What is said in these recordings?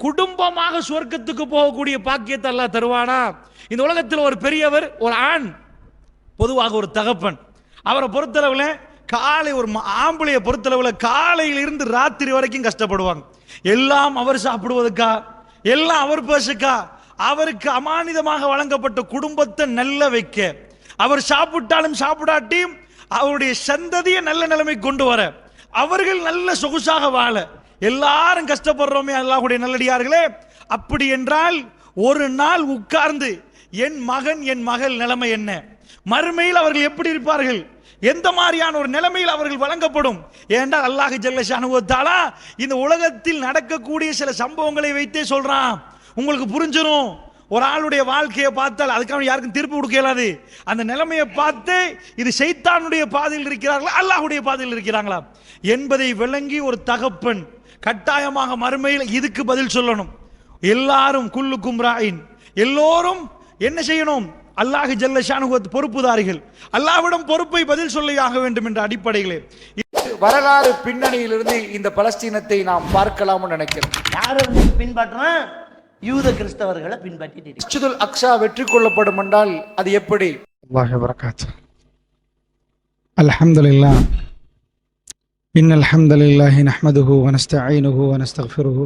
குடும்பமாக சொர்க்கத்துக்கு போகக்கூடிய பாக்கியத்தை அல்லாஹ் தருவானா? இந்த உலகத்தில் ஒரு பெரியவர், ஒரு ஆண், பொதுவாக ஒரு தகப்பன், அவரை பொறுத்தளவில் காலை, ஒரு ஆம்பளையை பொறுத்தளவில் காலையில் இருந்து ராத்திரி வரைக்கும் கஷ்டப்படுவாங்க. எல்லாம் அவர் சாப்பிடுவதுக்கா, எல்லாம் அவர் பேசுக்கா, அவருக்கு அமானிதமாக வழங்கப்பட்ட குடும்பத்தை நல்ல வைக்க, அவர் சாப்பிட்டாலும் சாப்பிடாட்டியும் அவருடைய சந்ததியை நல்ல நிலைமை கொண்டு வர, அவர்கள் நல்ல சொகுசாக வாழ, எல்லாரும் கஷ்டப்படுறோமே அல்லாஹ்வுடைய நல்லடியார்களே. அப்படி என்றால் ஒரு நாள் உட்கார்ந்து என் மகன் என் மகள் நிலைமை என்ன, மறுமையில் அவர்கள் எப்படி இருப்பார்கள், எந்த மாதிரியான ஒரு நிலைமையில் அவர்கள் வழங்கப்படும் என்றால் அல்லாஹ் ஜல்ல ஷானஹு வ தஆலா இந்த உலகத்தில் நடக்கக்கூடிய சில சம்பவங்களை வைத்தே சொல்றான். உங்களுக்கு புரிஞ்சிடும். ஒரு ஆளுடைய வாழ்க்கையை பார்த்தால் அதுக்காக யாருக்கும் தீர்ப்பு கொடுக்க இயலாது. அந்த நிலைமையை பார்த்து இது ஷைத்தானுடைய பாதையில் இருக்கிறார்களா அல்லாஹ்வுடைய பாதையில் இருக்கிறாங்களா என்பதை விளங்கி ஒரு தகப்பன் கட்டாயமாக மறுமையில் இதுக்கு பதில் சொல்லணும். எல்லாரும் குல்லுக்கும் ராயின், எல்லோரும் என்ன செய்யணும்? அல்லாஹ் ஜல்ல ஷானஹு பொறுப்புதாரிகள், அல்லாஹ்விடம் பொறுப்பை பதில் சொல்லியாக வேண்டும் என்ற அடிப்படையிலே வரலாறு பின்னணியிலிருந்து இந்த பலஸ்தீனத்தை நாம் பார்க்கலாம்னு நினைக்கிறேன். யாரை பின்பற்றுறேன்? யூத கிறிஸ்தவர்களை பின்பற்றிட்டு மஸ்ஜிதுல் அக்ஸா வெற்றி கொள்ளப்படும் என்றால் அது எப்படி? அல்லாஹ் வரகாத்துஹு. அல்ஹம்துலில்லாஹ், இன்னல் ஹம்தலில்லாஹி நஹ்மதுஹு வ நஸ்தஈனுஹு வ நஸ்தக்ஃபிருஹு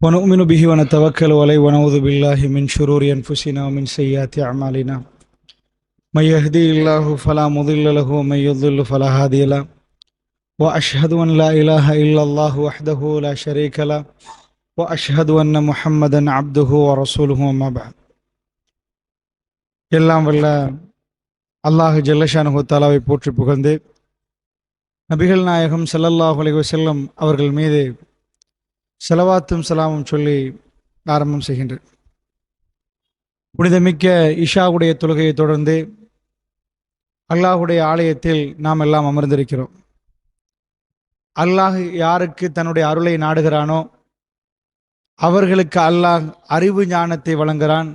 வ நுஅ்மினு பிஹி வ நதவக்கலு அலைஹி வ நஊது பில்லாஹி மின் ஷுரூரி அன்ஃபுஸினா வ மின் ஸய்யிஆத்தி அஅமாலினா மை யஹ்திஹில்லாஹு ஃபலா முதில்ல லஹு வ மை யுضلில் ஃபலா ஹாதிய லஹு வ அஷ்ஹது அன் லா இலாஹ இல்லல்லாஹு வஹ்தஹு லா ஷரீக லஹு வ அஷ்ஹது அன்ன முஹம்மதன் அப்துஹு வ ரசூலுஹு அம்மா பஅத். எல்லாம் வல்ல அல்லாஹ் ஜல்ல ஷானஹு வ தஆலாவை போற்றி புகழ்ந்து நபிகள் நாயகம் ஸல்லல்லாஹு அலைஹி வஸல்லம் அவர்கள் மீது ஸலவாத்தும் ஸலாமும் சொல்லி ஆரம்பம் செய்கின்றேன். புனிதமிக்க இஷாவுடைய தொழுகையை தொடர்ந்து அல்லாஹுடைய ஆலயத்தில் நாம் எல்லாம் அமர்ந்திருக்கிறோம். அல்லாஹ் யாருக்கு தன்னுடைய அருளை நாடுகிறானோ அவர்களுக்கு அல்லாஹ் அறிவு ஞானத்தை வழங்குகிறான்,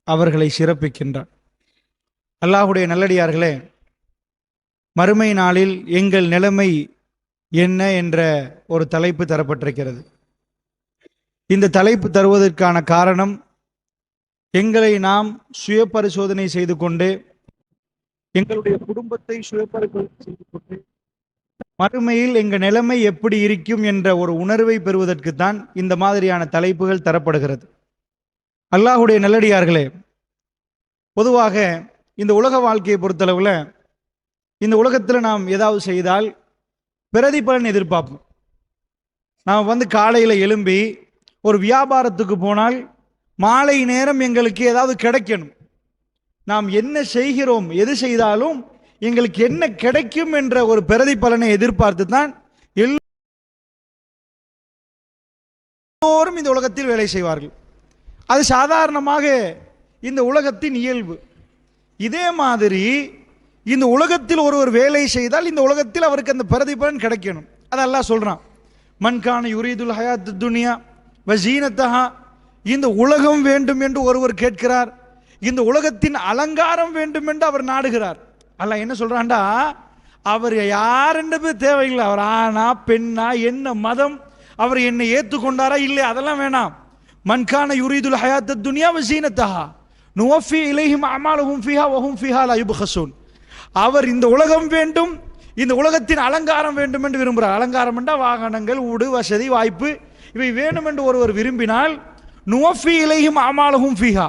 அவர்களை சிறப்பிக்கின்றான். அல்லாஹுடைய நல்லடியார்களே, மறுமை நாளில் எங்கள் நிலைமை என்ன என்ற ஒரு தலைப்பு தரப்பட்டிருக்கிறது. இந்த தலைப்பு தருவதற்கான காரணம், எங்களை நாம் சுய பரிசோதனை செய்து கொண்டு, எங்களுடைய குடும்பத்தை சுய பரிசோதனை செய்து கொண்டு மறுமையில் எங்கள் நிலைமை எப்படி இருக்கும் என்ற ஒரு உணர்வை பெறுவதற்குத்தான் இந்த மாதிரியான தலைப்புகள் தரப்படுகிறது. அல்லாஹுடைய நல்லடியார்களே, பொதுவாக இந்த உலக வாழ்க்கையை பொறுத்தளவில் இந்த உலகத்தில் நாம் ஏதாவது செய்தால் பிரதிபலன் எதிர்பார்ப்போம். நாம் காலையில் எழும்பி ஒரு வியாபாரத்துக்கு போனால் மாலை நேரம் எங்களுக்கு ஏதாவது கிடைக்கணும். நாம் என்ன செய்கிறோம், எது செய்தாலும் எங்களுக்கு என்ன கிடைக்கும் என்ற ஒரு பிரதிபலனை எதிர்பார்த்து தான் எல்லோரும் இந்த உலகத்தில் வேலை செய்வார்கள். அது சாதாரணமாக இந்த உலகத்தின் இயல்பு. இதே மாதிரி இந்த உலகத்தில் ஒருவர் வேலை செய்தால் இந்த உலகத்தில் அவருக்கு அந்த பிரதிபலன் கிடைக்கணும். அதெல்லாம் சொல்றான், மன்கான யுரீதுல் ஹயாத்து துனியா வஸீனத்தஹா. இந்த உலகம் வேண்டும் என்று ஒருவர் கேட்கிறார், இந்த உலகத்தின் அலங்காரம் வேண்டும் என்று அவர் நாடுகிறார். அல்லாஹ் என்ன சொல்றான்டா, அவர் யாருன்றது தேவையில்லை. அவர் ஆனா பெண்ணா என்ன மதம், அவர் என்னை ஏற்றுக்கொண்டாரா இல்லை, அதெல்லாம் வேணாம். மன்கான யுரீதுல் ஹயாத்து துனியா வஸீனத்தஹா நுவஃபி இலைஹிம் அமாலுஹும் ஃபீஹா வஹும் ஃபீஹா லா யுப்கஸூன். அவர் இந்த உலகம் வேண்டும், இந்த உலகத்தின் அலங்காரம் வேண்டும் என்று விரும்புகிறார். அலங்காரம் என்றால் வாகனங்கள், ஊடு வசதி, வாய்ப்பு, இவை வேணும் என்று ஒருவர் விரும்பினால் நுவஃபி இலைஹிம் அமாலுஹும் ஃபீஹா,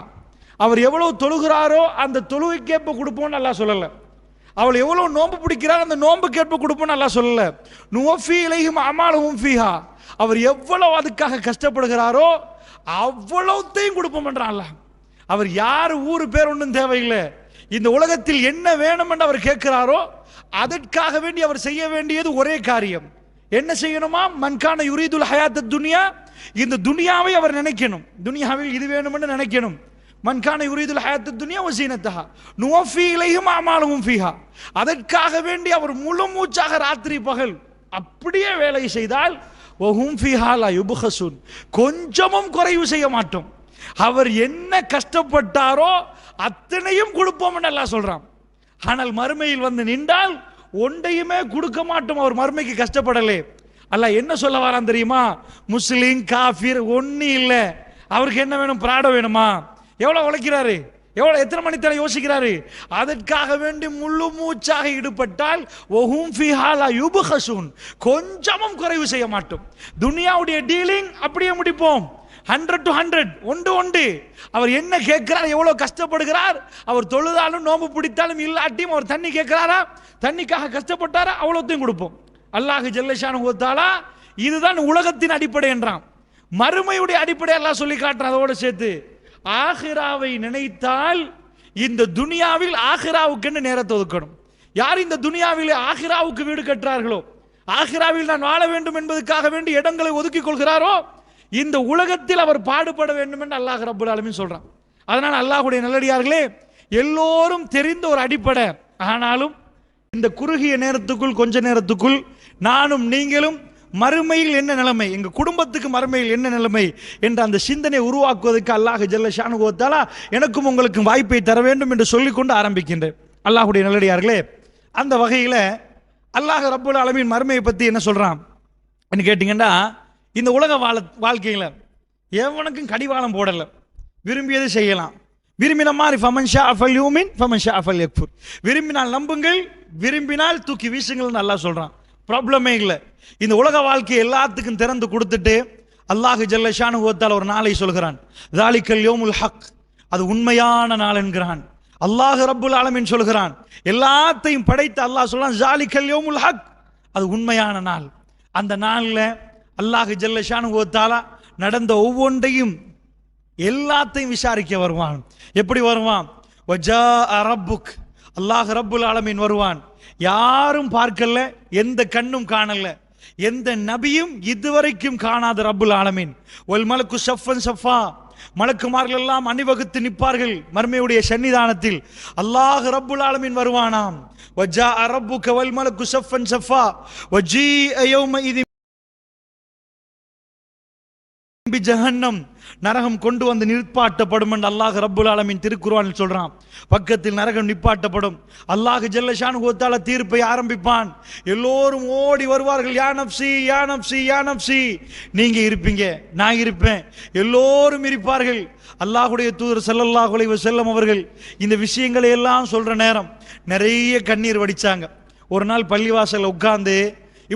அவர் எவ்வளவு தொழுகிறாரோ அந்த தொழுகைக்கேற்ப கொடுப்போம்னு அல்லாஹ் சொல்லலை. அவள் எவ்வளவு நோன்பு பிடிக்கிறார் அந்த நோன்புக்கேற்ப கொடுப்போம்னு அல்லாஹ் சொல்லலை. நுவஃபி இலைஹிம் அமாலுஹும் ஃபீஹா, அவர் எவ்வளவு அதுக்காக கஷ்டப்படுகிறாரோ அவ்வளவுத்தையும் கொடுப்போம் என்றான் அல்லாஹ். அவர் யார் ஊர் பேர் ஒன்றும் தேவையில்லை, இந்த உலகத்தில் என்ன வேணும் என்று அவர் கேட்கிறாரோ அதற்காக வேண்டி அவர் செய்ய வேண்டியது ஒரே காரியம். என்ன செய்யணுமா? மன்கான யுரீதுல் ஹயாத்து துனியா, இந்த துனியாவை அவர் நினைக்கணும், துனியாவில் இது வேணும் என்று நினைக்கணும். மன்கான யுரீதுல் ஹயாத்து துனியா வஸீனத்தஹா நுவஃபி இலைஹிம் அமாலுஹும் ஃபீஹா, அதற்காக வேண்டி அவர் முழு மூச்சாக ராத்திரி பகல் அப்படியே வேலை செய்தால் வஹும் ஃபீஹா லா யுப்கஸூன், கொஞ்சமும் குறைவு செய்ய மாட்டோம். அவர் என்ன கஷ்டப்பட்டாரோ அத்தனையும் கொடுப்போம் என்று அல்லாஹ் சொல்றான். ஆனால் மறுமையில் நின்றால் ஒன்றையுமே கொடுக்க மாட்டோம். அவர் மறுமைக்கு கஷ்டப்படலே. அல்லாஹ் என்ன சொல்ல வரான் தெரியுமா? முஸ்லிம் காஃபிர் ஒண்ணு இல்ல, அவருக்கு என்ன வேணும்? பிராட வேணுமா? எவ்வளவு உழைக்கிறாரு, எவ்வளவு எத்தனை மணித்தேரம் யோசிக்கிறாரு? அதற்காக வேண்டி முழு மூச்சாக ஈடுபட்டால் ஒஹும் ஃபீஹா லா யுப்ஹஸூன், கொஞ்சமும் குறைவு செய்ய மாட்டோம். துனியாவுடைய டீலிங் அப்படியே முடிப்போம். 100 to 100, ஒன்று ஒன்று. அவர் என்ன கேட்கிறார், எவ்வளவு கஷ்டப்படுகிறார், அவர் தொழுதாலும் நோம்பு பிடித்தாலும் இல்லாட்டியும் அவர் தண்ணி கேட்கிறாரா, தண்ணிக்காக கஷ்டப்பட்டாரா, அவ்வளோத்தையும் கொடுப்போம். அல்லாஹ் ஜல்லஷானஹு வ தஆலா இதுதான் உலகத்தின் அடிப்படை என்றான். மறுமையுடைய அடிப்படை அல்லாஹ் சொல்லி காட்டுறான். அதோடு சேர்த்து ஆகிராவை நினைத்தால் இந்த துனியாவில் ஆகிராவுக்கு நேரத்தை ஒதுக்கணும். யார் இந்த துனியாவில் ஆகிராவுக்கு வீடு கட்டுறார்களோ, ஆகிராவில் நான் வாழ வேண்டும் என்பதற்காக வேண்டி இடங்களை ஒதுக்கி கொள்கிறாரோ, இந்த உலகத்தில் அவர் பாடுபட வேண்டும் என்று அல்லாஹ் ரப்பல் ஆலமீன் சொல்றான். அதனால் அல்லாஹ்வுடைய நல்லடியார்களே, எல்லோரும் தெரிந்த ஒரு அடிப்படை. ஆனாலும் இந்த குறுகிய நேரத்துக்குள், கொஞ்ச நேரத்துக்குள் நானும் நீங்களும் மறுமையில் என்ன நிலைமை, எங்க குடும்பத்துக்கு மறுமையில் என்ன நிலைமை என்ற அந்த சிந்தனை உருவாக்குவதற்கு அல்லாஹ் ஜல்ல ஷானுஹு வ தஆலா எனக்கும் உங்களுக்கும் வாய்ப்பை தர வேண்டும் என்று சொல்லிக்கொண்டு ஆரம்பிக்கின்றேன். அல்லாஹ்வுடைய நல்லடியார்களே, அந்த வகையில் அல்லாஹ் ரப்பல் ஆலமீன் மறுமையை பற்றி என்ன சொல்றான் கேட்டீங்கன்னா, இந்த உலக வாழ்க்கையில் எவனுக்கும் கடிவாளம் போடல, விரும்பியது செய்யலாம். விரும்பின மாதிரி ஃபமன் ஷா அஃபல் யூமின் ஃபமன் ஷா அஃபல் யக்ஃபுர், விரும்பினால் நம்புங்கள், விரும்பினால் தூக்கி வீசுங்கள்னு அல்லாஹ் சொல்றான். ப்ராப்ளமே இல்லை. இந்த உலக வாழ்க்கையை எல்லாத்துக்கும் திறந்து கொடுத்துட்டு அல்லாஹ் ஜல்ல ஷானுஹு வ தஆலா ஒரு நாளை சொல்கிறான். ஸாலிகல் யௌமுல் ஹக், அது உண்மையான நாள் என்கிறான். அல்லாஹ் ரப்புல் ஆலமீன் சொல்கிறான். எல்லாத்தையும் படைத்த அல்லாஹ் சொல்றான், ஸாலிகல் யௌமுல் ஹக், அது உண்மையான நாள். அந்த நாளில் அல்லாஹ் ஜல்ல ஷானுஹு வ தஆலா நடந்த ஒவ்வொன்றையும் எல்லாத்தையும் விசாரிக்க வருவான். எப்படி வருவான்? வஜாஅ ரப்புக், அல்லாஹ் ரப்புல் ஆலமீன் வருவான். யாரும் பார்க்கல, எந்த கண்ணும் காணல, எந்த நபியும் இதுவரைக்கும் காணாத ரப்புல் ஆலமீன். வல் மலக்கு ஸஃபன் ஸஃபா, மலக்குமார்கள் எல்லாம் அணிவகுத்து நிற்பார்கள் மர்மையுடைய சன்னிதானத்தில். அல்லாஹ் ரப்புல் ஆலமீன் வருவானாம். வஜாஅ ரப்புக வல் மலக்கு ஸஃபன் ஸஃபா வஜீஅ யௌமஇதி ஜஹன்னம், நரகம் கொண்டு வந்து நிற்பாட்டப்படும் என்று அல்லாஹ் ரப்புல் ஆலமீன் திருக்குர்ஆனில் சொல்றான். பக்கத்தில் நரகம் நிப்பாட்டப்படும். அல்லாஹ் ஜல்ல ஷானுஹு வ தஆலா தீர்ப்பை ஆரம்பிப்பான். எல்லோரும் ஓடி வருவார்கள். யா நப்சி யா நப்சி யா நப்சி, நீங்க இருப்பீங்க, நான் இருப்பேன், எல்லோரும் இருப்பார்கள். அல்லாஹ்வுடைய தூதர் ஸல்லல்லாஹு அலைஹி வஸல்லம் அவர்கள் இந்த விஷயங்களை எல்லாம் சொல்ற நேரம் நிறைய கண்ணீர் வடிச்சாங்க. ஒரு நாள் பள்ளிவாசல்ல உட்கார்ந்து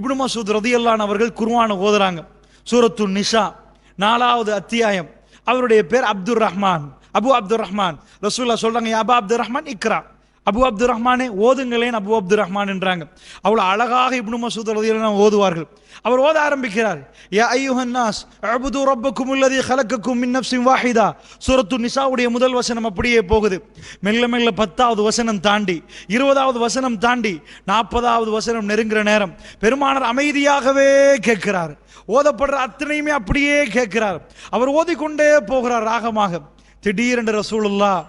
இப்னு மஸ்ஊத் ரலியல்லாஹு அன்ஹு அவர்கள் குர்ஆனை ஓதுறாங்க. சூரத்துன் நிசா 4வது அத்தியாயம். அவருடைய பேர் அப்துர் ரஹ்மான், அபு அப்துர் ரஹ்மான். ரசூலுல்லாஹ் சொல்றாங்க, யா அபா அப்துர் ரஹ்மான் இக்ரா, அபு அப்துர் ரஹ்மானே ஓதுங்களேன் அபு அப்துர் ரஹ்மான் என்றாங்க. அவ்வளவு அழகாக இப்னு மஸ்ஊத் ரலியல்லாஹு அன்ஹு ஓதுவார்கள். அவர் ஓத ஆரம்பிக்கிறார். யா அய்யுஹன் நாஸ் அஅ்புது ரப்பக்கும் அல்லதி ஹலக்கக்கும் மின் நஃப்ஸின் வாஹிதா. சூரத்து நிசாவுடைய முதல் வசனம் அப்படியே போகுது. மெல்ல மெல்ல 10வது வசனம் தாண்டி 20வது வசனம் தாண்டி 40வது வசனம் நெருங்குற நேரம் பெருமானார் அமைதியாகவே கேட்கிறார். ஓதப்படுற அத்தனையுமே அப்படியே கேட்கிறார். அவர் ஓதிக்கொண்டே போகிறார் ராகமாக. திடீரென்று ரசூலுல்லாஹ்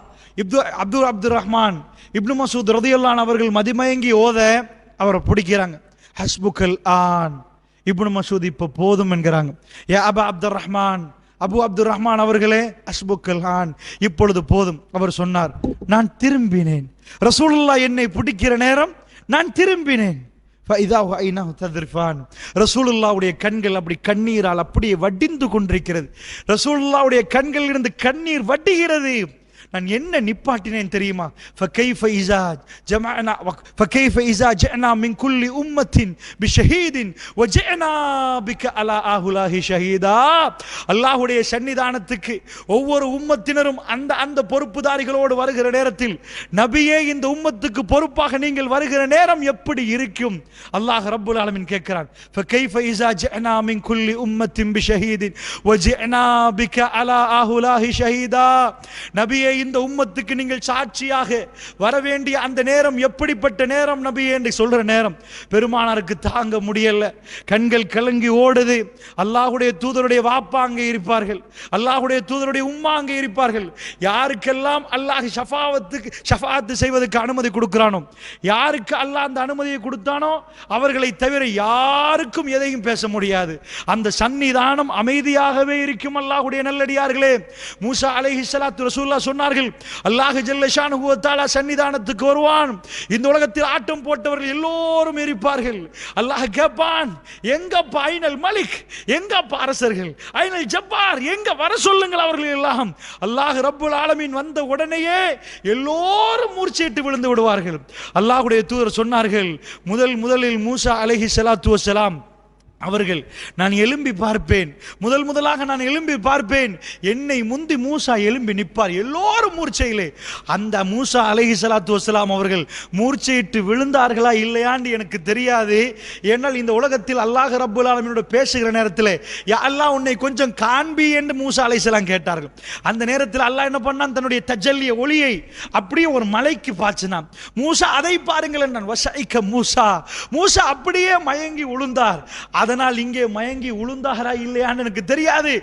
அப்துர் ரஹ்மான் இப்னு மஸ்ஊத் ரலியல்லாஹு அன்ஹு அவர்கள் மதிமயங்கி ஓத அவரை பிடிக்கிறாங்க. ஹஸ்புக்கல் ஆன், இப்னு மஸ்ஊத் இப்போ போதும் என்கிறாங்க. யா அபா அப்துர் ரஹ்மான், அபு அப்துர் ரஹ்மான் அவர்களே, ஹஸ்புக்கல் ஆன், இப்பொழுது போதும். அவர் சொன்னார், நான் திரும்பினேன். ரசூலுல்லாஹ் என்னை பிடிக்கிற நேரம் நான் திரும்பினேன். ரசூலுல்லாஹ்வுடைய கண்கள் அப்படி கண்ணீரால் அப்படியே வடிந்து கொண்டிருக்கிறது. ரசூலுல்லாஹ்வுடைய கண்களில் இருந்து கண்ணீர் வடிகிறது. நான் என்ன நிப்பாட்டினேன் தெரியுமா? فكيف إذا جئنا من كل أمة بشهيد وجئنا بك على هؤلاء شهيدا. அல்லாஹ்வுடைய சன்னிதானத்துக்கு ஒவ்வொரு உம்மத்தினரும் அந்த பொறுப்புதாரிகளோடு வருகிற நேரத்தில், நபியே இந்த உம்மத்துக்கு பொறுப்பாக நீங்கள் வருகிற நேரம் எப்படி இருக்கும்? அல்லாஹ் ரப்புல் ஆலமீன் கேட்கிறான். فكيف إذا جئنا من كل أمة بشهيد وجئنا بك على هؤلاء شهيدا. நபியே இந்த உம்மத்துக்கு நீங்கள் சாட்சியாக வர வேண்டிய அந்த நேரம் எப்படிப்பட்ட நேரம் நபியே என்று சொல்ற நேரம் பெருமானாருக்கு தாங்க முடியல. கண்கள் கலங்கி ஓடுது. அல்லாஹ்வுடைய தூதருடைய வாப்பா அங்கே இருப்பார்கள், அல்லாஹ்வுடைய தூதருடைய உம்மா அங்கே இருப்பார்கள். யாருக்கெல்லாம் அல்லாஹ் ஷஃபாஅத் செய்வதற்கு அனுமதி கொடுக்கிறானோ, யாருக்கு அல்லாஹ் அந்த அனுமதியை கொடுத்தானோ அவர்களை தவிர யாருக்கும் எதையும் பேச முடியாது. அந்த சன்னிதானம் அமைதியாகவே இருக்கும். அல்லாஹ்வுடைய நல்லடியார்களே, மூசா அலைஹிஸ்ஸலாத்து ரசூலுல்லாஹ் சொன்னார், சொன்னார்கள், அல்லாஹ் ஜல்ல ஷானுஹு வ தஆலா சன்னிதானத்துக்கு வருவான். இந்த உலகத்தில் ஆட்டம் போட்டவர்கள் எல்லோரும் இருப்பார்கள். அல்லாஹ் கேட்பான், எங்கப்பா ஐனல் மலிக், எங்கப்பா அரசர்கள், ஐனல் ஜப்பார், எங்க வர சொல்லுங்கள் அவர்கள் எல்லாம். அல்லாஹ் ரப்புல் ஆலமீன் வந்த உடனேயே எல்லோரும் மூர்ச்சையிட்டு விழுந்து விடுவார்கள். அல்லாஹ்வுடைய தூதர் சொன்னார்கள், முதலில் மூசா அலைஹிஸ்ஸலாத்து வஸ்ஸலாம் அவர்கள், நான் எழும்பி பார்ப்பேன், முதலாக நான் எழும்பி பார்ப்பேன், என்னை முந்தி மூசா எழும்பி நிற்பார், எல்லோரும் மூர்ச்சையிலே. அந்த மூசா அலைஹிஸ்ஸலாத்து வஸ்ஸலாம் அவர்கள் மூர்ச்சையிட்டு விழுந்தார்களா இல்லையான்னு எனக்கு தெரியாது. ஏனால் இந்த உலகத்தில் அல்லாஹ் ரப்புல் ஆலமீனோட பேசுகிற நேரத்தில், யா அல்லாஹ் உன்னை கொஞ்சம் காண்பி என்று மூசா அலைஹிஸ்ஸலாம் கேட்டார்கள். அந்த நேரத்தில் அல்லாஹ் என்ன பண்ணான், தன்னுடைய தஜல்லிய ஒளியை அப்படியே ஒரு மலைக்கு பாய்ச்சினான். மூசா அதை பாருங்கள் என்றான். வஸைக மூசா அப்படியே மயங்கி விழுந்தார். அதனால் இங்கே மயங்கி உளுந்தாரா இல்லையான்னு எனக்கு தெரியாது.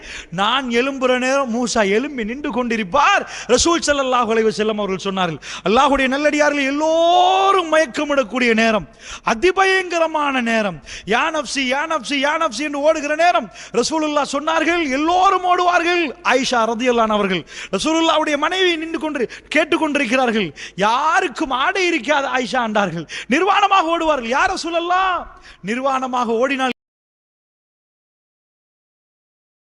நான் எழும்புற நேரம் மூசா எழும்பி நின்று கொண்டிருப்பார். ரசூல் ஸல்லல்லாஹு அலைஹி வஸல்லம் அவர்கள் சொன்னார்கள், அல்லாஹ்வுடைய நல்லடியார்கள் எல்லோரும் மயக்கமிடக்கூடிய நேரம், அதிபயங்கரமான நேரம், யா நஃப்ஸி யா நஃப்ஸி யா நஃப்ஸி என்று ஓடுகிற நேரம் ரசூலுல்லாஹ் சொன்னார்கள், எல்லோரும் ஓடுவார்கள். ஆயிஷா ரலியல்லாஹு அன்ஹா அவர்கள், ரசூலுல்லாஹ்வுடைய மனைவி நின்று கொண்டு கேட்டுக்கொண்டிருக்கிறார்கள், யாருக்கும் ஆடை இருக்காது ஆயிஷா என்றார்கள். நிர்வாணமாக ஓடுவார்கள். யா ரசூலல்லாஹ், நிர்வாணமாக ஓடினால்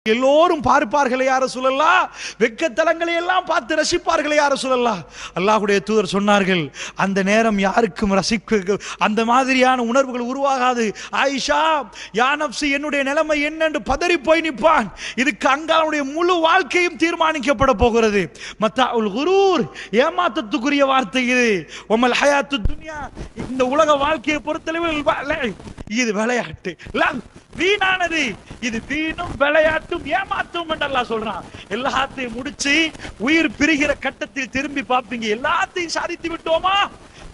எல்லோரும் பார்ப்பார்களே யா ரசூலல்லாஹ், வெக்கத்தலங்களை எல்லாம் பார்த்து ரசிப்பார்களே யா ரசூலல்லாஹ். அல்லாஹ்வுடைய தூதர் சொன்னார்கள், அந்த நேரம் யாருக்கும் ரசிக்க அந்த மாதிரியான உணர்வுகள் உருவாகாது. ஆயிஷா, யா நஃப்ஸி, என்னுடைய நிலைமை என்னென்று பதறி போய் நிற்பான். இதுக்கு அங்காளுடைய முழு வாழ்க்கையும் தீர்மானிக்கப்பட போகிறது. மத்தாஉல் குரூர், ஏமாற்றத்துக்குரிய வார்த்தை இது. ஒமல் ஹயாத்து துன்யா, இந்த உலக வாழ்க்கையை பொறுத்தளவில் இது விளையாட்டு, வீணானது. இது வீணும் விளையாட்டும் ஏமாற்றும் என்று அல்லாஹ் சொல்றான். எல்லாத்தையும் முடிச்சு உயிர் பிரிகிற கட்டத்தில் திரும்பி பார்ப்பீங்க, எல்லாத்தையும் சாதித்து விட்டோமா,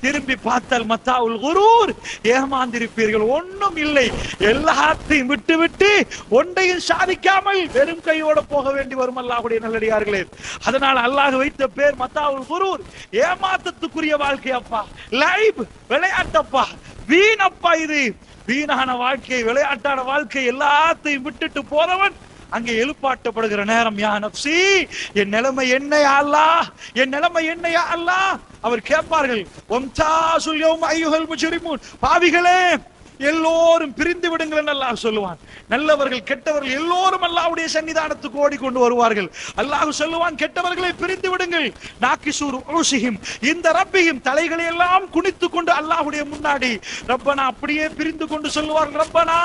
திரும்பி பார்த்தால் மத்தாஉல் குரூர், ஏமாந்திருப்பீர்கள், ஒன்றும் இல்லை. எல்லாத்தையும் விட்டு விட்டு ஒன்றையும் சாதிக்காமல் வெறும் கையோட போக வேண்டி வரும் அல்லாஹ்வுடைய நல்லடியார்களே. அதனால் அல்லாஹ் வைத்த பேர் மத்தாஉல் குரூர், ஏமாற்றத்துக்குரிய வாழ்க்கை அப்பா, லைவ் விளையாட்டப்பா, வீணப்பா. இது வீணான வாழ்க்கை, விளையாட்டான வாழ்க்கை, எல்லாத்தையும் விட்டுட்டு போறவன் அங்கே எழுப்பாட்டப்படுகிற நேரம், யா நஃப்ஸி, என் நிலைமை என்ன யா அல்லாஹ், என் நிலைமை என்ன யா அல்லாஹ். அவர் கேட்பார்கள், வம்தாசுல் யௌம அய்யுஹல் முஜ்ரிமூன், பாவிகளே எல்லோரும் பிரிந்து விடுங்கள் என்று அல்லாஹ் சொல்லுவான். நல்லவர்கள் கெட்டவர்கள் எல்லோரும் அல்லாஹ்வுடைய சன்னிதானத்துக்கு ஓடிக்கொண்டு வருவார்கள். அல்லாஹ் சொல்லுவான், கெட்டவர்களை பிரிந்து விடுங்கள். நாக்கிசூர் உஸிஹிம் இந்த ரப்பிஹிம், தலைகளை எல்லாம் குனித்துக் கொண்டு அல்லாஹ்வுடைய முன்னாடி ரப்பனா அப்படியே பிரிந்து கொண்டு சொல்லுவார்கள், ரப்பனா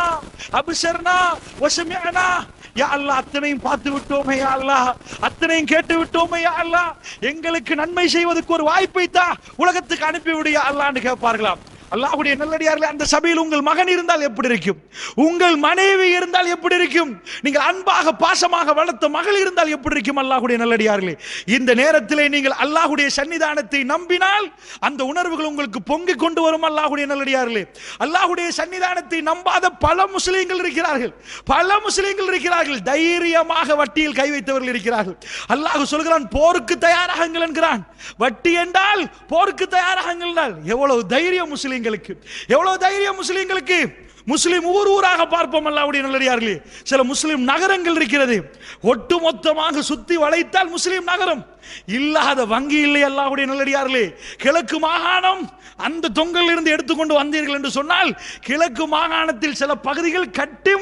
அப்ஸர்னா வஸமிஅனா, யா அல்லாஹ், அத்தனையும் பார்த்து விட்டோமே யா அல்லாஹ், அத்தனையும் கேட்டு விட்டோமே யா அல்லாஹ், எங்களுக்கு நன்மை செய்வதற்கு ஒரு வாய்ப்பை தா, உலகத்துக்கு அனுப்பிவிடு யா அல்லாஹ்னு கேட்பார்களாம். அல்லாஹ்வுடைய நல்லடியார்களே, அந்த சபையில் உங்கள் மகன் இருந்தால் எப்படி இருக்கும், உங்கள் மனைவி இருந்தால் எப்படி இருக்கும், நீங்கள் அன்பாக பாசமாக வளர்த்த மகள் இருந்தால் எப்படி இருக்கும். அல்லாஹ்வுடைய நல்லடியார்களே, இந்த நேரத்திலே நீங்கள் அல்லாஹ்வுடைய சன்னிதானத்தை நம்பினால் அந்த உணர்வுகள் உங்களுக்கு பொங்கிக் கொண்டு வரும். அல்லாஹ்வுடைய நல்லடியார்களே, அல்லாஹ்வுடைய சன்னிதானத்தை நம்பாத பல முஸ்லிம்கள் இருக்கிறார்கள், பல முஸ்லிம்கள் இருக்கிறார்கள், தைரியமாக வட்டியில் கை வைத்தவர்கள் இருக்கிறார்கள். அல்லாஹ் சொல்கிறான், போருக்கு தயாராகுங்கள் என்கிறான். வட்டி என்றால் போருக்கு தயாராகுங்கள் என்றால் எவ்வளவு தைரியம் முஸ்லிம்களுக்கு, எவ்வளவு தைரியம் முஸ்லிம்களுக்கு. முஸ்லிம் ஊர் ஊராக பார்ப்போம் அல்லாஹ்வுடைய நல்லடியார்களே. சில முஸ்லிம் நகரங்கள் இருக்கிறது, ஒட்டுமொத்தமாக சுத்தி வளைத்தால் முஸ்லிம் நகரம், இல்லாத வங்கி இல்லை அல்லாஹ்வுடைய நல்லடியார்களே. கிழக்கு மாகாணம், அந்த தொங்கலில் இருந்து எடுத்துக்கொண்டு வந்தீர்கள் என்று சொன்னால் கிழக்கு மாகாணத்தில் சில பகுதிகள் கட்டி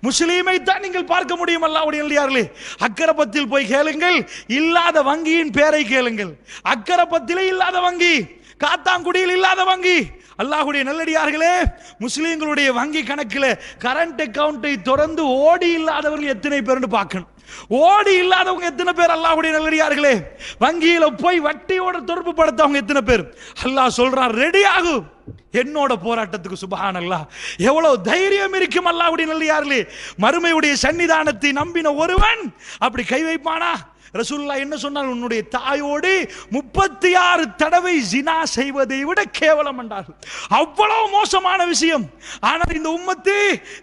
முஸ்லீமை தான் நீங்கள் பார்க்க முடியும் அல்லாஹ்வுடைய நல்லடியார்களே. அக்கரப்பத்தில் போய் கேளுங்கள், இல்லாத வங்கியின் பேரை கேளுங்கள். அக்கரப்பத்திலே இல்லாத வங்கி, காத்தாங்குடியில் இல்லாத வங்கி. அல்லாஹ்வுடைய நல்லடியார்களே, முஸ்லிம்களுடைய வங்கி கணக்கில் கரண்ட் அக்கவுண்டை திறந்து ஓடி இல்லாதவர்கள் எத்தனை பேர்னு பார்க்கணும். ஓடி இல்லாதவங்க எத்தனை பேர் அல்லாஹ்வுடைய நல்லடியார்களே. வங்கியில போய் வட்டியோட தொடர்பு படுத்தவங்க எத்தனை பேர். அல்லாஹ் சொல்றான், ரெடி ஆகும் என்னோட போராட்டத்துக்கு. சுப்ஹானல்லாஹ், எவ்வளவு தைரியம் இருக்கும் அல்லாஹ்வுடைய நல்லடியார்களே. மறுமையுடைய சன்னிதானத்தை நம்பின ஒருவன் அப்படி கை வைப்பானா? ரசூலுல்லாஹ் என்ன சொன்னால், உன்னுடைய தாயோடு 36 தடவை ஜினா செய்வதை விட கேவலம் என்றார்கள். அவ்வளவு மோசமான விஷயம். ஆனால் இந்த உம்மத்து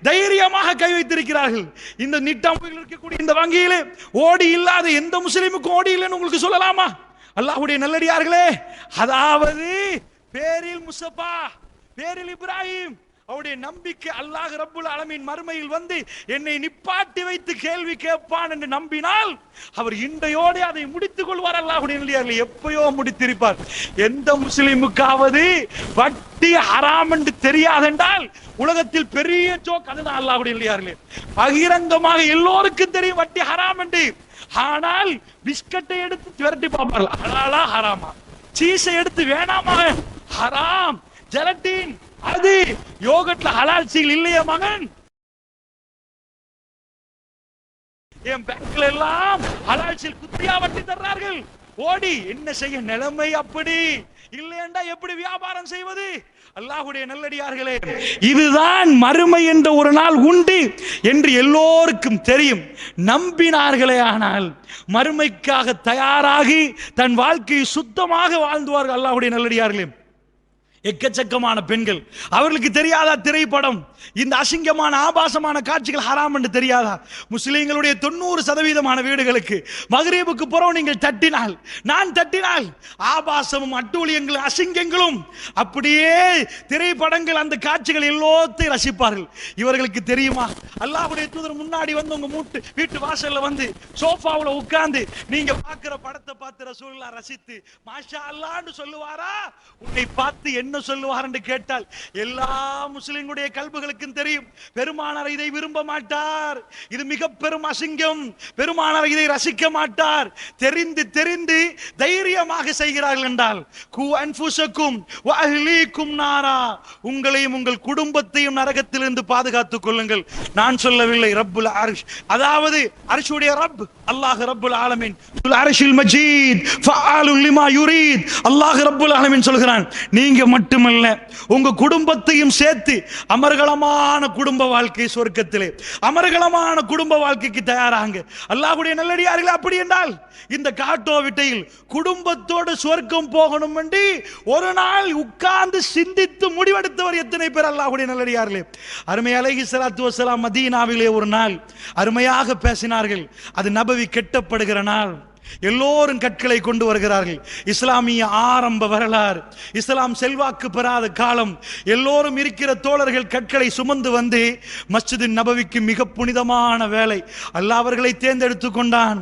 தைரியமாக கை வைத்திருக்கிறார்கள். இந்த நிட்டாம்புகள் இருக்கக்கூடிய இந்த வங்கியிலே ஓடி இல்லாத எந்த முஸ்லிமுக்கும் ஓடி இல்லைன்னு உங்களுக்கு சொல்லலாமா? அல்லாஹ்வுடைய நல்லடியார்களே, அதாவது பேரில் முஸ்தபா, பேரில் இப்ராஹிம், அவருடைய நம்பிக்கை அல்லாஹ் ரப்புல் ஆலமீன் மறுமையில் வந்து என்னை நிப்பாட்டி வைத்து கேள்வி கேட்பான் என்று நம்பினால் அவர் இன்றையோடு அதை முடித்துக் கொள்வார். அல்லாஹ்வுடைய நல்லடியார்களே, எப்பயோ முடித்திருப்பார். எந்த முஸ்லிமுக்காவது வட்டி ஹராம் என்று தெரியாதென்றால் உலகத்தில் பெரிய ஜோக் அதுதான். அல்லாஹ்வுடைய நல்லடியார்களே, பகிரங்கமாக எல்லோருக்கும் தெரியும் வட்டி ஹராம் என்று. ஆனால் பிஸ்கட்டை எடுத்து திரட்டி பார்ப்பார்கள், ஹலாலா ஹராமா. சீஸை எடுத்து வேணாமா, ஹராம். ஜெலட்டின் அது யோகட்ல ஹலால் சீல் இல்லையா மகன், என் பேங்க்ல எல்லாம் ஹலால் சீல் குத்தியா வட்டி தர்றார்கள். ஓடி என்ன செய்ய, நிலைமை அப்படி இல்லையென்றா எப்படி வியாபாரம் செய்வது? அல்லாஹ்வுடைய நல்லடியார்களே, இதுதான் மறுமை என்ற ஒரு நாள் உண்டு என்று எல்லோருக்கும் தெரியும். நம்பினார்களே ஆனால் மறுமைக்காக தயாராகி தன் வாழ்க்கையை சுத்தமாக வாழ்ந்துவார்கள். அல்லாஹ்வுடைய நல்லடியார்களே, எக்கச்சக்கமான பெண்கள், அவர்களுக்கு தெரியாதா திரைப்படம், இந்த அசிங்கமான ஆபாசமான காட்சிகள் ஹராம் என்று தெரியாதா? முஸ்லிம்களுடைய 90% வீடுகளுக்கு மகரீபுக்கு புறம் நீங்கள் தட்டினால், நான் தட்டினால் ஆபாசமும் அட்டூழியங்களும் அசிங்கங்களும் அப்படியே திரைப்படங்கள், அந்த காட்சிகள் எல்லோத்தையும் ரசிப்பார்கள். இவர்களுக்கு தெரியுமா? அல்லாஹ்வுடைய தூதர் முன்னாடி வந்து உங்க வீட்டு வாசல்ல வந்து சோஃபாவுல உட்கார்ந்து நீங்க பார்க்கிற படத்தை பார்த்து ரசூலுல்லாஹ் ரசித்து மாஷா அல்லாஹ்னு சொல்லுவாரா? உன்னை பார்த்து என்ன சொல்லுவார் என்று கேட்டால் எல்லா முஸ்லிம்களுடைய கல்புகளுக்கும் தெரியும், பெருமானார் இதை விரும்ப மாட்டார், இது மிக பெரும் அசிங்கம், பெருமானார் இதை ரசிக்க மாட்டார். தெரிந்து தெரிந்து தைரியமாக செய்கிறார்கள் என்றால் கு அன்ஃபுஸக்கும் வ அஹ்லீக்கும் நாரா, உங்களையும் உங்கள் குடும்பத்தையும் நரகத்திலிருந்து பாதுகாத்துக் கொள்ளுங்கள். நான் சொல்லவில்லை, ரப்புல் அர்ஷ், அதாவது அர்ஷுடைய ரப் அல்லாஹ் ரப்புல் ஆலமீன், துல் அர்ஷில் மஜீத் ஃபஆலுல் லிமா யுரீத், அல்லாஹ் ரப்புல் ஆலமீன் சொல்கிறான், நீங்க மட்டுமல்ல உங்க குடும்பத்தையும் சேர்த்து அமர்கலமான குடும்ப வாழ்க்கை சொர்க்கத்திலே, அமர்கலமான குடும்ப வாழ்க்கைக்கு தயாராங்க. அல்லாஹ்வுடைய நல்லடியார்களே, அப்படி என்றால் இந்த காட்டோ விட்டையில் குடும்பத்தோடு சொர்க்கம் போகணும் என்று ஒரு நாள் உட்கார்ந்து சிந்தித்து முடிவெடுத்தவர் எத்தனை பேர்? அல்லாஹ்வுடைய நல்லடியார்களே, அருமை அலைஹிஸ்ஸலாத்து வஸ்ஸலாம் மதீனாவிலே ஒரு நாள் அருமையாக பேசினார்கள். அது நபவி கெட்டப்படுகிற நாள். எல்லோரும் கற்களை கொண்டு வருகிறார்கள். இஸ்லாமிய ஆரம்ப வரலாறு, இஸ்லாம் செல்வாக்கு பெறாத காலம். எல்லோரும் இருக்கிற தோழர்கள் கற்களை சுமந்து வந்து மஸ்ஜிது நபவிக்கு மிக புனிதமான வேலை. அல்லாஹ் அவர்களை தேர்ந்தெடுத்துக் கொண்டான்.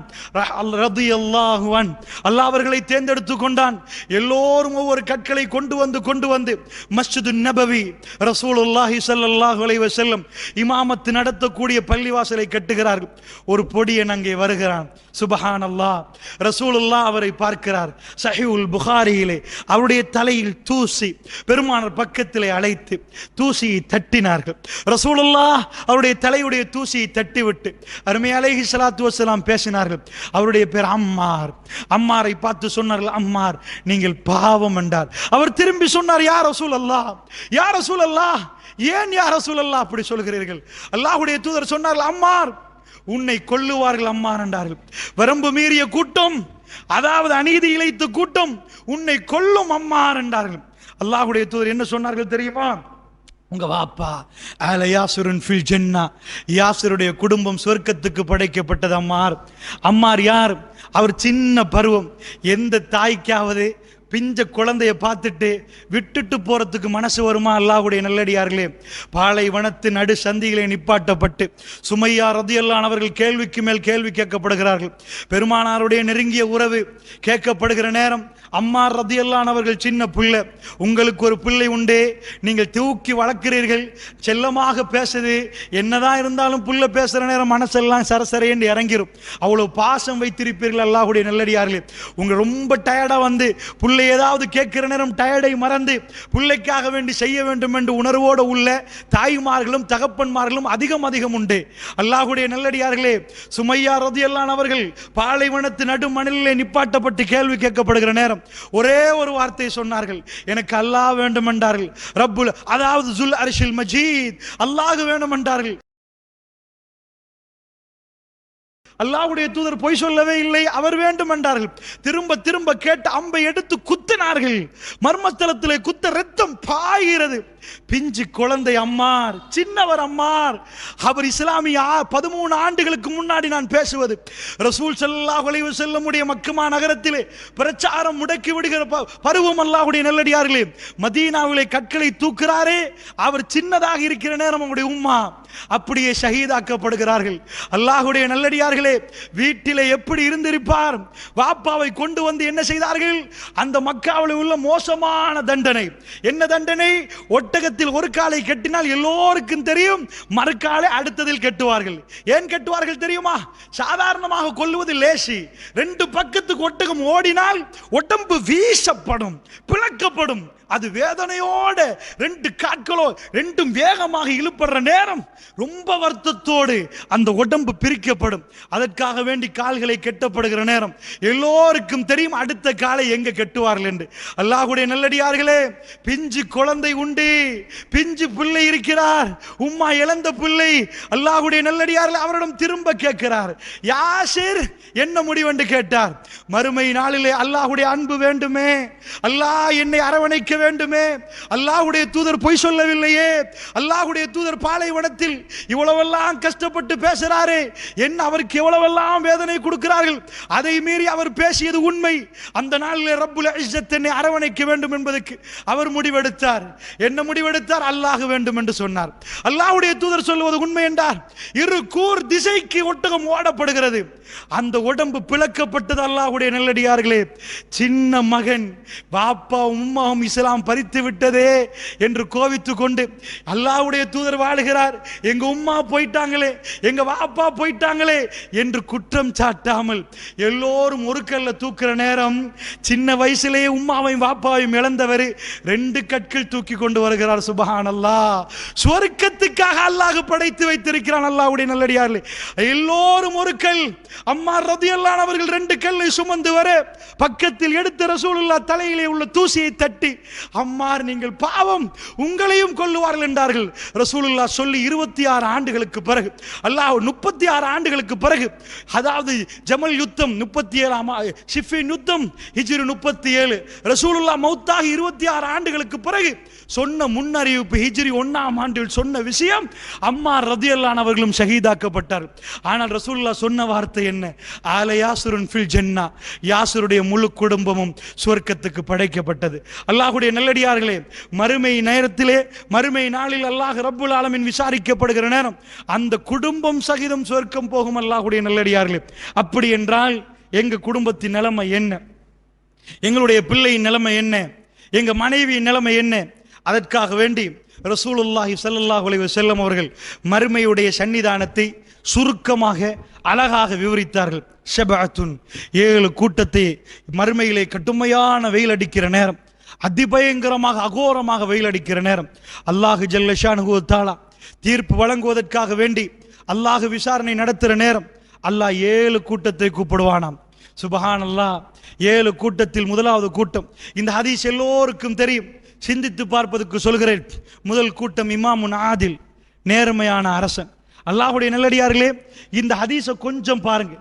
ரலியல்லாஹு அன்ஹு, அல்லாஹ் அவர்களை தேர்ந்தெடுத்துக் கொண்டான். எல்லோரும் ஒவ்வொரு கற்களை கொண்டு வந்து மஸ்ஜிது நபவி ரசூலுல்லாஹி ஸல்லல்லாஹு அலைஹி வஸல்லம் இமாமத்து நடத்தக்கூடிய பள்ளிவாசலை கட்டுகிறார்கள். ஒரு பொடியன் அங்கே வருகிறான். சுப்ஹானல்லாஹ், ரசூலுல்லாஹ் அவரை பார்க்கிறார். சஹீஹுல் புகாரியிலே அவருடைய தலையில் தூசி, பெருமானார் பக்கத்திலே அழைத்து தூசியை தட்டினார்கள். ரசூலுல்லாஹ் அவருடைய தலையுடைய தூசியை தட்டிவிட்டு அருமை அலைஹிஸ்ஸலாத்து வஸ்ஸலாம் பேசினார்கள். அவருடைய பேர் அம்மார். அம்மாரை பார்த்து சொன்னார்கள், அம்மார் நீங்கள் பாவம் என்றார். அவர் திரும்பி சொன்னார், யா ரசூலல்லாஹ், யா ரசூலல்லாஹ், ஏன் யா ரசூலல்லாஹ் அப்படி சொல்கிறீர்கள்? அல்லாஹ்வுடைய தூதர் சொன்னார்கள், அம்மார் உன்னை கொல்லுவார்கள் அம்மார் என்றார்கள். வரம்பு மீறிய கூட்டம், அதாவது அநீதி இழைத்த கூட்டம் உன்னை கொல்லும் அம்மார் என்றார்கள். அல்லாஹ்வுடைய தூதர் என்ன சொன்னார்கள் தெரியுமா? உங்க வாப்பா அல யாசுருன் ஃபில் ஜன்னா, யாசுருடைய குடும்பம் சொர்க்கத்துக்கு படைக்கப்பட்டது அம்மார். அம்மார் யார்? அவர் சின்ன பருவம். எந்த தாய்க்காவது பிஞ்ச குழந்தைய பார்த்துட்டு விட்டுட்டு போறதுக்கு மனசு வருமா? அல்லாஹ்வுடைய நல்லடியார்களே, பாலைவனத்து நடு சந்திகளை நிப்பாட்டப்பட்டு சுமையா ரலியல்லாஹு அன்ஹு அவர்கள் கேள்விக்கு மேல் கேள்வி கேட்கப்படுகிறார்கள். பெருமானாருடைய நெருங்கிய உறவு கேட்கப்படுகிற நேரம் அம்மார் ரலியல்லாஹு அன்ஹு அவர்கள் சின்ன பிள்ளை, உங்களுக்கு ஒரு பிள்ளை உண்டே, நீங்கள் தூக்கி வளர்க்கிறீர்கள், செல்லமாக பேசுது, என்னதான் இருந்தாலும் பிள்ளை பேசுற நேரம் மனசெல்லாம் சரசரையென்று இறங்கிரும். அவ்வளவு பாசம் வைத்திருப்பீர்கள். அல்லாஹ்வுடைய நல்லடியார்களே, உங்க ரொம்ப டயர்டா வந்து பிள்ளை ஏதாவது கேட்கிற நேரம் டயர்டை மறந்து பிள்ளைக்காக வேண்டி செய்ய வேண்டும் என்று உணர்வோடு உள்ள தாய்மார்களும் தகப்பன்மார்களும் அதிகம் உண்டு. அல்லாஹ்வுடைய நல்லடியார்களே, சுமையா ரலியல்லாஹு அன்ஹு அவர்கள் பாலைவனத்து நடு மணலிலே நிப்பாட்டப்பட்டு கேள்வி கேட்கப்படுகிற நேரம் ஒரே ஒரு வார்த்தை சொன்னார்கள், எனக்கு அல்லாஹ் வேண்டும் என்றார்கள். ரப்புல், அதாவது ஜுல் அர்ஷில் மஜீத், அல்லாஹ் வேண்டும் என்றார்கள். அல்லாஹ்வுடைய தூதர் பொய் சொல்லவே இல்லை, அவர் வேண்டும் என்றார்கள். திரும்ப திரும்ப கேட்டு அம்பை எடுத்து குத்தினார்கள். மர்மஸ்தலத்திலே குத்த ரத்தம் பாய்கிறது. பிஞ்சு குழந்தை அம்மார், சின்னவர் அம்மார். அவர் இஸ்லாமிய 13 ஆண்டுகளுக்கு முன்னாடி நான் பேசுவது. ரசூல் ஸல்லல்லாஹு அலைஹி வஸல்லம் உடைய மக்கமா நகரத்திலே பிரச்சாரம் முடக்கி விடுகிற பருவம் அல்லாஹ்வுடைய நல்லடியார்களே. மதீனாவிலே கற்களை தூக்குறாரே, அவர் சின்னதாக இருக்கிற நேரம் அவருடைய உம்மா அப்படியே ஷஹீதாக்கப்படுகிறார்கள். அல்லாஹ்வுடைய நல்லடியார்களே, வீட்டிலே எப்படி இருந்திருப்பார்? வாப்பாவை கொண்டு வந்து என்ன செய்தார்கள்? அந்த மக்காவில் உள்ள மோசமான தண்டனை. என்ன தண்டனை? ஒட்டகத்தில் ஒரு காலை கட்டினால் எல்லோருக்கும் தெரியும், மறுக்காலை அடுத்ததில் கட்டுவார்கள். ஏன் கட்டுவார்கள் தெரியுமா? சாதாரணமாக கொல்லுவது லேசி. 2 பக்கத்துக்கு ஒட்டகம் ஓடினால் உடம்பு வீசப்படும், பிளக்கப்படும். அது வேதனையோடு 2 காட்களோ 2ம் வேகமாக இழுப்படுற நேரம் ரொம்ப வருத்தத்தோடு அந்த உடம்பு பிரிக்கப்படும். அதற்காக வேண்டி கால்களை கெட்டப்படுகிற நேரம் எல்லோருக்கும் தெரியும் அடுத்த காலை எங்க கெட்டுவார்கள் என்று. அல்லாஹ்வுடைய நல்லடியார்களே, பிஞ்சு குழந்தை உண்டு, பிஞ்சு பிள்ளை இருக்கிறார், உம்மா இழந்த பிள்ளை. அல்லாஹ்வுடைய நல்லடியார்கள் அவரிடம் திரும்ப கேட்கிறார், யாசிர் என்ன முடிவு என்று கேட்டார். மறுமை நாளிலே அல்லாஹ்வுடைய அன்பு வேண்டுமே, அல்லாஹ் என்னை அரவணைக்க வேண்டுமே, அல்லாஹ்வுடைய தூதர் பொய் சொல்லவில்லையே, அல்லாஹ்வுடைய தூதர் பாலைவனத்தில் இவ்வளவெல்லாம் கஷ்டப்பட்டு பேசுறாரே, என்ன அவருக்கு எவ்வளவெல்லாம் வேதனை கொடுக்கிறார்கள், அதை மீறி அவர் பேசியது உண்மை. அந்த நாளிலே ரப்புல் இஸ்ஸத் என்னை அரவணைக்க வேண்டும் என்பதற்கு அவர் முடிவெடுத்தார். என்ன முடிவெடுத்தார்? அல்லாஹ் வேண்டும் என்று சொன்னார். அல்லாஹ்வுடைய தூதர் சொல்வது உண்மை என்றார். 2 கூர் திசைக்கு ஒட்டகம் ஓடப்படுகிறது. அந்த உடம்பு பிளக்கப்பட்டது. அல்லாஹ்வுடைய நல்லடியார்களே, சின்ன மகன் பாப்பா உம்மாவும் இஸ்லாம் பறித்து விட்டதே என்று கோவித்துக் கொண்டு அல்லாஹ்வுடைய தூதர் வாழுகிறார், எங்க உம்மா போயிட்டாங்களே, எங்க பாப்பா போயிட்டாங்களே என்று குற்றம் சாட்டாமல் எல்லோரும் ஒரு கல்ல தூக்குற நேரம், சின்ன வயசிலேயே உம்மாவையும் பாப்பாவையும் இழந்தவர் 2 கற்கள் தூக்கி கொண்டு வருகிறார். சுப்ஹானல்லாஹ். சுவர்க்கத்துக்காக அல்லாஹ் படைத்து வைத்திருக்கிறான். அல்லாஹ்வுடைய நல்லடியார்களே, எல்லோரும் ஒரு கல். அம்மார் ரலியல்லாஹு அன்ஹா அவர்கள் 2 கல்லை சுமந்து வர பக்கத்தில் எடுத்த ரசூலுல்லாஹ் தலையிலே உள்ள தூசியை தட்டி, அம்மார் நீங்கள் பாவம், உங்களையும் கொல்லுவார்கள் என்றார்கள். ரசூலுல்லாஹ் சொல்லி 26 ஆண்டுகளுக்கு பிறகு, அல்லாஹ் 36 ஆண்டுகளுக்கு பிறகு, அதாவது ஜமல் யுத்தம் 37, ஷிஃபின் யுத்தம் ஹிஜ்ரி 37, ரசூலுல்லாஹ் மௌத்தாகி 26 ஆண்டுகளுக்கு பிறகு சொன்ன முன்னறிவிப்பு, ஹிஜ்ரி 1ஆம் ஆண்டில் சொன்ன விஷயம், அம்மார் ரலியல்லாஹு அன்ஹா அவர்களும் ஷஹீதாக்கப்பட்டார். ஆனால் ரசூலுல்லாஹ் சொன்ன வார்த்தை என்ன? ஆல யாசுருன் ஃபில் ஜன்னா, யாசுருடைய முழு குடும்பமும் சுவர்க்கத்துக்கு படைக்கப்பட்டது. அல்லாஹ்வுடைய நல்லடியார்களே, மறுமை நேரத்திலே, மறுமை நாளில் அல்லாஹ் ரப்புல் ஆலமீன் விசாரிக்கப்படுகிற நேரம் அந்த குடும்பம் சகிதம் சுவர்க்கம் போகும். அல்லாஹ்வுடைய நல்லடியார்களே, அப்படி என்றால் எங்க குடும்பத்தின் நிலைமை என்ன? எங்களுடைய பிள்ளையின் நிலைமை என்ன? எங்க மனைவியின் நிலைமை என்ன? அதற்காக வேண்டி ரசூலுல்லாஹி ஸல்லல்லாஹு அலைஹி வஸல்லம் அவர்கள் மறுமையுடைய சன்னிதானத்தை சுருக்கமாக அழகாக விவரித்தார்கள். ஷபஅத்துன், 7 கூட்டத்தை மறுமையிலே கடுமையான வெயில் அடிக்கிற நேரம், அதிபயங்கரமாக அகோரமாக வெயில் அடிக்கிற நேரம், அல்லாஹ் ஜல்ல ஷானுஹு வ தஆலா தீர்ப்பு வழங்குவதற்காக வேண்டி அல்லாஹ் விசாரணை நடத்துகிற நேரம் அல்லாஹ் 7 கூட்டத்தை கூப்பிடுவானாம். சுப்ஹானல்லாஹ். 7 கூட்டத்தில் முதலாவது கூட்டம், இந்த ஹதீஸ் எல்லோருக்கும் தெரியும், சிந்தித்து பார்ப்பதற்கு சொல்கிறேன். முதல் கூட்டம் இமாமுன் ஆதில், நேர்மையான அரசன். அல்லாஹ்வுடைய நல்லடியார்களே, இந்த ஹதீஸை கொஞ்சம் பாருங்க.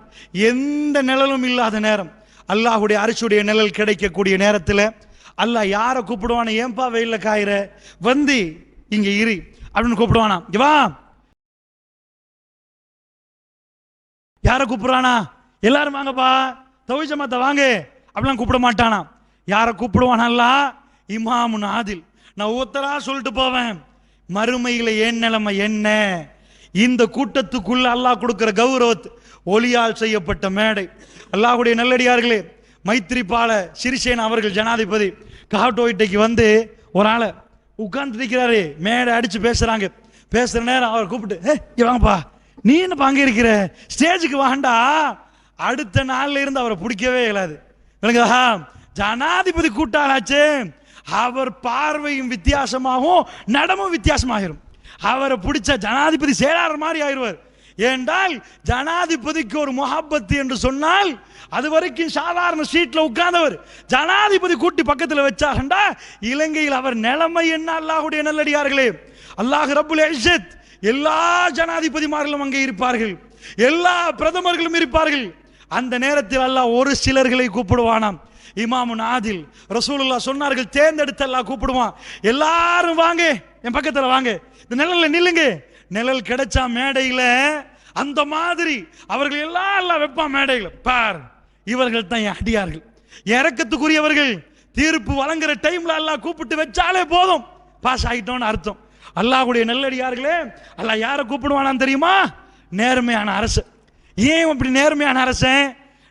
எந்த நிழலும் இல்லாத நேரம், அல்லாஹ்வுடைய அரிசுடைய நிழல் கிடைக்கக்கூடிய நேரத்தில் அல்லாஹ் யாரை கூப்பிடுவான? ஏன்பா வெயில்ல காயிற, வந்து இங்க இரு அப்படின்னு கூப்பிடுவானா? வா. யாரை கூப்பிடுறானா? எல்லாரும் வாங்கப்பா, தௌஹீத் ஜமாத்தை வாங்க அப்படிலாம் கூப்பிட மாட்டானா. யாரை கூப்பிடுவானா? அல்லாஹ் இமாமுன் ஆதில். நான் ஒருத்தரா சொல்லிட்டு போவேன், மறுமையில் என் நிலைமை என்ன? இந்த கூட்டத்துக்குள்ள அல்லாஹ் கொடுக்கிற கௌரவத் ஒளியால் செய்யப்பட்ட மேடை. அல்லாஹ்வுடைய நல்லடியார்களே, மைத்ரிபால சிறிசேன அவர்கள் ஜனாதிபதி காட்டோயிட்டைக்கு வந்து ஒரு ஆளை உட்கார்ந்து இருக்கிறாரு, மேடை அடிச்சு பேசுறாங்க. பேசுற நேரம் அவர் கூப்பிட்டு, வாங்கப்பா, நீ என்ன அங்கே இருக்கிற, ஸ்டேஜுக்கு வாண்டா. அடுத்த நாள்ல இருந்து அவரை பிடிக்கவே இயலாது. ஜனாதிபதி கூட்டாளாச்சு, அவர் பார்வையும் வித்தியாசமாகவும் நடமும் வித்தியாசமாகிரும். அவரை பிடிச்ச ஜனாதிபதி செயலாளர் மாதிரி ஆயிடுவார். ஏண்டால் ஜனாதிபதிக்கு ஒரு முஹப்பத்து என்று சொன்னால், அது வரைக்கும் சாதாரண சீட்ல உட்கார்ந்தவர் ஜனாதிபதி கூட்டி பக்கத்தில் வச்சாகண்டா இலங்கையில் அவர் நிலைமை என்ன? அல்லாஹ்வுடைய நல்லடியார்களே, அல்லாஹ் ரப்புல் இஸ்ஸத் எல்லா ஜனாதிபதிமார்களும் அங்கே இருப்பார்கள். எல்லா பிரதமர்களும் இருப்பார்கள். அந்த நேரத்தில் அல்லாஹ் ஒரு சிலர்களை கூப்பிடுவானாம். இமாமுன் ஆதில், ரசூலுல்லாஹ் சொன்னார்கள், தேர்ந்தெடுத்து அல்லாஹ் கூப்பிடுவான். எல்லாரும் வாங்க, என் பக்கத்துல வாங்க, இந்த நிழல்ல நில்லுங்க. நிழல் கிடைச்சா மேடையில அந்த மாதிரி அவர்கள் எல்லாம் அல்லாஹ் வைப்பான் மேடையில. பார், இவர்கள் தான் என் அடியார்கள், இறக்கத்துக்குரியவர்கள். தீர்ப்பு வழங்குற டைம்ல அல்லாஹ் கூப்பிட்டு வச்சாலே போதும், பாஸ் ஆகிட்டோம்னு அர்த்தம். அல்லாஹ்வுடைய நல்லடியார்களே, அல்லாஹ் யாரை கூப்பிடுவானான்னு தெரியுமா? நேர்மையான அரசு. ஏன் அப்படி நேர்மையான அரசன்?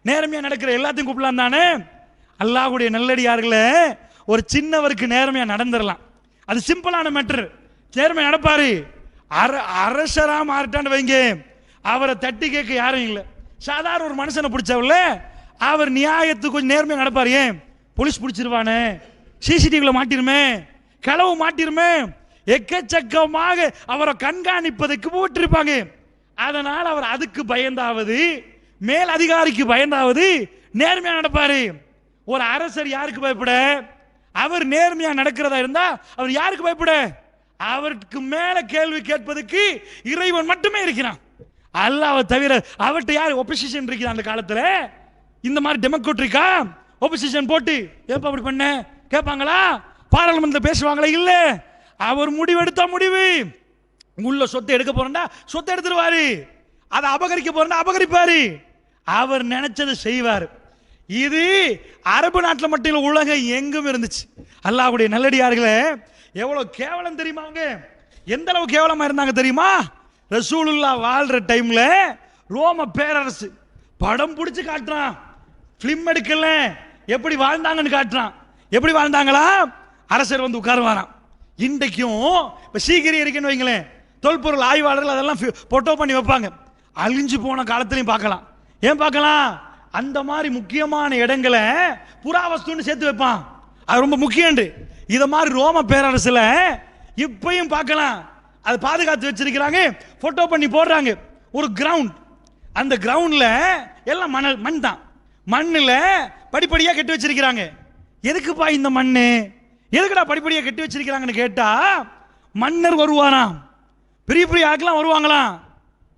நேர்மையா நடக்கிற எல்லாத்தையும் கூப்பிடலாம் தானே. அல்லாஹ்வுடைய நல்லடியார்களே, ஒரு சின்னவருக்கு நேர்மையா நடந்துடலாம், அது சிம்பிளான மேட்டர். நேர்மை நடப்பாரு. அரசரா மாறிட்டான்னு வைங்க, அவரை தட்டி கேட்க யாரும் இல்லை. சாதாரண ஒரு மனுஷனை பிடிச்சவர்ல, அவர் நியாயத்துக்கு கொஞ்சம் நேர்மையா நடப்பாரு. ஏன்? போலீஸ் பிடிச்சிருவானே, சிசிடிவில மாட்டிருமே, களவு மாட்டிருமே, எக்கச்சக்கமாக அவரை கண்காணிப்பதற்கு போட்டிருப்பாங்க. அதனால் அவர் அதுக்கு பயந்தாவது, மேல் அதிகாரிக்கு பயந்தாவது நேர்மையா நடப்பாரு. ஒரு அரசர் யாருக்கு பயப்பட? அவர் நேர்மையா நடக்கிறதா இருந்தா அவர் யாருக்கு பயப்பட? அவருக்கு மேல கேள்வி கேட்பதற்கு இறைவன் மட்டுமே இருக்கிறான், அல்லாஹ்வை தவிர. அவர்கிட்ட யார் ஒப்போசிஷன் இருக்கிறான்? அந்த காலத்துல இந்த மாதிரி டெமோக்ராட்டிக்கா ஒப்போசிஷன் போட்டு ஏப்பா அப்படி பண்ண கேட்பாங்களா? பாராளுமன்றத்தில் பேசுவாங்களா? இல்ல. அவர் முடிவெடுத்தா முடிவு. உள்ள சொத்தை எடுக்க போறா சொத்தை எடுத்துருவாரு, அதை அபகரிக்க போறா அபகரிப்பாரு. அவர் நினைச்சதை செய்வார். இது அரபு நாட்டில் மட்டும் இல்லை, உலகம் எங்கும் இருந்துச்சு. அல்லாஹ்வுடைய நல்லடியார்களே, எவ்வளவு கேவலம் தெரியுமா? அவங்க எந்த அளவு கேவலமா இருந்தாங்க தெரியுமா? ரசூலுல்லாஹ் வாழ்ற டைம்ல ரோம பேரரசு படம் பிடிச்சு காட்டுறான், பிலிம் எடுக்கல, எப்படி வாழ்ந்தாங்கன்னு காட்டுறான். எப்படி வாழ்ந்தாங்களா? அரசர் வந்து உட்காருவாராம். இன்றைக்கும் இப்ப சீக்கிரம் இருக்குன்னு வைங்களேன், தொல்பொருள் ஆய்வாளர்கள் அதெல்லாம் போட்டோ பண்ணி வைப்பாங்க. அழிஞ்சு போன காலத்திலையும் பார்க்கலாம். ஏன் பார்க்கலாம்? அந்த மாதிரி முக்கியமான இடங்களை புறாவஸ்துன்னு சேர்த்து வைப்பான், அது ரொம்ப முக்கியம். இத மாதிரி ரோம பேரரசுல இப்பயும் பார்க்கலாம், அது பாதுகாத்து வச்சிருக்கிறாங்க, போட்டோ பண்ணி போடுறாங்க. ஒரு கிரவுண்ட், அந்த கிரவுண்ட்ல எல்லாம் மண் தான், மண்ணுல படிப்படியா கட்டி வச்சிருக்கிறாங்க. எதுக்குப்பா இந்த மண்ணு, எதுக்குடா படிப்படியா கட்டி வச்சிருக்கிறாங்கன்னு கேட்டா, மன்னர் வருவாராம், பெரிய பெரிய ஆட்கள்லாம் வருவாங்களாம்.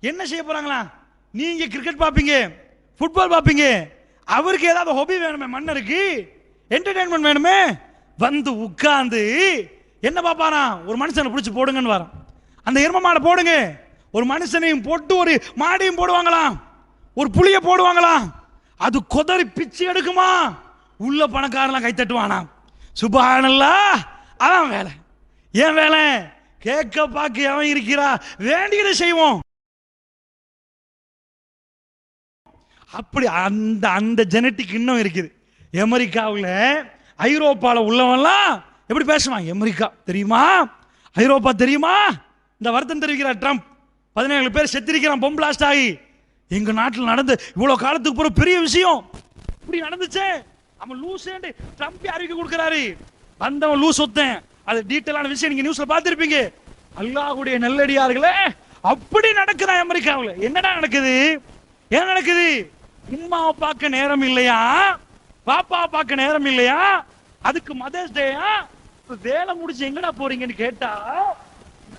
என்ன செய்ய போறாங்களா? நீங்க கிரிக்கெட் பார்ப்பீங்க, ஃபுட்பால் பார்ப்பீங்க, அவருக்கு ஏதாவது ஹாபி வேணுமே, மன்னருக்கு என்டர்டைன்மெண்ட் வேணுமே, வந்து உட்கார்ந்து என்ன பார்ப்பாராம்? ஒரு மனுஷனை பிடிச்சி போடுங்கன்னு வரான். அந்த எரும மாடை போடுங்க, ஒரு மனுஷனையும் போட்டு ஒரு மாடையும் போடுவாங்களாம், ஒரு புளிய போடுவாங்களாம். அது கொதறி பிச்சு எடுக்குமா, உள்ள பணக்காரலாம் கை தட்டுவானா. சுப்ஹானல்லாஹ், அதான் வேலை. ஏன் வேலை? கேட்க பார்க்க அவன் இருக்கிறா, வேண்டியதை செய்வோம். அப்படி அந்த அந்த ஜெனட்டிக் இன்னும் இருக்குது. அமெரிக்காவில் ஐரோப்பாவில் உள்ளவன்லாம் எப்படி பேசுவான்? அமெரிக்கா தெரியுமா, ஐரோப்பா தெரியுமா? இந்த வருத்தம் தெரிவிக்கிறார் ட்ரம்ப், 17 பேர் செத்திருக்கிறான் பொம் பிளாஸ்ட் ஆகி. எங்க நாட்டில் நடந்து இவ்வளவு காலத்துக்கு பிறகு பெரிய விஷயம் இப்படி நடந்துச்சு. அவன் லூஸ் ட்ரம்ப் அறிக்கை கொடுக்கிறாரு, வந்தவன் லூஸ் ஒத்தன். அது டீட்டெயிலான விஷயம் நீங்க நியூஸ்ல பார்த்திருப்பீங்க. அல்லாஹ்வுடைய நல்லடியார்களே, அப்படி நடக்குதா அமெரிக்காவில்? என்னடா நடக்குது? ஏன் நடக்குது? உம்மாவை பார்க்க நேரம் இல்லையா, பாப்பா பார்க்க நேரம் இல்லையா, அதுக்கு மதர்ஸ் டேயா, வேலை முடிச்சு எங்கடா போறீங்கன்னு கேட்டா,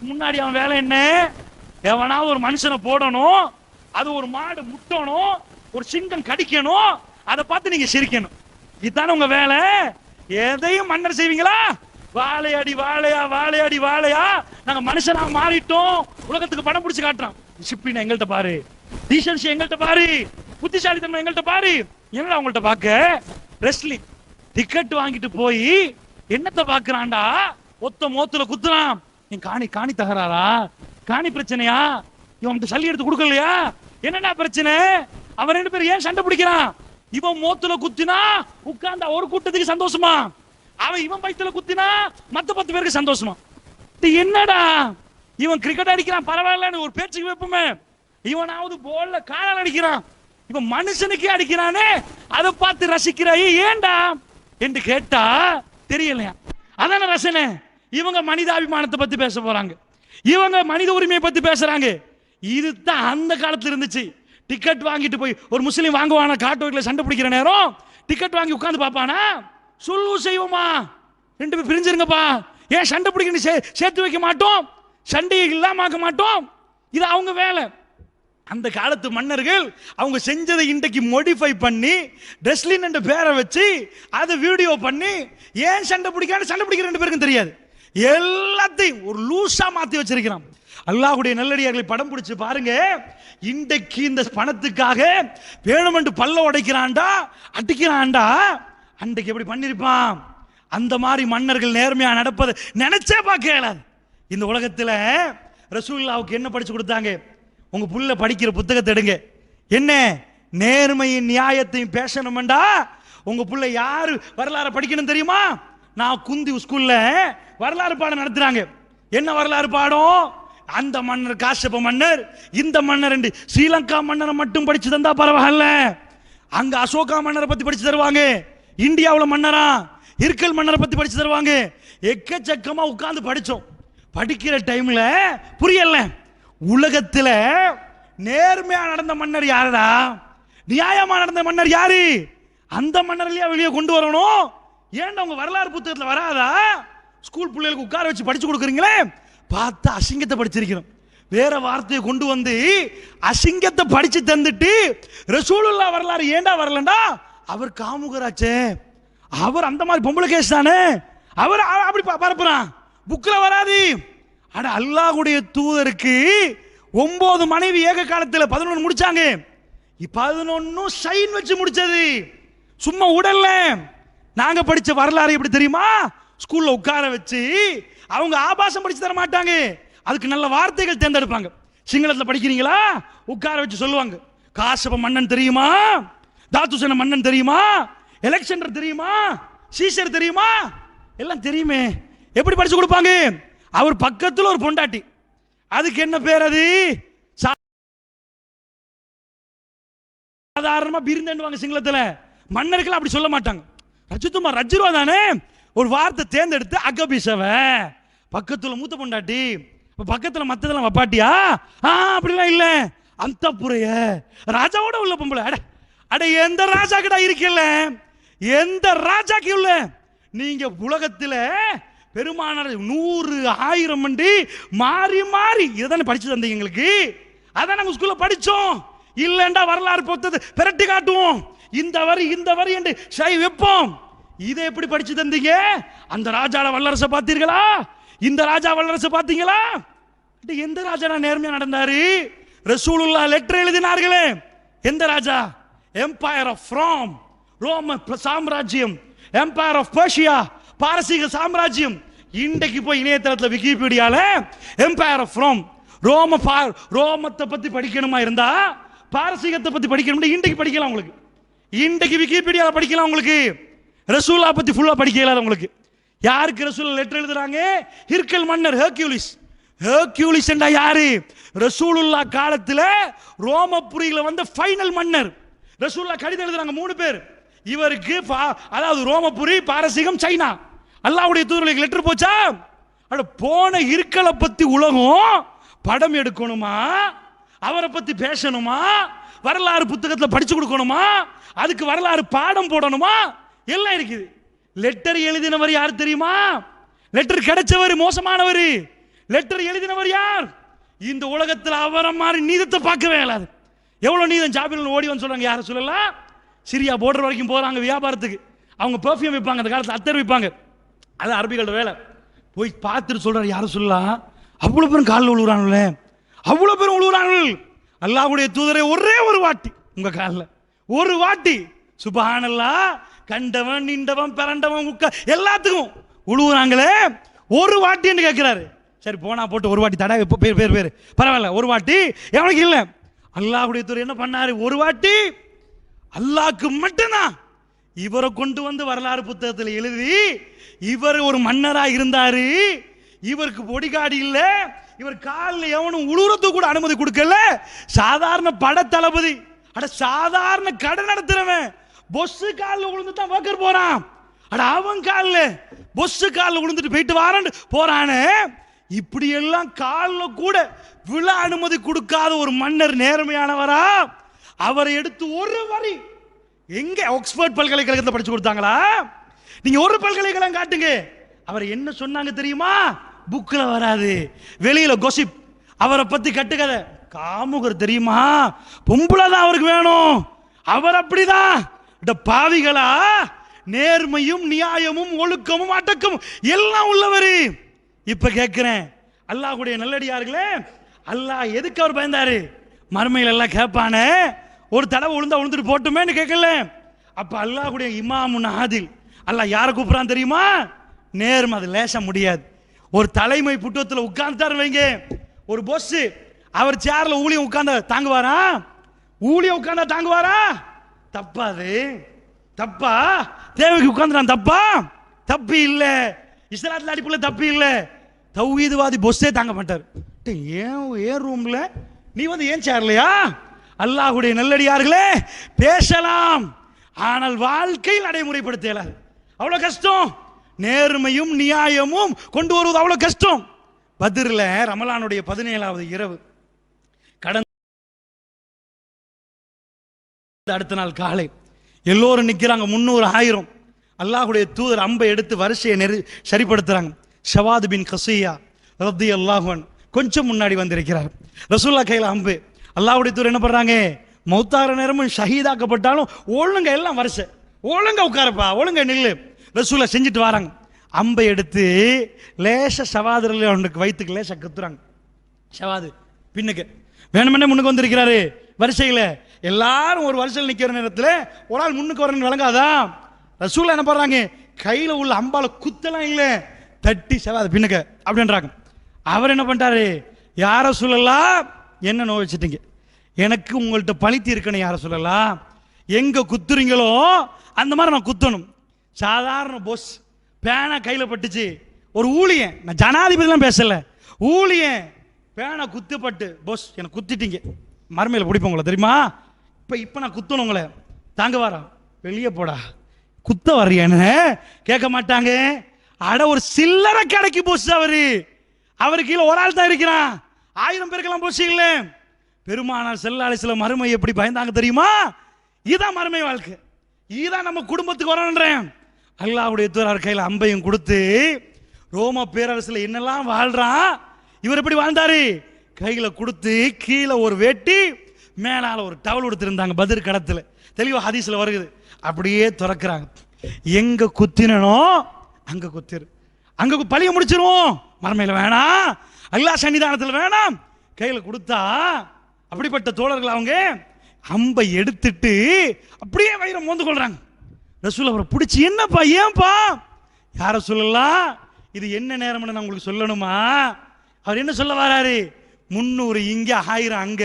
முன்னாடி அவன் வேலை என்ன? எவனாவது ஒரு மனுஷனை போடணும், அது ஒரு மாடு முட்டணும், ஒரு சிங்கம் கடிக்கணும், அதை பார்த்து நீங்க சிரிக்கணும். இதுதானே உங்க வேலை. எதையும் மன்னர் செய்வீங்களா? வாழையடி வாழையா, வாழையடி வாழையா, நாங்க மனுஷனா மாறிட்டோம், உலகத்துக்கு படம் பிடிச்சு காட்டுறோம். டிசிப்ளின் எங்கள்கிட்ட பாரு, டீசன்சி எங்கள்கிட்ட பாரு, புத்திசாலித்தன்மை எங்கள்கிட்ட பாரு. என்னடா உங்கள்கிட்ட பார்க்க? ரெஸ்லிங் டிக்கெட் வாங்கிட்டு போய் என்னத்தை பாக்குறான்டா? ஒத்த மோத்துல குத்துறான். காணி காணி தகராறா, காணி பிரச்சனையா, இவன் சல்லி எடுத்து கொடுக்கலையா, என்னடா பிரச்சனை? அவன் 2 பேரும் ஏன் சண்டை பிடிக்கிறான்? இவன் மோத்துல குத்தினா உட்கார்ந்தா ஒரு கூட்டத்துக்கு சந்தோஷமா, அவன் இவன் பைத்துல குத்தினா மத்த 10 பேருக்கு சந்தோஷமா. என்னடா இவன் கிரிக்கெட் அடிக்கிறான் பரவாயில்லன்னு ஒரு பேச்சுக்கு வைப்போமே, இவனாவது போல்ல காலால் அடிக்கிறான், இவன் மனுஷனுக்கே அடிக்கிறானே, அதை பார்த்து ரசிக்கிறாய் ஏண்டா என்று கேட்டா தெரியலையா? அதான ரசனை. இவங்க மனிதாபிமானத்தை பத்தி பேச போறாங்க, இவங்க மனித உரிமையை பத்தி பேசுறாங்க. இதுதான் அந்த காலத்துல இருந்துச்சு. டிக்கெட் வாங்கிட்டு போய் ஒரு முஸ்லீம் வாங்குவானா, காட்டு சண்டை பிடிக்கிற நேரம் டிக்கெட் வாங்கி உட்கார்ந்து பாப்பானா, சொல்லு செய்வோமா, 2 பேர் பிரிஞ்சிருங்கப்பா, ஏன் சண்டை பிடிக்கணும் சேர்த்து வைக்க மாட்டோம், சண்டையை இல்லாம ஆக்க மாட்டோம். இது அவங்க வேலை. அந்த காலத்து மன்னர்கள் அவங்க செஞ்சதை இன்றைக்கு மோடிஃபை பண்ணி டெஸ்லின் என்ற பேரை வச்சு அதை வீடியோ பண்ணி ஏன் சண்டை பிடிக்கிற 2 பேருக்கும் தெரியாது, எல்லாத்தையும் ஒரு லூசா மாத்தி வச்சிருக்கிறான். அல்லாஹ்வுடைய நல்லடியார்களை படம் பிடிச்சு பாருங்க. இன்றைக்கு இந்த பணத்துக்காக வேணுமென்று பல்ல உடைக்கிறான்டா, அடிக்கிறான்டா, அன்றைக்கு எப்படி பண்ணிருப்பான்? அந்த மாதிரி மன்னர்கள் நேர்மையா நடப்பதை நினைச்சே பார்க்க இயலாது. இந்த உலகத்துல ரசூலுல்லாஹ்வுக்கு என்ன படிச்சு கொடுத்தாங்க? உங்க புள்ள படிக்கிற புத்தகத்தை எடுங்க, என்ன நேர்மையின் நியாயத்தையும் பேசணும்டா. உங்க புள்ள யாரு வரலாறு படிக்கணும் தெரியுமா? நான் குந்தி ஸ்கூல்ல வரலாறு பாடம் நடத்துறாங்க. என்ன வரலாறு பாடம்? அந்த மன்னர் காஷ்யப மன்னர், இந்த மன்னர் என்று ஸ்ரீலங்கா மன்னரை மட்டும் படிச்சு தந்தா பரவாயில்ல, அங்க அசோகா மன்னரை பத்தி படிச்சு தருவாங்க, இந்தியாவில் மன்னரா இருக்கல் மன்னரை பத்தி படிச்சு தருவாங்க. எக்கச்சக்கமா உட்கார்ந்து படிச்சோம். படிக்கிற டைம்ல புரியல, உலகத்துல நேர்மையா நடந்த மன்னர் யாருடா, நியாயமா நடந்த மன்னர் யாரு? அந்த மன்னர்லயா வெளியே கொண்டு வரணும். ஏன்டா உங்க வரலாறு புத்தகத்துல வராதா? ஸ்கூல் பிள்ளைகளுக்கு உட்கார வச்சு படிச்சு கொடுக்குறீங்களே, பார்த்தா அசிங்கத்தை படிச்சிருக்கிறோம். வேற வார்த்தையை கொண்டு வந்து அசிங்கத்தை படிச்சு தந்துட்டு ரசூலுல்லாஹ் வரலாறு ஏண்டா வரலண்டா? அவர் காமுகராச்சே, அவர் அந்த மாதிரி பொம்பளை கேஸ் தானே, அவர் அப்படி பரப்புறான், புக்ல வராது. அட அல்லாஹ்வுடைய தூதருக்கு 9 மனைவி ஏக காலத்தில் 11 முடிச்சாங்க. 11 சைன் வச்சு முடிச்சது, சும்மா உடல்ல. நாங்க படிச்ச வரலாறு எப்படி தெரியுமா? ஸ்கூல்ல உட்கார வச்சு அவங்க ஆபாசம் படிச்சு தர மாட்டாங்க, அதுக்கு நல்ல வார்த்தைகள் தேர்ந்தெடுப்பாங்க. சிங்களத்துல படிக்கிறீங்களா? உட்கார வச்சு சொல்லுவாங்க, காஷ்யப மன்னன் தெரியுமா, தாத்துசேன மன்னன் தெரியுமா, எலெக்சண்டர் தெரியுமா, சீசர் தெரியுமா, எல்லாம் தெரியுமே. எப்படி படிச்சு கொடுப்பாங்க? அவர் பக்கத்துல ஒரு பொண்டாட்டி, அதுக்கு என்ன பேர்? அது சாதாரணமா பிரிந்தேன்னுவாங்க சிங்களத்துல. மன்னர்கள் அப்படி சொல்ல மாட்டாங்க. ரஜித்துமா ரஜிருவா தானே, ஒரு வார்த்தை தேர்ந்தெடுத்து அகபிசவ பக்கத்துல மூத்த பொண்டாட்டி, பக்கத்துல மத்ததெல்லாம் வப்பாட்டியா? அப்படிலாம் இல்ல, அந்த புறைய ராஜாவோட உள்ள பொம்பளை. அட அட எந்த ராஜா கிட்ட இருக்கல, எந்த ராஜாக்கு உள்ள? நீங்க உலகத்துல பெருமானார் 100 1000 மண்டி மாறி மாறி இதைதானே படிச்சு தந்தீங்க எங்களுக்கு. அதான் நாங்க ஸ்கூல்ல படிச்சோம். இல்லண்டா வரலாறு பொறுத்தது பிரட்டி காட்டுவோம், இந்த வரி என்று சை வைப்போம். இதை எப்படி படிச்சு தந்தீங்க? அந்த ராஜால வல்லரசை பார்த்தீர்களா? இந்த ராஜா வல்லரசை பார்த்தீங்களா? எந்த ராஜா நேர்மையா நடந்தாரு? ரசூலுல்லாஹ் லெட்டர் எழுதினார்களே, எந்த ராஜா? எம்பயர் ஆஃப் ரோம், ரோம சாம்ராஜ்யம், எம்பயர் ஆஃப் பர்ஷியா, பாரசீக சாம்ராஜ்யம். இன்றைக்கு போய் இணையதளத்தில் விக்கிபீடியால எம்பயர் ஆஃப் ரோம், ரோமத்தை பத்தி படிக்கணுமா இருந்தா பாரசீகத்தை பத்தி படிக்கணும், இன்றைக்கு படிக்கலாம் உங்களுக்கு. இன்றைக்கு விக்கிபீடியால படிக்கலாம் உங்களுக்கு. ரசூலா பத்தி ஃபுல்லா படிக்க இயலாது உங்களுக்கு. யாருக்கு ரசூல் லெட்டர் எழுதுறாங்க? ஹிர்கல் மன்னர் ஹெர்குலிஸ். ஹெர்குலிஸ் என்றா யாரு? ரசூலுல்லாஹ் காலத்துல ரோமபுரியில வந்த ஃபைனல் மன்னர். ரசூலுல்லாஹ் கடிதம் எழுதுறாங்க 3 பேர். இவருக்கு அதாவது ரோமபுரி, பாரசீகம், சைனா. அல்லாஹ்வுடைய தூதருக்கு லெட்டர் போச்சா? அட போன ஹிர்கலை பத்தி உலகம் படம் எடுக்கணுமா, அவரை பத்தி பேசணுமா, வரலாறு புத்தகத்தில் படிச்சு கொடுக்கணுமா, அதுக்கு வரலாறு பாடம் போடணுமா, எல்லாம் இருக்குது. லெட்டர் எழுதினவர் யார் தெரியுமா? லெட்டர் கிடைச்சவர் மோசமானவர். லெட்டர் எழுதினவர் யார்? இந்த உலகத்தில் அவரை மாதிரி நீதத்தை பார்க்கவே இயலாது. எவ்வளவு நீதம் ஜாபில் ஓடி வந்து சொல்றாங்க. யாரை சொல்லலாம்? சிரியா போர்டர் வரைக்கும் போறாங்க வியாபாரத்துக்கு. அவங்க பெர்ஃப்யூம் விற்பாங்க, அந்த காலத்தில் அத்தர் விற்பாங்க. அது அரபிகளோட வேலை. போய் பார்த்துட்டு சொல்றாரு, யாரும் சொல்லலாம், அவ்வளவு பேரும் காலில் விழுவுறானுல்ல, அவ்வளவு பேரும் விழுவுறானுள். அல்லாஹ்வுடைய தூதரை ஒரே ஒரு வாட்டி உங்க காலில், ஒரு வாட்டி சுப்ஹானல்லாஹ், கண்டவன் நின்றவன் பிறண்டவன் எல்லாத்துக்கும் உழுவுறாங்களே, ஒரு வாட்டி என்று கேட்கிறாரு. சரி போனா போட்டு ஒரு வாட்டி தடா பேர் பரவாயில்ல, ஒரு வாட்டி எவனுக்கு இல்லை. அல்லாஹ்வுடைய தூதர் என்ன பண்ணாரு? ஒரு வாட்டி அல்லாஹ்க்கு மட்டும்தான். இவரை கொண்டு வந்து வரலாறு புத்தகத்தில் எழுதி, இவர் ஒரு மன்னரா இருந்தாரு, இவருக்கு பொடிகாடி இல்ல, இவர் காலில் எவனும் உழுவுறது கூட அனுமதி கொடுக்கல. சாதாரண பட தளபதி, அட சாதாரண கடை நடத்துறவன் பொஸ் காலில் விழுந்து தான் ஒர்க்கர் போறான். அட அவன் காலில் பொஸ் காலில் விழுந்துட்டு போயிட்டு வாரன்னு போறானே. இப்படி எல்லாம் காலில் கூட விழ அனுமதி கொடுக்காத ஒரு மன்னர் நேர்மையானவரா? அவரை எடுத்து ஒரு வரி எங்க ஆக்ஸ்போர்ட் பல்கலைக்கழகத்தில் படிச்சு கொடுத்தாங்களா? நீங்க ஒரு பல்கலைக்கழகம் காட்டுங்க. அவர் என்ன சொன்னாங்க தெரியுமா? புக்ல வராது, வெளியில கோசிப், அவரை பத்தி கட்டுக்கதை. காமுகர் தெரியுமா, பொம்பளை தான் அவருக்கு வேணும். அவர் அப்படிதான். இந்த பாவிகளா, நேர்மையும் நியாயமும் ஒழுக்கமும் அடக்கமும் எல்லாம் உள்ளவர். இப்ப கேட்கிறேன், அல்லாஹ்வுடைய நல்லடியார்களே, அல்லாஹ் எதுக்கு அவர் பயந்தாரு? மறுமையில எல்லாம் கேட்பானே, ஒரு தடவை விழுந்தா விழுந்துட்டு போட்டுமேன்னு கேட்கல. அப்ப அல்லாஹ்வுடைய இமாமுன் ஆதில், அல்லாஹ் யாரை கூப்பிடுறான் தெரியுமா? நேர்மை. அது லேச முடியாது. ஒரு தலைமை புட்டத்தில் உட்கார்ந்தாரு வைங்க, ஒரு பொஸ், அவர் சேர்ல ஊழியம் உட்கார்ந்தா தாங்குவாரா? ஊழியம் உட்கார்ந்தா தாங்குவாரா? தப்பாது. தப்பா? தேவைக்கு உட்கார்ந்துறான் தப்பா? தப்பு இல்ல. இஸ்லாத்துல அடிப்புல தப்பு இல்ல. தௌஹீத்வாதி பொஸ்ஸே தாங்க மாட்டார். ஏன் ரூம்ல நீ வந்து ஏன் சேர்லையா? அல்லாஹ்வுடைய நல்லடியார்களே, பேசலாம், ஆனால் வாழ்க்கையில் நடைமுறைப்படுத்த இயலாது. அவ்வளவு கஷ்டம். நேர்மையும் நியாயமும் கொண்டு வருவது அவ்வளவு கஷ்டம். பத்ர்ல ரமலானுடைய 17வது இரவு, கடந்த அடுத்த நாள் காலை எல்லோரும் நிக்கிறாங்க, 300 1000. அல்லாஹ்வுடைய தூதர் அம்பை எடுத்து வரிசையை சரிப்படுத்துறாங்க. ஷவாத் பின் கசியா ரலியல்லாஹு அன்ஹு கொஞ்சம் முன்னாடி வந்திருக்கிறார். ரசூலுல்லாஹ் கையில அம்பு. அல்லாஹ்வுடைய தூதர் என்ன பண்றாங்க? மௌத்தார நேரமும் ஷஹீதாக்கப்பட்டாலும் ஒழுங்க எல்லாம் வரிசை, ஒழுங்க உட்காரப்பா, ஒழுங்க நில்லு. ரசூலுல்லாஹ் செஞ்சுட்டு வராங்க. அம்பை எடுத்து லேச ஷவாதுல அவனுக்கு வயிற்றுக்கு லேச குத்துறாங்க. ஷவாது பின்னுக்கு வேணுமென்னே முன்னுக்கு வந்திருக்கிறாரு. வரிசையில் எல்லாரும் ஒரு வரிசையில் நிற்கிற நேரத்தில் ஒரு ஆள் முன்னுக்கு வரணும்னு விளங்காதா? ரசூலுல்லாஹ் என்ன பண்றாங்க? கையில் உள்ள அம்பால குத்தலாம் இல்லை, தட்டி ஷவாது பின்னுக்கு அப்படின்றாங்க. அவர் என்ன பண்ணிட்டாரு? யார சொல்லலாம், என்ன நோய் வச்சுட்டீங்க, எனக்கு உங்கள்கிட்ட பழித்து இருக்கணும், யார சொல்லலாம், எங்க குத்துறீங்களோ அந்த மாதிரி நான் குத்தணும். சாதாரண பொஸ் பேனா கையில் பட்டுச்சு, ஒரு ஊழியன், நான் ஜனாதிபதிலாம் பேசல, ஊழியன் பேனா குத்துப்பட்டு, பொஸ் எனக்கு குத்திட்டீங்க, மறுமையில் பிடிப்போங்களா தெரியுமா? இப்போ நான் குத்தணும் உங்களை, தாங்க வாரா, வெளியே போடா, குத்த வர்றியன்னு கேட்க மாட்டாங்க. அட ஒரு சில்லறை கடைக்கு பொஸ் அவரு கீழே ஒரு ஆள் தான் இருக்கிறான், 1000 பேருக்கெல்லாம் பொஸ் இல்லை. பெருமானார் ஸல்லல்லாஹு அலைஹி வஸல்லம் மறுமை எப்படி பயந்தாங்க தெரியுமா? இதுதான் மறுமை வாழ்க்கை, இதுதான் நம்ம குடும்பத்துக்கு வரணுன்றேன். அல்லாஹ்வுடைய தூதர் கையில் அம்பையும் கொடுத்து, ரோம பேரரசுல என்னெல்லாம் வாழ்றான் இவர் எப்படி வாழ்ந்தாரு? கையில கொடுத்து கீழே ஒரு வேட்டி, மேலால ஒரு டவல் கொடுத்துருந்தாங்க. பத்ர் கடத்துல தெளிவா ஹதீஸ்ல வருது. அப்படியே திறக்கிறாங்க, எங்க குத்தினோ அங்க குத்திரு, அங்க பழிய முடிச்சிருவோம், மறுமையில வேணாம், அல்லாஹ் சன்னிதானத்தில் வேணாம். கையில கொடுத்தா அப்படிப்பட்ட தோழர்கள் அவங்க அம்பை எடுத்துட்டு அப்படியே வயிறை மோந்து கொள்றாங்க. ரசூல் அவரை பிடிச்சி, என்னப்பா ஏன்பா? யார சொல்லலாம், இது என்ன நேரம்னு நான் உங்களுக்கு சொல்லணுமா? அவர் என்ன சொல்ல வராரு? 300 இங்க 1000 அங்க,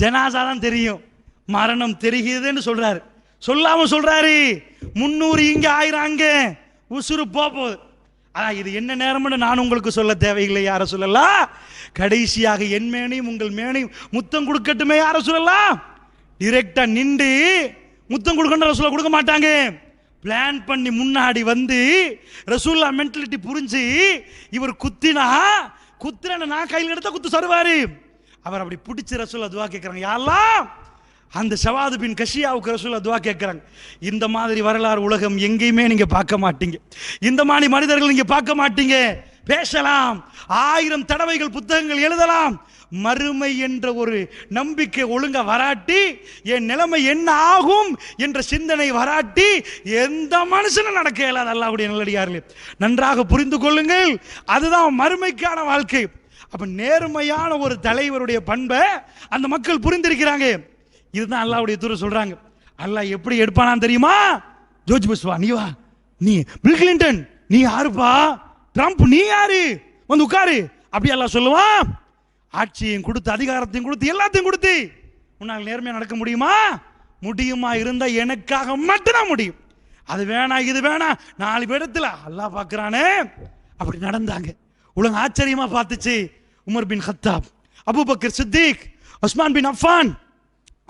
ஜனாசா தான் தெரியும், மரணம் தெரிகிறதுன்னு சொல்றாரு. சொல்லாம சொல்றாரு, 300 இங்க 1000 அங்க, உசுறு போகுது. இது என்ன நேரம்னு நான் உங்களுக்கு சொல்ல தேவையில்லை, யார சொல்லலாம். கடைசியாக என் மேனையும் உங்கள் மேனையும் முத்தம் கொடுக்கட்டுமே, யார சொல்லலாம். டிரெக்டா நின்று முத்தம் கொடுக்கணும் ரசூலா கொடுக்க மாட்டாங்க. பிளான் பண்ணி முன்னாடி வந்து ரசூல்லா மென்டாலிட்டி புரிஞ்சு, இவர் குத்தினா குத்துறேன்னு நான் கையில் எடுத்தா குத்து சருவாரு. அவர் அப்படி பிடிச்சி ரசூல்லா துவா கேட்கிறாங்க, யா அல்லாஹ், அந்த ஷவாத் பின் கஷியாவுக்கு ரசூல்லா துவா கேட்கிறாங்க. இந்த மாதிரி வரலாறு உலகம் எங்கேயுமே நீங்க பார்க்க மாட்டீங்க, இந்த மாதிரி மனிதர்கள் நீங்க பார்க்க மாட்டீங்க. பேசலாம், 1000 தடவைகள் புத்தகங்கள் எழுதலாம், மறுமை என்ற ஒரு நம்பிக்கை ஒழுங்க வராட்டி என் நிலைமை என்ன ஆகும் என்ற சிந்தனை வராட்டி எந்த மனுஷனும் நடக்க இயலாது. அல்லாஹ்வுடைய நல்லடியார்களே, நன்றாக புரிந்து கொள்ளுங்கள், அதுதான் மறுமைக்கான வாழ்க்கை. அப்ப நேர்மையான ஒரு தலைவருடைய பண்பை அந்த மக்கள் புரிந்திருக்கிறாங்க. இதுதான் அல்லாஹ்வுடைய தூதர் சொல்றாங்க. அல்லாஹ் எப்படி எடுப்பானான்னு தெரியுமா? ஜோர்ஜ் புஷ் வா, நீ வா, நீ பில் கிளின்டன் நீ யாருப்பா, ட்ரம்ப் நீ யாரு, வந்து உட்காரு, அப்படி அல்லாஹ் சொல்லுவான். ஆட்சியையும் கொடுத்து அதிகாரத்தையும் கொடுத்து எல்லாத்தையும் கொடுத்து உன்னால் நேர்மையா நடக்க முடியுமா? முடியுமா? இருந்தா எனக்காக மட்டும்தான் முடியும். அது வேணா இது வேணா 4 பேரத்தில் அல்லாஹ் பார்க்கிறானே. அப்படி நடந்தாங்க. உலகம் ஆச்சரியமா பார்த்துச்சு. Umar bin Khattab, Abu Bakr Siddiq, Usman bin Affan,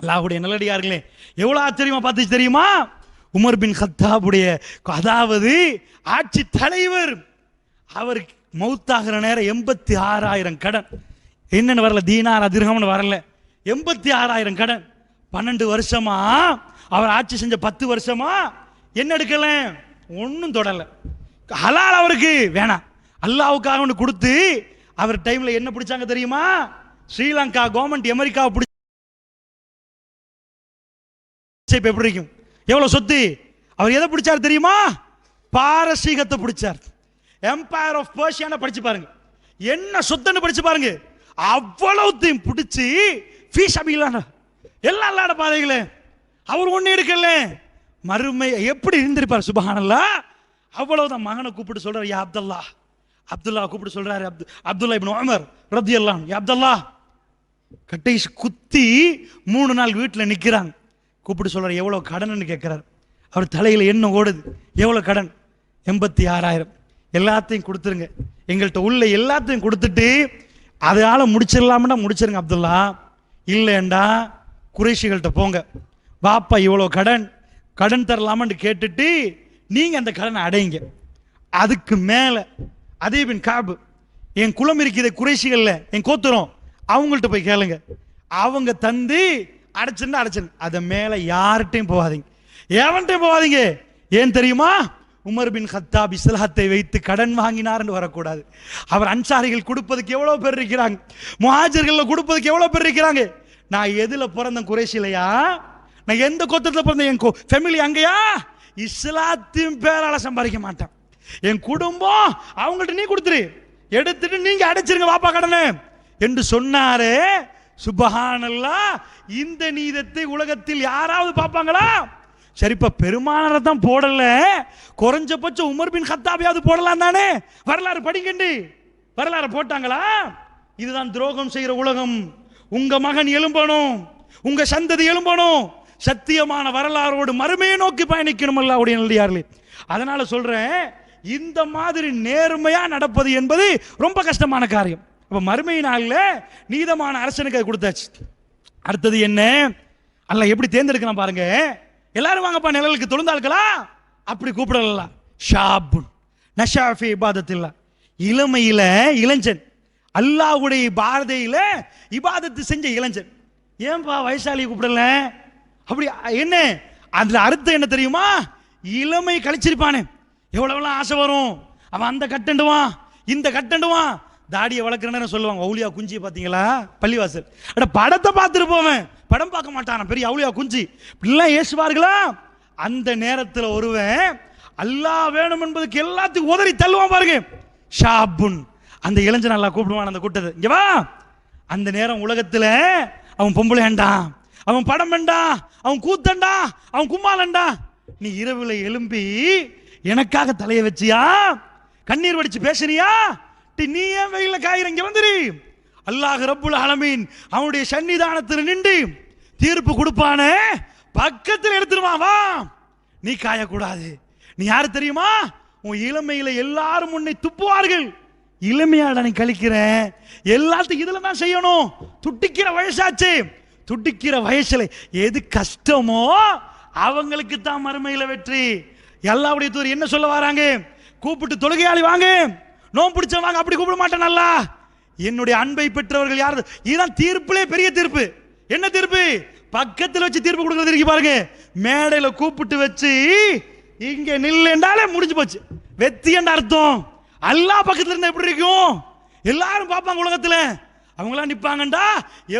அல்லாஹ்வுடைய நல்லடியார்களே, எவ்வளவு ஆச்சரியமா பார்த்துச்சு தெரியுமா? உமர் பின் கத்தாபுடைய, அதாவது ஆட்சி தலைவர், அவர் மௌத்தாகிற நேரம் 86,000 கடன். என்னன்னு வரல, தீனார் திர்ஹம்னு வரல, 86,000 கடன். 12 வருஷமா அவர் ஆட்சி செஞ்ச 10 வருஷமா என்ன எடுக்கல, ஒன்னும் தொடல. ஹலால் அவருக்கு வேணாம், அல்லாஹ்வுக்காக ஒன்று கொடுத்து அவர் டைம்ல என்ன பிடிச்சாங்க தெரியுமா? ஸ்ரீலங்கா கவர்மெண்ட் அமெரிக்காவை பிடிச்சி இப்ப எப்படி இருக்கும்? எவ்வளவு சொத்து? அவர் எதை பிடிச்சார் தெரியுமா? பாரசீகத்தை பிடிச்சார். எம்பையர் ஆஃப் பர்ஷியானை படிச்சு பாருங்க, என்ன சொத்துன்னு படிச்சு பாருங்க. அவ்வளவுத்தையும் பிடிச்சி எல்லாம் அல்லாட பாதைகளே. அவர் ஒண்ணு எடுக்கல, மறுமை எப்படி இருந்திருப்பார் சுபஹானல்லாஹ். அவ்வளவுதான். மகனை கூப்பிட்டு சொல்றாரு, யா அப்துல்லா. அப்துல்லா கூப்பிட்டு சொல்றாரு, அப்துல்லா இப்னு உமர் ரலியல்லாஹு அன்ஹு, யா அப்துல்லா. கட்டைஸ் குத்தி 3 நாள் வீட்டில் நிக்கிறாங்க. கூப்பிட்டு சொல்றாரு, எவ்வளவு கடன் கேட்கிறார். அவர் தலையில என்ன ஓடுது, எவ்வளவு கடன்? 86,000. எல்லாத்தையும் கொடுத்துருங்க, எங்கள்கிட்ட உள்ள எல்லாத்தையும் கொடுத்துட்டு அதால முடிச்சிடலாம்னா முடிச்சிருங்க அப்துல்லா. இல்லைண்டா குறைஷிகள்கிட்ட போங்க, பாப்பா இவ்வளோ கடன் தரலாமான்னு கேட்டுட்டு நீங்க அந்த கடனை அடையுங்க. அதுக்கு மேல அதீபின் காபு, என் குலம் இருக்கிற குறைஷிகள்ல என் கோத்துறோம், அவங்கள்ட்ட போய் கேளுங்க, அவங்க தந்து அடைச்சுன்னு அடைச்சுன்னு. அதை மேல யார்கிட்டையும் போகாதீங்க, எவன்கிட்டையும் போகாதீங்க. ஏன் தெரியுமா? உமர் பின் கத்தாப் இஸ்லாத்தை வைத்து கடன் வாங்கினார்னு வரக்கூடாது. அவர் அன்சாரிகள் கொடுப்பதுக்கு எவ்வளவு பேர் இருக்கிறாங்க, முஹாஜிர்கள் கொடுப்பதுக்கு எவ்வளவு பேர் இருக்கிறாங்க. நான் எதுல பிறந்த குறைஷிலையா? நான் எந்த கோத்திரத்தில் பிறந்த என் ஃபேமிலி அங்கேயா? இஸ்லாத்தின் பேரால சம்பாதிக்க மாட்டேன். என் குடும்பம் அவங்கள்ட்ட நீ கொடுத்துரு, எடுத்துட்டு நீங்க அடைச்சிருங்க வாப்பா கடனை என்று சொன்னாரே. சுபஹானல்லாஹ். இந்த நீதத்தை உலகத்தில் யாராவது பார்ப்பாங்களா? சரிப்பா, பெருமானாரை தான் போடல, குறைஞ்சபட்சம் உமர் பின் கத்தாபையாவது போடலாம் தானே. வரலாறு படிக்கண்டு, வரலாறு போட்டாங்களா? இதுதான் துரோகம் செய்யற உலகம். உங்க மகன் எழும்பணும், உங்க சந்ததி எழும்பணும், சத்தியமான வரலாறோடு மறுமையை நோக்கி பயணிக்கணும் அல்லாஹ்வுடைய நல்லடியார்களே. அதனால சொல்றேன், இந்த மாதிரி நேர்மையா நடப்பது என்பது ரொம்ப கஷ்டமான காரியம். அப்ப மறுமை நாள்ல நீதமான அரசனுக்கு அது கொடுத்தாச்சு. அடுத்தது என்ன? அல்லாஹ் எப்படி தேர்ந்தெடுக்கலாம் பாருங்க. எல்லாரும் வாங்கப்பா நிழலுக்கு தொழுந்தாள்களா, அப்படி கூப்பிடலாம். ஷாபுன் நஷா ஃபீ இபாதத்தில்லாஹ், இளமையில இளைஞன், அல்லாஹ்வுடைய பாரதையில இபாதத்து செஞ்ச இளைஞன். ஏன்பா வயசாலியை கூப்பிடல? அப்படி என்ன அதுல அர்த்தம் என்ன தெரியுமா? இளமை கழிச்சிருப்பானே, எவ்வளவுலாம் ஆசை வரும். அவன் அந்த கட்டண்டுவான், இந்த கட்டண்டுவான், தாடியை வளர்க்குறேன்னு சொல்லுவாங்க. அவுலியா குஞ்சி பார்த்தீங்களா பள்ளிவாசல்? அட படத்தை பார்த்துட்டு போவேன், படம் பார்க்க மாட்டான், பெரிய அவுலியா குஞ்சி இப்படிலாம் ஏசுவார்களா? அந்த நேரத்தில் ஒருவன் அல்லாஹ் வேணும் என்பதுக்கு எல்லாத்துக்கும் உதறி தள்ளுவான் பாருங்க. ஷாபுன், அந்த இளைஞன் அல்லாஹ் கூப்பிடுவான் அந்த கூட்டத்தை, இங்க வா. அந்த நேரம் உலகத்தில் அவன் பொம்பளை வேண்டாம், அவன் படம் வேண்டாம், அவன் கூத்தண்டா, அவன் கும்மாலண்டா. நீ இரவுல எழும்பி எனக்காக தலையை வச்சியா, கண்ணீர் வடிச்சு பேசுறியா, நீ ஏன் வெயில காயிற, இங்க வந்துரு. அல்லாஹ் ரப்புல் ஆலமீன் அவனுடைய சன்னிதானத்தில் நின்று தீர்ப்பு கொடுப்பானே, பக்கத்தில் எடுத்துருவான். வா, நீ காயக்கூடாது. நீ யாரு தெரியுமா? உன் இளமையில எல்லாரும் உன்னை துப்புவார்கள். இளமையாட நீ கழிக்கிற எல்லாத்தையும் இதுல தான் செய்யணும். துட்டிக்கிற வயசாச்சு, துட்டிக்கிற வயசுல எது கஷ்டமோ அவங்களுக்கு தான் மறுமையில வெற்றி. அல்லாஹ்வுடைய தூதர் என்ன சொல்ல வராங்க? கூப்பிட்டு தொழுகையாளி வாங்க, நோம்பு பிடிச்ச வாங்க, அப்படி கூப்பிட மாட்டேன். நல்லா என்னுடைய அன்பை பெற்றவர்கள் யாரு? இதுதான் தீர்ப்பிலே பெரிய தீர்ப்பு. என்ன தீர்ப்பு? பக்கத்தில் வச்சு தீர்ப்பு கொடுக்கறது இருக்கு பாருங்க. மேடையில கூப்பிட்டு வச்சு இங்க நில்லு என்றாலே முடிஞ்சு போச்சு, வெத்தி என்ற அர்த்தம். அல்லாஹ் பக்கத்துல இருந்தா எப்படி இருக்கும்? எல்லாரும் பார்ப்பாங்க உலகத்துல, அவங்களாம் நிப்பாங்கண்டா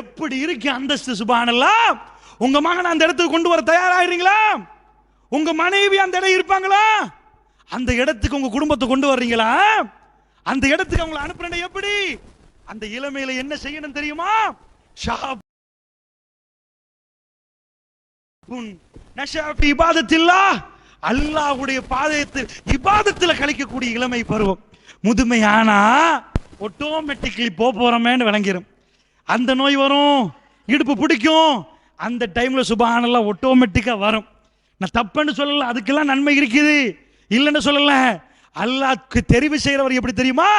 எப்படி இருக்கு அந்தஸ்து. சுப்ஹானல்லாஹ். உங்க மகன் அந்த இடத்துக்கு கொண்டு வர தயாராகிறீங்களா? உங்க மனைவி அந்த இடம் இருப்பாங்களா? அந்த இடத்துக்கு உங்க குடும்பத்தை கொண்டு வர்றீங்களா? அந்த இடத்துக்கு அவங்களை அனுப்புறேன். எப்படி? அந்த இளமையில என்ன செய்யணும் தெரியுமா? அல்லாஹ்வுடைய பாதத்தில் இபாதத்தில் கழிக்கக்கூடிய இளமை பருவம். முதுமையானா ஆட்டோமேட்டிக்கலி போறோமேன்னு விளங்கிரும். அந்த நோய் வரும், இடுப்பு பிடிக்கும், அந்த டைம்ல சுப்ஹானல்லாஹ் ஆட்டோமேட்டிக்கா வரும். நான் தப்புன்னு சொல்லல, அதுக்கெல்லாம் நன்மை இருக்குது, இல்லைன்னு சொல்லல. அல்லாஹ்க்கு தெரிவு செய்யறவர் எப்படி தெரியுமா?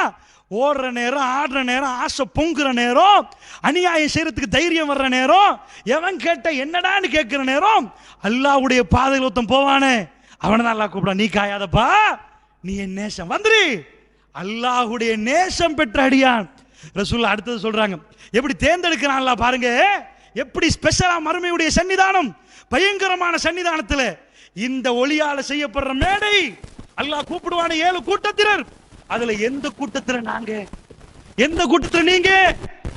ஓடுற நேரம், ஆடுற நேரம், ஆசை பொங்குற நேரம், அநியாயம் செய்யறதுக்கு தைரியம் வர்ற நேரம், எவன் கேட்ட என்னடான்னு கேட்கிற நேரம், அல்லாஹ்வுடைய பாதையில் ஒருத்தன் போவானே அவனை தான் அல்லாஹ் கூப்பிடுவான். நீ காயாதப்பா, நீ என் நேசம் வந்துரு. அல்லாஹ்வுடைய நேசம் பெற்ற அடியான். ரசூலுல்லாஹ் அடுத்தது சொல்றாங்க, எப்படி தேர்ந்தெடுக்கிறான் அல்லாஹ் பாருங்க. எப்படி ஸ்பெஷலா மறுமையுடைய சன்னிதானம், பயங்கரமான சன்னிதானத்துல இந்த ஒளியால செய்யப்படுற மேடை அல்லாஹ் கூப்பிடுவான 7 கூட்டத்தினர். அதுல எந்த கூட்டத்துல நாங்க, எந்த கூட்டத்துல நீங்க?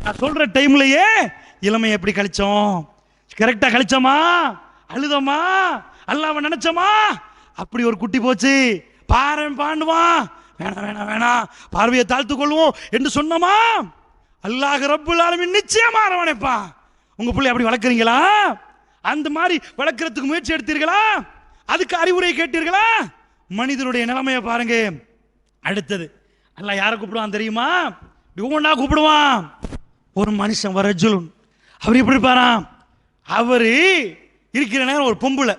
நான் சொல்ற டைம்லயே இளமையை எப்படி கழிச்சோம்? கரெக்டா கழிச்சோமா? அழுதமா? அல்லாஹ்வை நினைச்சோமா? அப்படி ஒரு குட்டி போச்சு. பாரன் பாண்டுவான், வேணாம் வேணாம் வேணாம், பார்வையை தாழ்த்துக் கொள்வோம் என்று சொன்னோமா? அல்லாஹ் ரப்புல் ஆலமீன் நிச்சயமா அரவணைப்பான். உங்க பிள்ளை அப்படி வளர்க்குறீங்களா? அந்த மாதிரி வளர்க்கறதுக்கு முயற்சி எடுத்தீர்களா? அதுக்கு அறிவுரை கேட்டீர்களா? மனிதனுடைய நிலைமையை பாருங்க. அடுத்தது அல்லாஹ் யாரை கூப்பிடுவான் தெரியுமா? ஒவ்வொன்றா கூப்பிடுவான். ஒரு மனுஷன் வரஜுலுன், அவர் எப்படி இருப்பாராம்? அவரு இருக்கிற நேரம் ஒரு பொம்புல,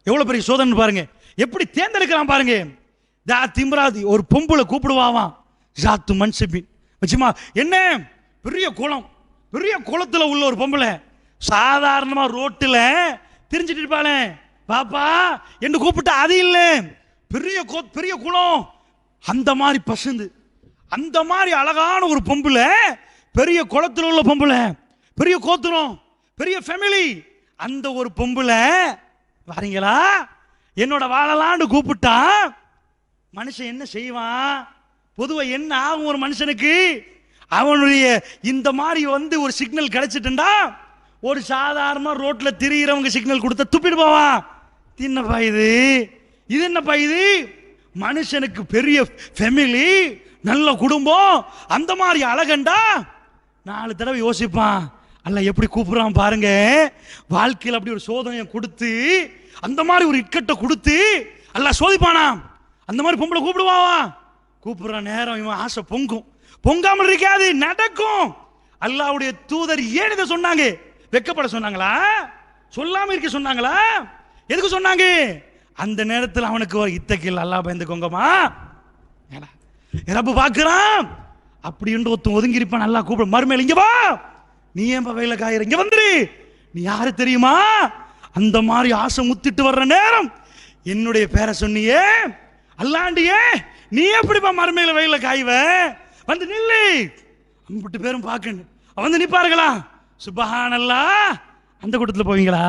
எவ்வளவு பெரிய சோதனை பாருங்க, எப்படி தேர்ந்தெடுக்கிறான் பாருங்க. தா திம்ராதி, ஒரு பொம்புல கூப்பிடுவான். ஜாத்து மன்சிபின் வச்சுமா, என்ன பெரிய குளம், பெரிய குளத்துல உள்ள ஒரு பொம்பளை சாதாரணமா ரோட்டுல திரிஞ்சிட்டு இருப்பாளே, பாப்பா என்று கூப்பிட்டா அது இல்லை, பெரிய பெரிய குளம், அந்த மாதிரி பசுந்து, அந்த மாதிரி அழகான ஒரு பொம்பளை, பெரிய குளத்துல உள்ள பொம்பளை, பெரிய கோத்திரம், பெரிய ஃபேமிலி, அந்த ஒரு பொம்பளை வரீங்களா என்னோட வாழலான்னு கூப்பிட்டா மனுஷன் என்ன செய்வான்? பொதுவா என்ன ஆகும் ஒரு மனுஷனுக்கு? அவனுடைய இந்த மாதிரி ஒரு சிக்னல் கிடைச்சிட்டுண்டா, ஒரு சாதாரண ரோட்ல திரியிறவங்க சிக்னல் கொடுத்த துப்பிட்டு போவான். என்னப்பா இது, இது என்னப்பா இது? மனுஷனுக்கு பெரிய ஃபேமிலி, நல்ல குடும்பம், அந்த மாதிரி அழகண்டா 4 தடவை யோசிப்பான். அல்ல எப்படி கூப்பிடுறான் பாருங்க. வாழ்க்கையில் அப்படி ஒரு சோதனையை கொடுத்து, அந்த மாதிரி ஒரு இக்கட்டை கொடுத்து அல்ல சோதிப்பானா? அந்த மாதிரி பொம்பளை கூப்பிடுவான். கூப்பிடுற நேரம் இவன் ஆசை பொங்கும். பொங்காமல் இருக்காது, நடக்கும். அல்லாஹ்வுடைய தூதர் ஏன் இதை சொன்னாங்க? வெக்கப்பட சொன்னாங்களா? சொல்லாம இருக்க சொன்னாங்களா? எதுக்கு சொன்னாங்க? அந்த நேரத்தில் அவனுக்கு ஒரு இத்தக்கில் அல்லாஹ் பயந்துக்கோங்கம்மா, ரப்பு பார்க்கிறான் அப்படின்னு ஒருத்தன் ஒதுங்கி இருப்பான். நல்லா கூப்பிட, மறுமையில் இங்க வா, நீ ஏன் வயல காயிற, இங்க வந்துரு, நீ யாரு தெரியுமா? அந்த மாதிரி ஆசை முத்திட்டு வர்ற நேரம் என்னுடைய பேரை சொன்னியே, அல்லாண்டியே, நீ எப்படிப்பா மறுமையில வயல காய்வ, வந்து நில்லு. 50 பேரும் பார்க்கணும், வந்து நிப்பார்களா? சுபஹானல்லாஹ். அந்த கூட்டத்தில் போவீங்களா?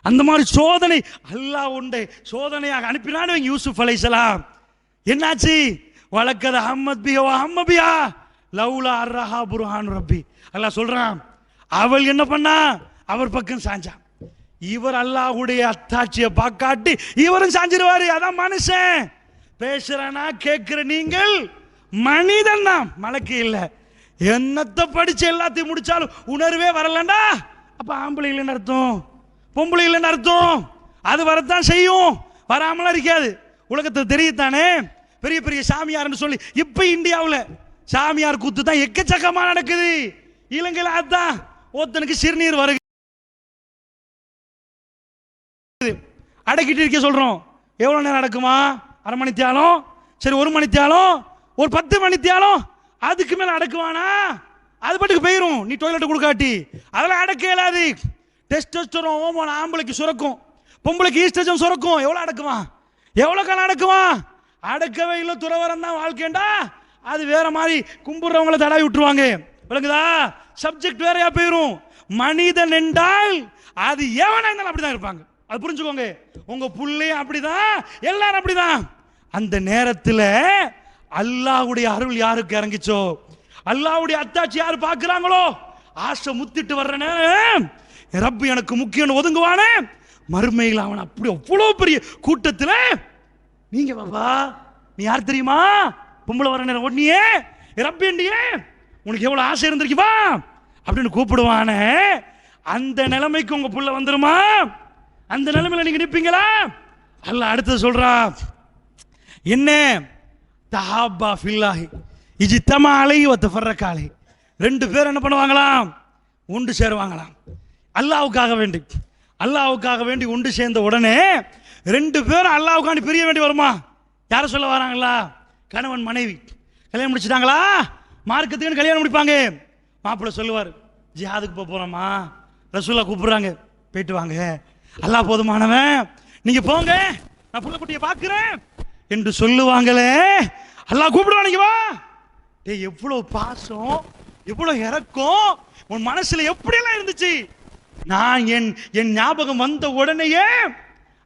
அந்த மாதிரி சோதனை அல்லாஹ் உண்டை சோதனையாக அனுப்பினான் யூசுப் அலைஹிஸ்ஸலாம். என்னாச்சு? வலக்கத அஹ்மத் பிஹா வ அஹ்ம பிஹா லௌலா அர்ரஹா புர்ஹான் ரப்பி. அல்லாஹ் சொல்றான், அவள் என்ன பண்ணா? அவர் பக்கம் சாஞ்சான். இவர் அல்லாஹ்வுடைய அத்தாட்சியை பார்க்காட்டி இவரும் சாஞ்சிருவாரு. அதான் மனுஷன். பேசுறனா கேட்கிற நீங்கள் மனிதன் தான், மலக்கு இல்லை. என்னத்தை படிச்சு எல்லாத்தையும் முடிச்சாலும் உணர்வே வரலண்டா, அப்ப ஆம்பளை இல்லைன்னு அர்த்தம், பொம்பளை இல்லைன்னு அர்த்தம். அது வரத்தான் செய்யும், வராமலாம் இருக்காது. உலகத்தில் தெரியத்தானே பெரிய பெரிய சாமியார்னு சொல்லி இப்ப இந்தியாவில் சாமியார் கூத்து தான் எக்கச்சக்கமா நடக்குது. இலங்கையில் அதுதான் ஒருத்தனுக்கு சிறுநீர் வருது, அடக்கிட்டு இருக்க சொல்றோம். எவ்வளவு நேரம் நடக்குமா? அரை மணி தியாலம், சரி 1 மணி தியாலம், ஒரு 10 மணி தியாலம், அதுக்கு மேல அடக்குவானா? அது பாட்டுக்கு போயிரும், நீ டாய்லெட் கொடுக்காட்டி. அதெல்லாம் அடக்க இயலாது. டெஸ்டோஸ்டெரோன் ஹோமோன் ஆம்பளைக்கு சுரக்கும், பொம்பளைக்கு ஈஸ்ட்ரோஜன் சுரக்கும். எவ்வளவு அடக்குவான்? எவ்வளவு காலம் அடக்குவான்? அடக்கவே இல்லை. துறவரம் தான் வாழ்க்கைண்டா, அது வேற மாதிரி கும்பிடுறவங்களை தடவி விட்டுருவாங்க. விளங்குதா? சப்ஜெக்ட் வேறையா போயிரும். மனிதன் என்றால் அது எவனா இருந்தாலும் அப்படிதான் இருப்பாங்க. அது புரிஞ்சுக்கோங்க. உங்க புள்ளையும் அப்படிதான், எல்லாரும் அப்படிதான். அந்த நேரத்தில் அல்லாஹ்வுடைய அருள் யாருக்கு இறங்கிச்சோ, அல்லாஹ்வுடைய அத்தாட்சி யாரு பார்க்கிறாங்களோ, ஆசை முத்திட்டு வர்ற நேரம் ரப்பு எனக்கு முக்கியம் ஒதுங்குவானே, மறுமையில் அவன் அப்படி அவ்வளோ பெரிய கூட்டத்தில், நீங்க பாபா நீ யார் தெரியுமா? பொம்பளை வர நேரம் ஒன்னியே ரப்பியே, உனக்கு எவ்வளவு ஆசை இருந்திருக்கு வா அப்படின்னு கூப்பிடுவானே, அந்த நிலைமைக்கு உங்க புள்ள வந்துருமா? அந்த நிலைமையில நீங்க நிப்பீங்களா? அல்லாஹ் அடுத்து சொல்றா, என்ன? தஹாபா ஃபில்லாஹி இஜ்தமா அலைஹி வ தஃபர்ரக அலைஹி. 2 பேர் என்ன பண்ணுவாங்களாம்? ஒன்று சேருவாங்களாம். அல்லாஹ்வுக்காக வேண்டி, அல்லாஹ்வுக்காக வேண்டி ஒன்று சேர்ந்த உடனே 2 பேரும் அல்லாஹ்வுக்காண்டி பிரிய வேண்டி வருமா? யார சொல்ல வராங்களா? கணவன் மனைவி கல்யாணம் முடிச்சிட்டாங்களா? மார்க்கத்துக்கு கல்யாணம் முடிப்பாங்க. மாப்பிள்ளை சொல்லுவார், ஜிஹாதுக்கு போறோமா, ரசூலா கூப்பிடுறாங்க, போயிட்டு வாங்க, அல்லாஹ் போதுமானவன், நீங்க போங்க, நான் புள்ள குட்டியை பார்க்கிறேன் என்று சொல்லுவாங்களே. அல்லாஹ் கூப்பிடுவானுங்க வா. டேய், எவ்வளவு பாசம், எவ்வளவு இறக்கம் உன் மனசுல எப்படியெல்லாம் இருந்துச்சு. நான் என் ஞாபகம் வந்த உடனேயே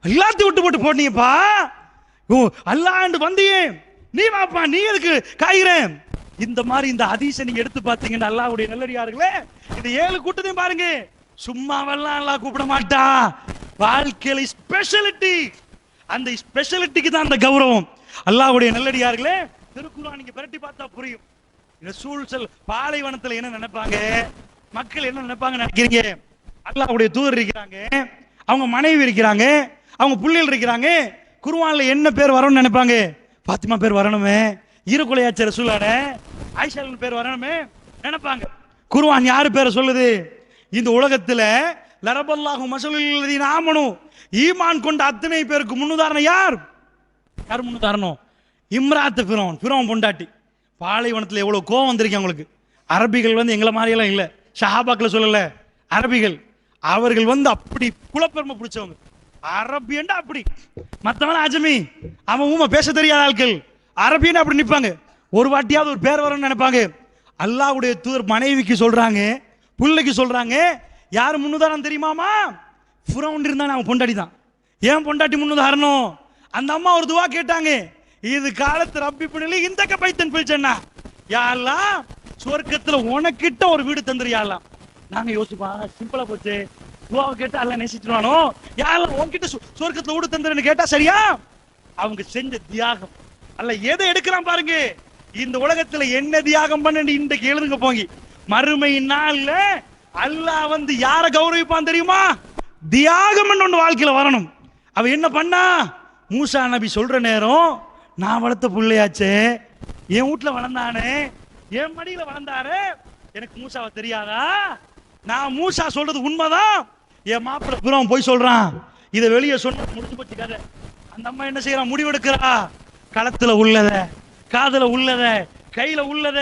எல்லாத்தையும் விட்டு போட்டு போட்டீங்கப்பா. அல்லாஹ் வந்தியே, நீ வாப்பா, நீ எதுக்கு காய்கிறேன்? இந்த மாதிரி இந்த ஹதீஸை நீங்க எடுத்து பார்த்தீங்கன்னா அல்லாஹ்வுடைய நல்லடியார்களே, இந்த 7 கூட்டத்தையும் பாருங்க, சும்மாவெல்லாம் அல்லாஹ் கூப்பிட மாட்டான். வாழ்க்கையில ஸ்பெஷாலிட்டி, அந்த ஸ்பெஷாலிட்டிக்கு தான் அந்த கௌரவம். அல்லாஹ்வுடைய நல்லடியார்களே, திருக்குர்ஆன் நீங்க பிரட்டி பார்த்தா புரியும். ரசூல் பாலைவனத்துல என்ன நினைப்பாங்க, மக்கள் என்ன நினைப்பாங்க நினைக்கிறீங்க? அல்லாஹ்வுடைய தூதர் இருக்கிறாங்க, அவங்க மனைவி இருக்கிறாங்க, அவங்க பிள்ளைகள் இருக்கிறாங்க. குர்ஆன்ல என்ன பேர் வரணும்னு நினைப்பாங்க? பாத்திமா பேர் வரணுமே, ஈரக்குலையாச்ச ரசூலான ஆயிஷாவின் பேர் வரணுமே நினைப்பாங்க. குர்ஆன் யாரு பேரை சொல்லுது? இந்த உலகத்துல லரபல்லாஹு மஸலுல்லதீன ஆமனு, ஈமான் கொண்ட அத்தனை பேருக்கு முன்னுதாரணம் யார்? யார் முன்னுதாரணம்? இம்ராத் ஃபிரௌன், ஃபிரௌன் பொண்டாட்டி. பாலைவனத்தில் எவ்வளவு கோவம் வந்திருக்கு அவங்களுக்கு. அரபிகள் வந்து எங்களை மாதிரியெல்லாம் இல்லை, ஷஹாபாக்களை சொல்லல, அரபிகள் அவர்கள் வந்து அப்படி குலப்பெருமை பிடிச்சவங்க. அரபியண்டா அப்படி, மற்றவன் அஜமி, அவன் ஊமை பேச தெரியாத ஆட்கள். அரபியண்டா அப்படி நிற்பாங்க. ஒரு வாட்டியாவது ஒரு பேர் வரும்னு நினைப்பாங்க. அல்லாஹ்வுடைய தூதர் மனைவிக்கு சொல்றாங்க, பிள்ளைக்கு சொல்றாங்க, யார் முன்னுதாரணம் தெரியுமாமா? ஃபிரௌன் இருந்தானே அவன் பொண்டாட்டி தான். ஏன் பொண்டாட்டி முன்னுதாரணம்? அந்த அம்மா ஒரு துவா கேட்டாங்க, இது காலத்து ரப்பி பின்னலி இந்த பைத்தன் பிடிச்சா, யாரெல்லாம் சொர்க்கத்துல உனக்கிட்ட ஒரு வீடு தந்துறியாலாம். நாங்க யோசிப்பா, சிம்பிளா போச்சு, துவாவை கேட்டா அல்ல நேசிச்சுவானோ, யாரெல்லாம் உன்கிட்ட சொர்க்கத்துல வீடு தந்துருன்னு கேட்டா சரியா? அவங்க செஞ்ச தியாகம் அல்ல, எதை எடுக்கலாம் பாருங்க. இந்த உலகத்துல என்ன தியாகம் பண்ணு இன்றைக்கு எழுதுங்க போங்க. மறுமை நாள்ல அல்லாஹ் வந்து யார கௌரவிப்பான் தெரியுமா? தியாகம் ஒன்று வாழ்க்கையில வரணும். அவ என்ன பண்ணா? மூசா நபி சொல்ற நேரம், நான் வளர்த்த பிள்ளையாச்சே, என் வீட்டுல வளர்ந்தானே, என் மடியில வளர்ந்தாரு, எனக்கு மூசாவை தெரியாதா? நான் மூசா சொல்றது உண்மைதான். என் மாப்பிள்ள புறம் போய் சொல்றான், இதை வெளியே சொன்ன முடிச்சு போச்சு கதை. அந்த அம்மா என்ன செய்யறா? முடிவெடுக்கிறா. களத்துல உள்ளத, காதுல உள்ளத, கையில உள்ளத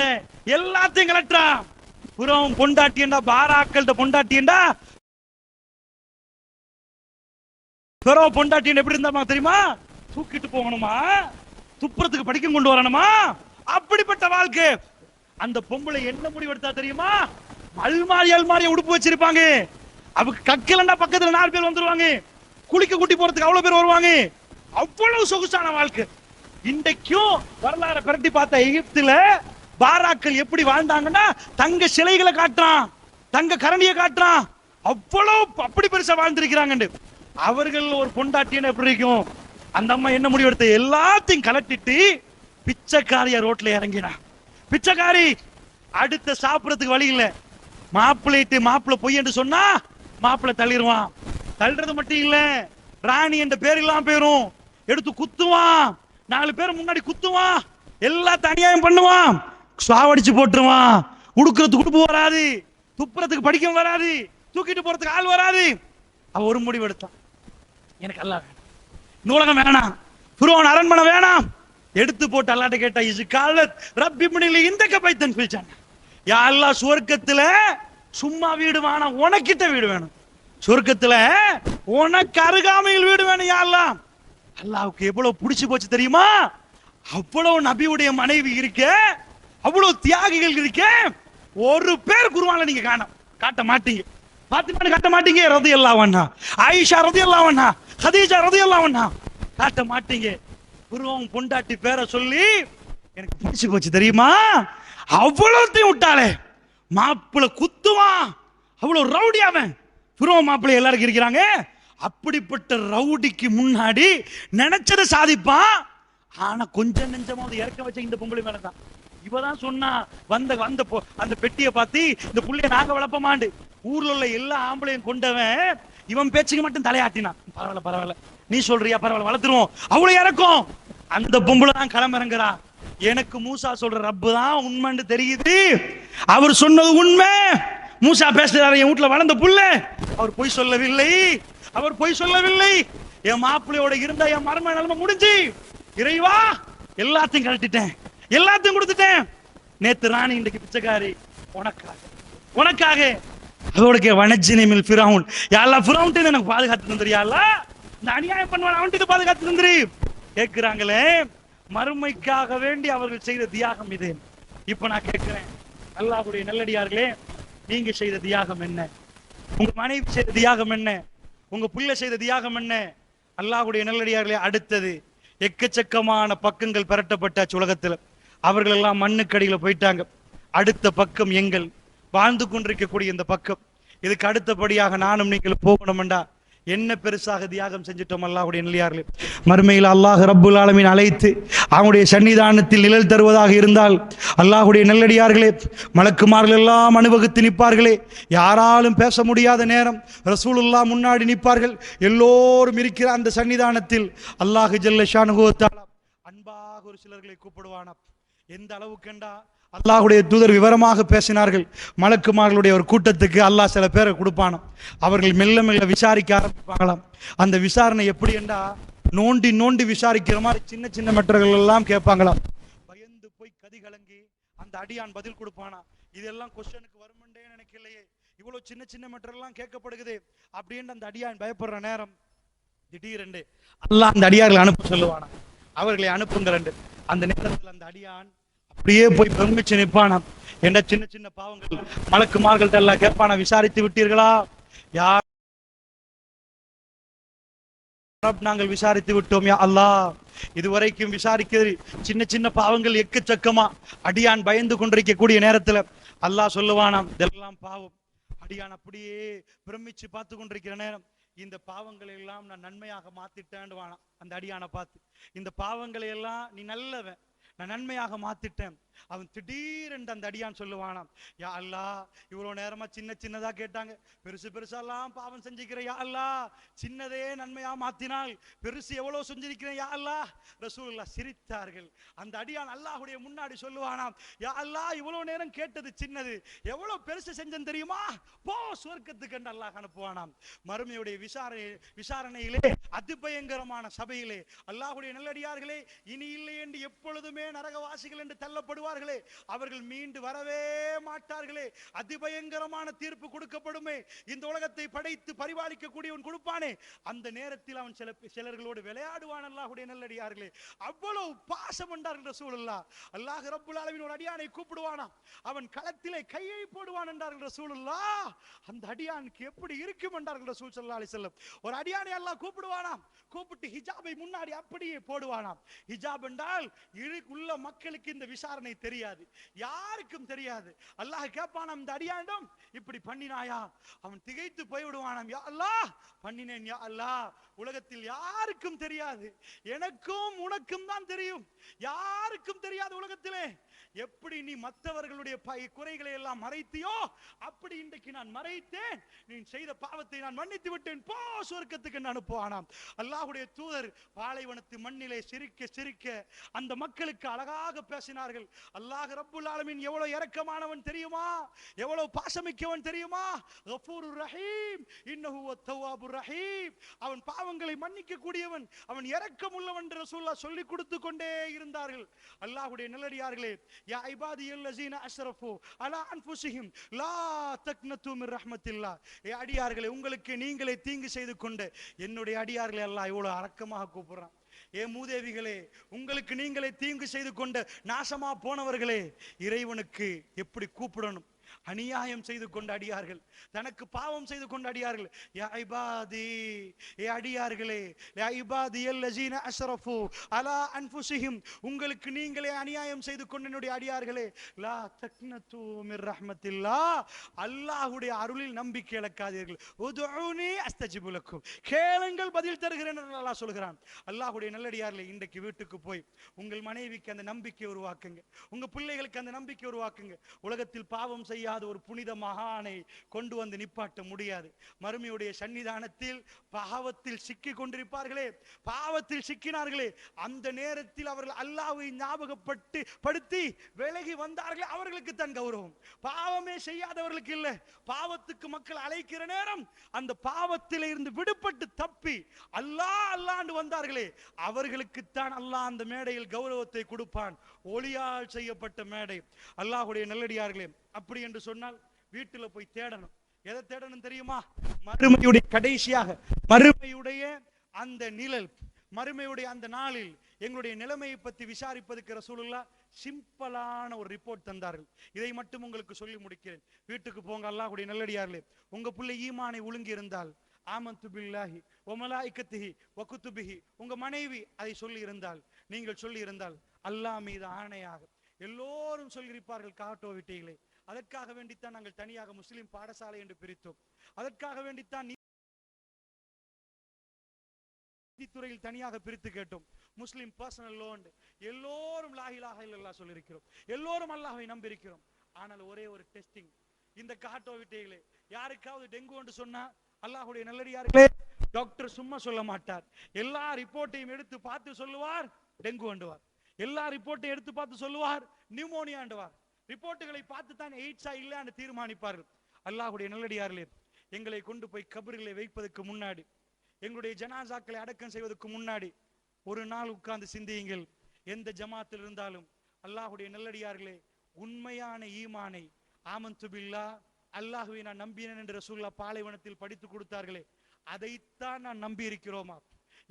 எல்லாத்தையும் கலட்டுறா. புறம் பொண்டாட்டியண்டா, பாராக்கள்கிட்ட பொண்டாட்டியண்டா, பொண்டாட்டியன் எப்படி இருந்தா தெரியுமா? தூக்கிட்டு போகணுமா, துப்புறத்துக்கு படிக்க கொண்டு வரணுமா, அப்படிப்பட்ட வாழ்க்கை. அந்த பொம்பளை என்ன முடிவு எடுத்தா தெரியுமா? அல்மாரி உடுப்பு வச்சிருப்பாங்க. அவங்க கக்கலண்டா பக்கத்துல 4 பேர் வந்துருவாங்க. குளிக்க கூட்டி போறதுக்கு அவ்வளவு பேர் வருவாங்க. அவ்வளவு சொகுசான வாழ்க்கை. இன்றைக்கும் வரலாறு பிரட்டி பார்த்த எகிப்துல பாராக்கள் எப்படி வாழ்ந்தாங்கன்னா, தங்க சிலைகளை காட்டுறான், தங்க கரண்டியை காட்டுறான். அவ்வளவு அப்படி பெருசா வாழ்ந்திருக்கிறாங்க. அவர்கள் ஒரு பொண்டாட்டின்னு எப்படி இருக்கும்? அந்த அம்மா என்ன முடிவு எடுத்த? எல்லாத்தையும் கலட்டிட்டு பிச்சைக்காரியா ரோட்ல இறங்கினா. பிச்சைக்காரி அடுத்த சாப்பிடறதுக்கு வழி இல்ல. மாப்பிள்ளை பொய் என்று சொன்னா மாப்பிள்ளை தள்ளிடுவான். தள்ளுறது மட்டும் இல்ல, ராணி என்ற பேர் இல்லாம போயிரும். எடுத்து குத்துவான், 4 பேர் முன்னாடி குத்துவான், எல்லாத்தையும் அநியாயம் பண்ணுவான், சாவடிச்சு போட்டுருவான். உடுக்கிறதுக்கு உடுப்பு வராது, துப்புறதுக்கு படிக்க வராது, தூக்கிட்டு போறதுக்கு ஆள் வராது. அவ ஒரு முடிவு எடுத்தான், எனக்கு அல்லாஹ் வேணும், இந்த உலகம் வேணாம், ஃபிரௌன் அரண்மனை வேணாம். எடுத்து போட்டு அல்லாஹ்ட்ட கேட்டா, இஸ் காலத் ரப்பி பினிலி இந்த பைத்தன் பில்சான். யா அல்லாஹ், சொர்க்கத்துல சும்மா வீடு வேணாம், உனக்கிட்ட வீடு வேணும். சொர்க்கத்துல உனக்கு அருகாமையில் வீடு வேணும் யா அல்லாஹ். அல்லாஹ்வுக்கு எவ்வளவு பிடிச்சு போச்சு தெரியுமா? அவ்வளவு நபியுடைய மனைவி இருக்க, அவ்வளவு தியாகிகள் இருக்க, ஒரு பேர் குர்ஆன்ல நீங்க காட்ட மாட்டீங்க. பாத்திமான்னு காட்ட மாட்டீங்க, ரலியல்லாஹு அன்ஹா, ஆயிஷா ரலியல்லாஹு அன்ஹா, கதீஜா ரலியல்லாஹு அன்ஹா காட்ட மாட்டீங்க. குர்ஆன் பொண்டாட்டி பேரை சொல்லி எனக்கு பிடிச்சு போச்சு தெரியுமா? அவ்வளவுத்தையும் விட்டாலே. மாப்பிள்ளை குத்துவான், அவ்வளவு ரவுடி அவன். ஃபிரௌன் மாப்பிள்ளை எல்லாருக்கும் இருக்கிறாங்க. அப்படிப்பட்ட ரவுடிக்கு முன்னாடி நினைச்சதை சாதிப்பான். ஆனா கொஞ்சம் நெஞ்சமாவது இறக்க வச்ச இந்த பொம்பளை மேலதான். இவதான் சொன்னா வந்த அந்த பெட்டியை பார்த்து, இந்த புள்ளைய நாங்க வளர்ப்பமாண்டு. ஊர்ல உள்ள எல்லா ஆம்பளையும் கொண்டவன் இவன் பேச்சுக்கு மட்டும் தலையாட்டினான். பரவாயில்ல, நீ சொல்றியா, பரவாயில்ல, வளர்த்துருவோம். அவ்வளவு இறக்கும். அந்த பொம்பளை தான் களமிறங்குறா. எனக்கு மூசா சொல்ற ரப்பு தான் உண்மைன்னு தெரியுது, அவர் சொன்னது உண்மை. மூசா பேசுறாரு, என் வீட்டுல வளர்ந்த புள்ள, அவர் பொய் சொல்லவில்லை. என் மாப்பிள்ளையோட இருந்தா என் மர்ம நிலைமை முடிஞ்சு. இறைவா, எல்லாத்தையும் கழட்டிட்டேன், எல்லாத்தையும் கொடுத்துட்டேன். நேத்து ராணி, இன்றைக்கு பிச்சைக்காரி. உனக்காக அதோட வனஜினிமில் ஃபிரௌன். யா அல்லாஹ், ஃபிரௌன் எனக்கு பாதுகாத்து தந்துறியால, இந்த அநியாயம் பண்ணுவான் அவன்கிட்ட பாதுகாத்து தந்துரு கேட்கிறாங்களே. மறுமைக்காக வேண்டி அவர்கள் செய்த தியாகம் இது. இப்ப நான் கேட்கிறேன், அல்லாஹ்வுடைய நல்லடியார்களே, நீங்க செய்த தியாகம் என்ன? உங்க மனைவி செய்த தியாகம் என்ன? உங்க பிள்ளை செய்த தியாகம் என்ன? அல்லாஹ்வுடைய நல்லடியார்களே, அடுத்தது எக்கச்சக்கமான பக்கங்கள் பெரட்டப்பட்ட உலகத்தில் அவர்கள் எல்லாம் மண்ணுக்கடியில போயிட்டாங்க. அடுத்த பக்கம் எங்கள் வாழ்ந்து கொண்டிருக்கக்கூடிய இந்த பக்கம், இதுக்கு அடுத்தபடியாக நானும் நீங்கள் போகணும்டா என்ன பெருசாக தியாகம் செஞ்சிட்டோம் அல்லாஹ்வுடைய நிலையார்களே. மறுமையில் அல்லாஹ் ரப்புல் ஆலமீன் அழைத்து அவனுடைய சன்னிதானத்தில் நிழல் தருவதாக இருந்தால், அல்லாஹ்வுடைய நல்லடியார்களே, மலக்குமார்கள் எல்லாம் அனுபவித்து நிற்பார்களே, யாராலும் பேச முடியாத நேரம் ரசூலுல்லாஹ் முன்னாடி நிற்பார்கள். எல்லோரும் இருக்கிற அந்த சன்னிதானத்தில் அல்லாஹ் ஜல்ல ஷானுஹு வ தஆலா அன்பாக ஒரு சிலர்களை கூப்பிடுவானா. எந்த அளவுக்குண்டா அல்லாஹ்வுடைய தூதர் விவரமாக பேசினார்கள். மலக்குமார்களுடைய ஒரு கூட்டத்துக்கு அல்லாஹ் சில பேரை கொடுப்பானா, அவர்கள் மெல்ல மெல்ல விசாரிக்க ஆரம்பிப்பாங்களாம். அந்த விசாரணை எப்படி என்றா நோண்டி நோண்டி விசாரிக்கிற மாதிரி சின்ன சின்ன மெட்டர்கள் எல்லாம் கேட்பாங்களாம். பயந்து போய் கதி கலங்கி அந்த அடியான் பதில் கொடுப்பானா, இதெல்லாம் கொஸ்டனுக்கு வருமென்றே நினைக்கலையே, இவ்வளவு சின்ன சின்ன மெட்டர் எல்லாம் கேட்கப்படுகிறது அப்படின்னு அந்த அடியான் பயப்படுற நேரம் திடீரென்று அல்லாஹ் அந்த அடியார்களை அனுப்ப சொல்லுவானா. அவர்களை அனுப்புங்கள் என்று அந்த நேரத்தில் அந்த அடியான் அப்படியே போய் பிரமிச்சு நிற்பானாம். என்ற சின்ன சின்ன பாவங்கள் மலக்குமார்கள் எல்லாம் கேட்பானா, விசாரித்து விட்டீர்களா? யார்? நாங்கள் விசாரித்து விட்டோம் யா அல்லாஹ். இதுவரைக்கும் விசாரிக்கிறது சின்ன சின்ன பாவங்கள் எக்கச்சக்கமா. அடியான் பயந்து கொண்டிருக்கக்கூடிய நேரத்துல அல்லாஹ் சொல்லுவானாம், இதெல்லாம் பாவம். அடியான் அப்படியே பிரமிச்சு பார்த்து கொண்டிருக்கிற நேரம், இந்த பாவங்களை எல்லாம் நான் நன்மையாக மாத்திட்டேன் வானாம். அந்த அடியானை பார்த்து, இந்த பாவங்களை எல்லாம் நீ நல்லவன், நான் நன்மையாக மாத்திட்டேன். அவன் திடீரென்று அந்த அடியான் சொல்லுவானாம், யா அல்லாஹ், இவ்வளவு நேரமா சின்ன சின்னதா கேட்டாங்க, பெருசு பெருசாலாம் பாவம் செஞ்சிக்கிற யா அல்லாஹ், சின்னதே நன்மையா மாத்தினால் பெருசு எவ்வளவு செஞ்சிருக்கிறேன் யா அல்லாஹ். ரசூலுல்லாஹ் சிரித்தார்கள். அந்த அடியான் அல்லாஹ்வுடைய முன்னாடி சொல்லுவானாம், யா அல்லாஹ், இவ்வளவு நேரம் கேட்டது சின்னது, எவ்வளவு பெருசு செஞ்சேன் தெரியுமா, போ சொர்க்கத்துக்கு என்று அல்லாஹ் அனுப்புவானாம். மறுமையுடைய விசாரணையிலே அதிபயங்கரமான சபையிலே அல்லாஹ்வுடைய நல்லடியார்களே, இனி இல்லை என்று எப்பொழுதுமே நரகவாசிகள் என்று தள்ளப்படுவார்களே, அவர்கள் மீண்டு வரவே மாட்டார்களே. அதிபயங்கரமான தீர்ப்பு கொடுக்கப்படுமே. இந்த உலகத்தை படைத்து பரிபாலிக்க கூடியவன் கொடுப்பானே, அந்த நேரத்தில் அவன் சிலர்களோடு விளையாடுவான். அல்லாஹ்வுடைய நல்லடியார்களே, அவ்வளவு பாசம் என்றார்கள் ரசூலுல்லாஹ். அல்லாஹ் ரப்புல் ஆலமீன் ஒரு அடியானை கூப்பிடுவானா, அவன் களத்திலே கையை போடுவான் என்றார்கள் ரசூலுல்லாஹ். அந்த அடியானுக்கு எப்படி இருக்கும் என்றார்கள் ரசூல் ஸல்லல்லாஹு அலைஹி வஸல்லம். ஒரு அடியானை அல்லாஹ் கூப்பிடுவானாம், கூப்பிட்டு ஹிஜாபை முன்னாடி அப்படியே போடுவானாம். ஹிஜாப் என்றால் உள்ள மக்களுக்கு இந்த விசாரணை தெரியாது, யாருக்கும் தெரியாது. அல்லாஹ் கேட்பானாம், இந்த அடியானிடம் இப்படி பண்ணினாயா? அவன் திகைத்து போய் விடுவானாம், யா அல்லாஹ், பண்ணினேன் யா அல்லாஹ், உலகத்தில் யாருக்கும் தெரியாது, எனக்கும் உனக்கும் தான் தெரியும், யாருக்கும் தெரியாது உலகத்திலே. எப்படி நீ மற்றவர்களுடைய குறைகளை எல்லாம் மறைத்தியோ அப்படி இன்றைக்கு நான் மறைத்தேன், நீ செய்த பாவத்தை நான் மன்னித்து விட்டேன், போ சொர்க்கத்துக்கு அனுப்புவானாம். அல்லாஹ்வுடைய தூதர் பாலைவனத்து மண்ணிலே சிரிக்க சிரிக்க அந்த மக்களுக்கு அழகாக பேசினார்கள். அல்லாஹ் ரப்புல் ஆலமீன் எவ்வளவு இரக்கமானவன் தெரியுமா, எவ்வளவு பாசமிக்கவன் தெரியுமா. கஃபூருர் ரஹீம், இன்னஹு வத்தவாபுர் ரஹீம், அவன் பாவங்களை மன்னிக்க கூடியவன், அவன் இரக்கம் உள்ளவன் என்று ரசூலுல்லாஹ் சொல்லி கொடுத்து கொண்டே இருந்தார்கள். அல்லாஹ்வுடைய நல்லடியார்களே, யா இபாதியல்லஸீன அஸ்ரஃபு அலா அன்ஃபுஸிஹிம் லா தக்னது மிர் ரஹ்மத்தில்லாஹ், ஏ அடியார்களே, உங்களுக்கு நீங்களே தீங்கு செய்து கொண்டு என்னுடைய அடியார்களை அல்லாஹ் இவ்வளவு அரக்கமாக கூப்பிடுறான். ஏ மூதேவிகளே, உங்களுக்கு நீங்களே தீங்கு செய்து கொண்ட நாசமா போனவர்களே, இறைவனுக்கு எப்படி கூப்பிடணும். அநியாயம் செய்து கொண்ட அடியார்கள், தனக்கு பாவம் செய்து கொண்ட அடியார்கள், யா இபாதி, ஏ அடியார்களே, யா இபாதியல்லஸீன அஸ்ரஃபு அலா அன்ஃபுஸிஹிம், உங்களுக்கு நீங்களே அநியாயம் செய்து கொண்ட என்னுடைய அடியார்களே, லா தக்னது மிர் ரஹ்மத்தில்லாஹ், அல்லாஹ்வுடைய அருளில் நம்பிக்கை இழக்காதீர்கள். உதுஊனி அஸ்தஜிபு லக்கும், கேளுங்கள் பதில் தருகிறேன் என்று அல்லாஹ் சொல்கிறான். அல்லாஹ்வுடைய நல்லடியார்களே, இன்றைக்கு வீட்டுக்கு போய் உங்கள் மனைவிக்கு அந்த நம்பிக்கை உருவாக்குங்க, உங்க பிள்ளைகளுக்கு அந்த நம்பிக்கை உருவாக்குங்க. உலகத்தில் பாவம் செய்யாத ஒரு புனித மகானை கொண்டு வந்து நிப்பாட்ட முடியாது. மறுமையுடைய சன்னிதானத்தில் பாவத்தில் சிக்கி கொண்டிருப்பார்களே, பாவத்தில் சிக்கினார்களே, அந்த நேரத்தில் அவர்கள் அல்லாஹ்வை ஞாபகப்படுத்தி விலகி வந்தார்களே, அவர்களுக்கு தான் கௌரவம். பாவமே செய்யாதவர்களுக்கு இல்லை. பாவத்துக்கு மக்கள் அழைக்கிற நேரம் அந்த பாவத்தில் இருந்து விடுபட்டு தப்பி அல்லாஹ் அல்லாண்டு வந்தார்களே, அவர்களுக்குத்தான் அல்லாஹ் அந்த மேடையில் கௌரவத்தை கொடுப்பான். ஒளியால் செய்யப்பட்ட மேடை. அல்லாஹ்வுடைய நல்லடியார்களே, அப்படி என்று சொன்னால் வீட்டுல போய் தேடணும். எதை தேடணும் தெரியுமா? மறுமையுடைய கடைசியாக மறுமையுடைய அந்த நிழல், மறுமையுடைய அந்த நாளில் எங்களுடைய நிலைமையை பற்றி விசாரிப்பதற்கு ரசூலுல்லாஹ் சிம்பிளான ஒரு ரிப்போர்ட் தந்தார்கள். இதை மட்டும் உங்களுக்கு சொல்லி முடிக்கிறேன். வீட்டுக்கு போங்க, அல்லாஹ்வுடைய நல்லடியார்களே, உங்க பிள்ளை ஈமானை ஒழுங்கி இருந்தால், ஆமன்து பில்லாஹி வ மலாயிகத்திஹி வ குதுபிஹி, உங்க மனைவி அதை சொல்லி இருந்தால், நீங்கள் சொல்லி இருந்தால், அல்லாஹ் மீது ஆணையாக எல்லோரும் சொல்லியிருப்பார்கள் காட்டோ விட்டைகளே. அதற்காக வேண்டித்தான் நாங்கள் தனியாக முஸ்லிம் பாடசாலை என்று பிரித்தோம். அதற்காக வேண்டித்தான் துறையில் தனியாக பிரித்து கேட்டோம். முஸ்லிம் பர்சனல் லோன். எல்லோரும் லா இலாஹ இல்லல்லாஹ் சொல்லியிருக்கிறோம், எல்லோரும் அல்லாஹ்வை நம்பியிருக்கிறோம். ஆனால் ஒரே ஒரு டெஸ்டிங், இந்த காட்டோ விட்டைகளே யாருக்காவது டெங்கு என்று சொன்னா அல்லாஹ்வுடைய நல்லடியார்களே டாக்டர் சும்மா சொல்ல மாட்டார். எல்லா ரிப்போர்ட்டையும் எடுத்து பார்த்து சொல்லுவார் டெங்கு அண்டுவார், எல்லா ரிப்போர்ட்டையும் எடுத்து பார்த்து சொல்லுவார் நியூமோனியா அண்டுவார். ரிப்போர்ட்டுகளை பார்த்து தான் எய்ட்ஸா இல்லைன்னு தீர்மானிப்பார்கள். அல்லாஹ்வுடைய நல்லடியார்களே, எங்களை கொண்டு போய் கபரிலே வைப்பதற்கு முன்னாடி, எங்களுடைய ஜனாசாக்களை அடக்கம் செய்வதற்கு முன்னாடி ஒரு நாள் உட்கார்ந்து சிந்தியுங்கள். எந்த ஜமாத்தில் இருந்தாலும் அல்லாஹ்வுடைய நல்லடியார்களே, உண்மையான ஈமானை ஆமன்து பில்லாஹ், அல்லாஹ்வை நான் நம்பினேன் என்று ரசூலுல்லாஹ் பாலைவனத்தில் படித்து கொடுத்தார்களே, அதைத்தான் நான் நம்பி இருக்கிறோமா?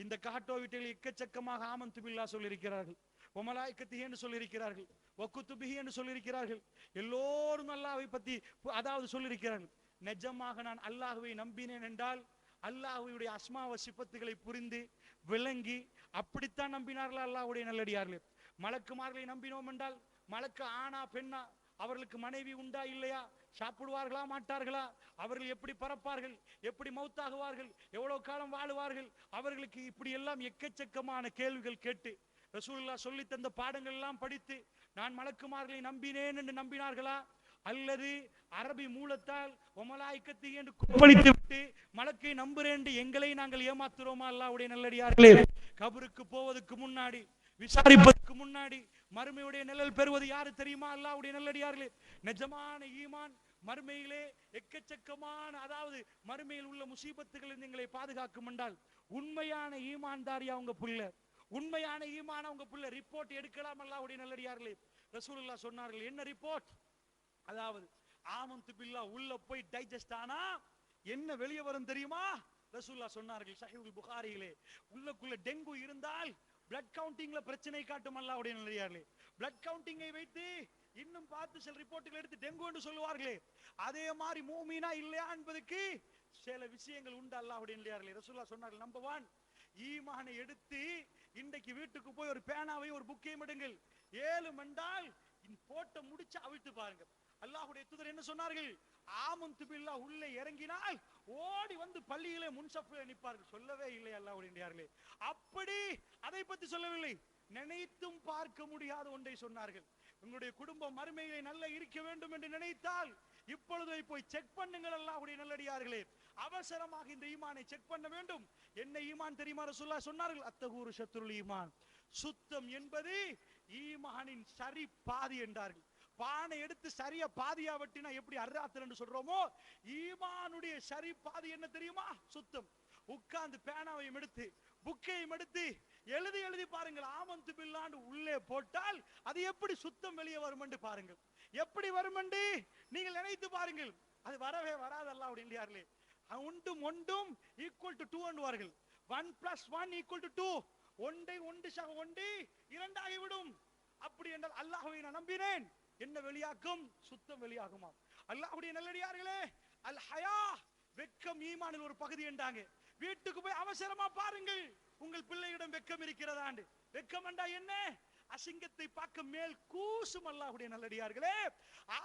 இந்த காட்டோ வீட்டில் எக்கச்சக்கமாக ஆமன்து பில்லாஹ் சொல்லியிருக்கிறார்கள், ஒமலாய்க்கத்திஹி என்று சொல்லியிருக்கிறார்கள், வக்குத்துபிஹி என்று சொல்லியிருக்கிறார்கள், எல்லோரும் அல்லாஹ்வை பற்றி அதாவது சொல்லியிருக்கிறார்கள். நிஜமாக நான் அல்லாஹ்வை நம்பினேன் என்றால் அல்லாஹ்வுடைய அஸ்மாவ சிபத்துகளை புரிந்து விளங்கி அப்படித்தான் நம்பினார்களா அல்லாஹ்வுடைய நல்லடியார்களே? மலக்குமார்களை நம்பினோம் என்றால் மலக்கு ஆனா பெண்ணா, அவர்களுக்கு மனைவி உண்டா இல்லையா, சாப்பிடுவார்களா மாட்டார்களா, அவர்கள் எப்படி பறப்பார்கள், எப்படி மௌத்தாகுவார்கள், எவ்வளவு காலம் வாழுவார்கள், அவர்களுக்கு இப்படி எல்லாம் எக்கச்சக்கமான கேள்விகள் கேட்டு ரசூலுல்லாஹ் சொல்லி தந்த பாடங்கள் எல்லாம் படித்து நான் மலக்குமார்களை நம்பினேன் என்று நம்பினார்களா, அல்லது அரபி மூலத்தால் ஒமலாய்க்கத்தி என்று கொப்பளித்து விட்டு மலக்கை நம்புறேன் என்று எங்களை நாங்கள் ஏமாத்துறோமா? அல்லாஹ்வுடைய நல்லடியார்களே, கபருக்கு போவதற்கு முன்னாடி, விசாரிப்பதற்கு முன்னாடி மறுமையுடைய நிழல் பெறுவது யாரு தெரியுமா? அல்லாஹ்வுடைய நல்லடியார்களே, நிஜமான ஈமான் மறுமையிலே எக்கச்சக்கமான, அதாவது மறுமையில் உள்ள முசீபத்துகளில் எங்களை பாதுகாக்கும் என்றால் உண்மையான ஈமான்தாரியா உங்க புள்ள, உண்மையான ஈமான உங்க புள்ள ரிப்போர்ட் எடுக்கலாம். அல்லாஹ்வுடைய நல்லடியார்களே, ரசூலுல்லாஹ் சொன்னார்கள், என்ன ரிப்போர்ட்? அதாவது ஆமன்து பில்லாஹ் உள்ள போய் டைஜஸ்ட் ஆனா என்ன வெளியே வரும் தெரியுமா? ரசூலுல்லாஹ் சொன்னார்கள் சஹீஹுல் புகாரியிலே, உள்ளக்குள்ள டெங்கு இருந்தால் பிளட் கவுண்டிங்ல பிரச்சனை காட்டும். அல்லாஹ்வுடைய நல்லடியார்களே, பிளட் கவுண்டிங்கை வைத்து இன்னும் பார்த்து சில ரிப்போர்ட்டுகள் எடுத்து டெங்கு என்று சொல்லுவார்களே, அதே மாதிரி மூமினா இல்லையா என்பதற்கு சில விஷயங்கள் உண்டு. அல்லாஹ்வுடைய நல்லடியார்களே, ரசூலுல்லாஹ் சொன்னார்கள், நம்பர் 1, ஈமானை எடுத்து இன்றைக்கு வீட்டுக்கு போய் ஒரு பேனாவை ஒரு புக்கையும் எடுங்கள், 7 மண்டால் போட்ட முடிச்சு அவிழ்த்து பாருங்க. அல்லாஹ்வுடைய தூதர் என்ன சொன்னார்கள்? ஆமன்து பில்லாஹ் உள்ளே இறங்கினால் ஓடி வந்து பள்ளியிலே முன்சஃபிலே நிற்பார்கள். சொல்லவே இல்லை அல்லாஹ்வுடைய நல்லடியார்களே. அப்படி அதை பற்றி சொல்லவில்லை, நினைத்தும் பார்க்க முடியாத ஒன்றை சொன்னார்கள். உங்களுடைய குடும்பம் மறுமையிலே நல்ல இருக்க வேண்டும் என்று நினைத்தால் இப்பொழுது போய் செக் பண்ணுங்கள். அல்லாஹ்வுடைய நல்லடியார்களே, அவசரமாக இந்த ஈமானை செக் பண்ண வேண்டும். என்ன ஈமான் தெரியுமா? ரசூலுல்லாஹ் சொன்னார்கள், அத்தஹூரு ஷத்ருல் ஈமான், சுத்தம் என்பது ஈமானின் சரி பாதி என்றார்கள். பானை எடுத்து சரியா பாதியா வெட்டினா எப்படி அர்ராத்தல் என்று சொல்றோமோ, ஈமானுடைய சரி பாதி என்ன தெரியுமா? சுத்தம். உட்கார்ந்து பேனாவையும் எடுத்து புக்கையும் எடுத்து எழுதி எழுதி பாருங்கள், ஆமன்து பில்லாஹ் உள்ளே போட்டால் அது எப்படி சுத்தம் வெளியே வரும் என்று பாருங்கள், எப்படி வரும் என்று நீங்கள் நினைத்து பாருங்கள். அது வரவே வராது. அல்லாஹ்வுடைய நல்லடியார்களே, ஒன்றும் ஒன்றும் ஈக்குவல் டு 2 என்பார்கள். 1 + 1 = 2. ஒன்றை ஒன்று சக ஒன்று இரண்டாகிவிடும். அப்படி என்றால் அல்லாஹ்வை நான் நம்பினேன், என்ன வெளியாக்கும்? சுத்தம் வெளியாகுமா? அல்லாஹ்வுடைய நல்லடியார்களே, அல் ஹயா, வெக்கம் ஈமானில் ஒரு பகுதி என்றாங்க. வீட்டுக்கு போய் அவசரமா பாருங்கள், உங்கள் பிள்ளையிடம் வெக்கம் இருக்கிறதாண்டு. வெக்கம் என்றா என்ன? அசிங்கத்தை பார்க்க மேல் கூசும். அல்லாஹ்வுடைய நல்லடியார்களே,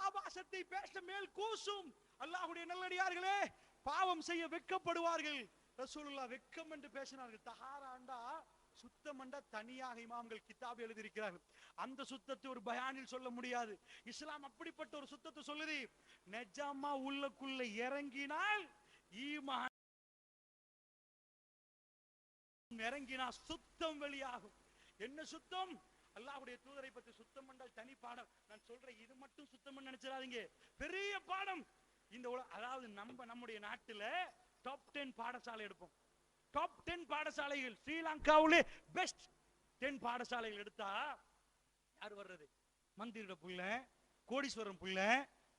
ஆபாசத்தை பேச மேல் கூசும். அல்லாஹ்வுடைய நல்லடியார்களே, பாவம் செய்ய வெக்கப்படுவார்கள். ரசூலுல்லாஹ் வெக்கம் என்று பேசினார்கள். தஹாராண்டா சுத்தம் என்றா தனியாக இமாம்கள் கிதாப் எழுதியிருக்கிறார்கள். அந்த சுத்தத்தை ஒரு பயானில் சொல்ல முடியாது. இஸ்லாம் அப்படிப்பட்ட ஒரு சுத்தத்தை சொல்லுது. நிஜமா உள்ளக்குள்ள இறங்கினால் ஈமான் இறங்கினா சுத்தம் வெளியாகும். என்ன சுத்தம்? அல்லாஹ்வுடைய தூதரை பற்றி சுத்தம் என்றால் தனி பாடம். நான் சொல்றேன், இது மட்டும் சுத்தம் நினைச்சிடாதீங்க, பெரிய பாடம். இந்த அதாவது நம்முடைய நாட்டுல டாப் 10 பாடசாலை எடுப்போம். டாப் 10 பாடசாலைகள் ஸ்ரீலங்காவிலே பெஸ்ட் 10 பாடசாலைகள் எடுத்தா யார் வர்றது? மந்திரியோட புள்ள, கோடீஸ்வரன் புள்ள,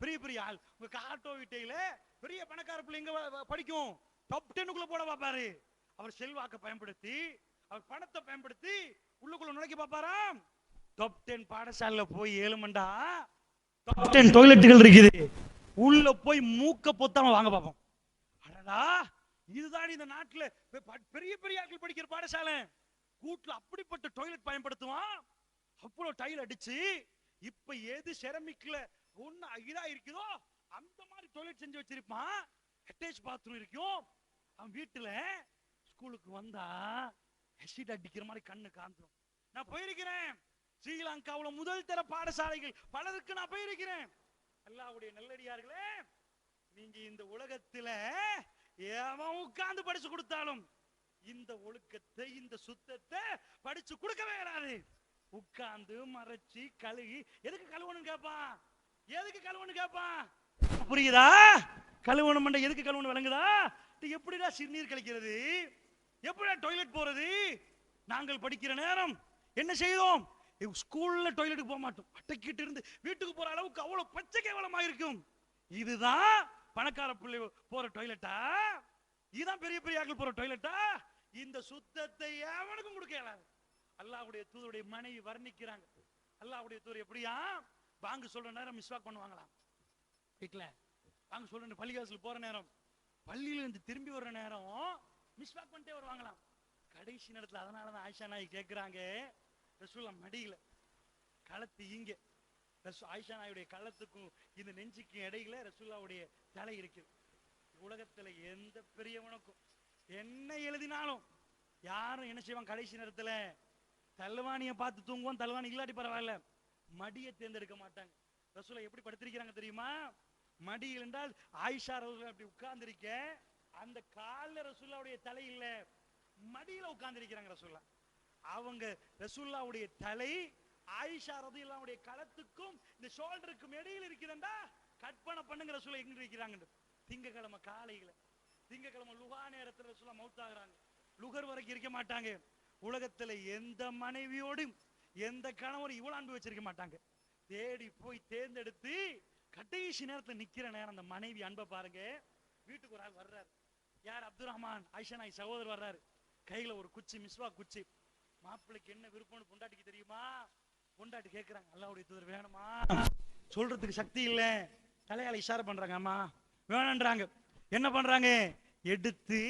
பெரிய பெரிய ஆள். உங்க காட்டோ வீட்டையில பெரிய பணக்கார பிள்ளைங்க படிக்கும். டாப் 10க்குள்ள போட பாப்பாரு. அவர் செல்வாக்க பயன்படுத்தி, அவர் பணத்தை பயன்படுத்தி உள்ளுக்குள்ள நுழைக்க பாப்பாராம். டாப் 10 பாடசாலையில போய் 7 மண்டா டாப் 10 டாய்லெட்டுகள் இருக்குது. உள்ள போய் மூக்க பொத்தாம வாங்க பாப்போம். அடடா, இதுதான் இந்த நாட்டுல பெரிய பெரிய ஆட்கள் படிக்கிற பாடசாலை. கூட்டுல அப்படிப்பட்ட டாய்லெட் பயன்படுத்துவான். அவ்வளவு டைல் அடிச்சு இப்ப எது செரமிக்ல ஒண்ணு இதா இருக்குதோ அந்த மாதிரி டாய்லெட் செஞ்சு வச்சிருப்பான். அட்டாச் பாத்ரூம் இருக்கும். அவன் வீட்டுல ஸ்கூலுக்கு வந்தா ஹெசிட் அடிக்கிற மாதிரி கண்ணு காந்துரும். நான் போயிருக்கிறேன். ஸ்ரீலங்காவுல முதல் தர பாடசாலைகள் பலருக்கு நான் போயிருக்கிறேன். அல்லாஹ்வுடைய நல்லடியார்களே, நீங்க இந்த உலகத்துல எவன் உட்கார்ந்து படிச்சு கொடுத்தாலும் இந்த ஒழுக்கத்தை இந்த சுத்தத்தை படிச்சு கொடுக்கவே வராது. உட்கார்ந்து மறைச்சி கழுகி எதுக்கு கழுவணும் கேட்பான். எதுக்கு கழுவணும் கேட்பான். புரியுதா? கழுவணும் எதுக்கு கழுவணும் விளங்குதா? எப்படிடா சிறுநீர் கழிக்கிறது, எப்படிடா டாய்லெட் போறது? நாங்கள் படிக்கிற நேரம் என்ன செய்தோம்? ஸ்கூல்ல டாய்லெட்டுக்கு போக மாட்டோம். அட்டைக்கிட்டு இருந்து வீட்டுக்கு போற அளவுக்கு அவ்வளவு பச்சை கேவலமா இருக்கும். இதுதான் பணக்கார பிள்ளை போற டாய்லெட்டா? இதுதான் பெரிய பெரிய ஆட்கள் போற டாய்லெட்டா? இந்த சுத்தத்தை எவனுக்கும் கொடுக்க இயலாது. அல்லாஹ்வுடைய தூதருடைய மனைவி வர்ணிக்கிறாங்க. அல்லாஹ்வுடைய தூதர் எப்படியா பாங்கு சொல்ற நேரம் மிஸ்வாக் பண்ணுவாங்களாம். வீட்டுல பாங்கு சொல்ற பள்ளிவாசல் போற நேரம், பள்ளியில இருந்து திரும்பி வர்ற நேரம் மிஸ்வாக் பண்ணிட்டே வருவாங்களாம். கடைசி நேரத்துல அதனாலதான் ஆயிஷா நாய் கேட்கிறாங்க, ரசூலுல்லாஹ் மடியில களத்து இங்க ஆயிஷா நாயுடைய களத்துக்கும் இந்த நெஞ்சுக்கும் இடையில ரசூலுல்லாஹ்வுடைய தலை இருக்கு. உலகத்துல எந்த பெரியவனுக்கும் என்ன எழுதினாலும் யாரும் என்ன செய்வான், கடைசி நேரத்துல தல்வானிய பார்த்து தூங்குவோம். தல்வானி இல்லாட்டி பரவாயில்ல, மடியை தேர்ந்தெடுக்க மாட்டாங்க. ரசூலுல்லாஹ் எப்படி படுத்திருக்கிறாங்க தெரியுமா? மடியில் என்றால் ஆயிஷா ரசூலுல்லாஹ் அப்படி உட்கார்ந்து இருக்க, அந்த கால்ல ரசூலுல்லாஹ்வுடைய தலை இல்ல, மடியில உட்கார்ந்து இருக்கிறாங்க ரசூலுல்லாஹ். அவங்க ரசூலுல்லாஹ்வுடைய தலை ஆயிஷா ரலியல்லாஹுடைய களத்துக்கும் இந்த ஷோல்டருக்கும் இடையில இருக்குதுண்டா கற்பனை பண்ணுங்க. ரசூலுல்லாஹ் எங்க இருக்கிறாங்க? திங்கக்கிழமை காலையில, திங்கக்கிழமை லுகா நேரத்துல ரசூலுல்லாஹ் மௌத்தாகிறாங்க. லுகர் வரைக்கும் இருக்க மாட்டாங்க. உலகத்துல எந்த மனைவியோடும் எந்த கணவரும் இவ்வளவு அன்பு வச்சிருக்க மாட்டாங்க. தேடி போய் தேர்ந்தெடுத்து கடைசி நேரத்துல நிக்கிற நேரம் அந்த மனைவி அன்பை பாருங்க. வீட்டுக்கு ஒரு ஆள் வர்றாரு. யார்? அப்துல் ரஹ்மான் ஆயிஷா நாய் சகோதரர் வர்றாரு. கையில ஒரு குச்சி, மிஸ்வா குச்சி. மாப்பிள்ளைக்கு என்ன விருப்பம்னு பொண்டாட்டிக்கு தெரியுமா? பொண்டாட்டி கேட்கிறாங்க, அல்லாஹ்வுடைய தூதர் வேணுமா? சொல்றதுக்கு சக்தி இல்ல, தலையால இஷாரை பண்றாங்க, அம்மா வேணான்றாங்க. என்ன பண்றாங்க? எடுத்து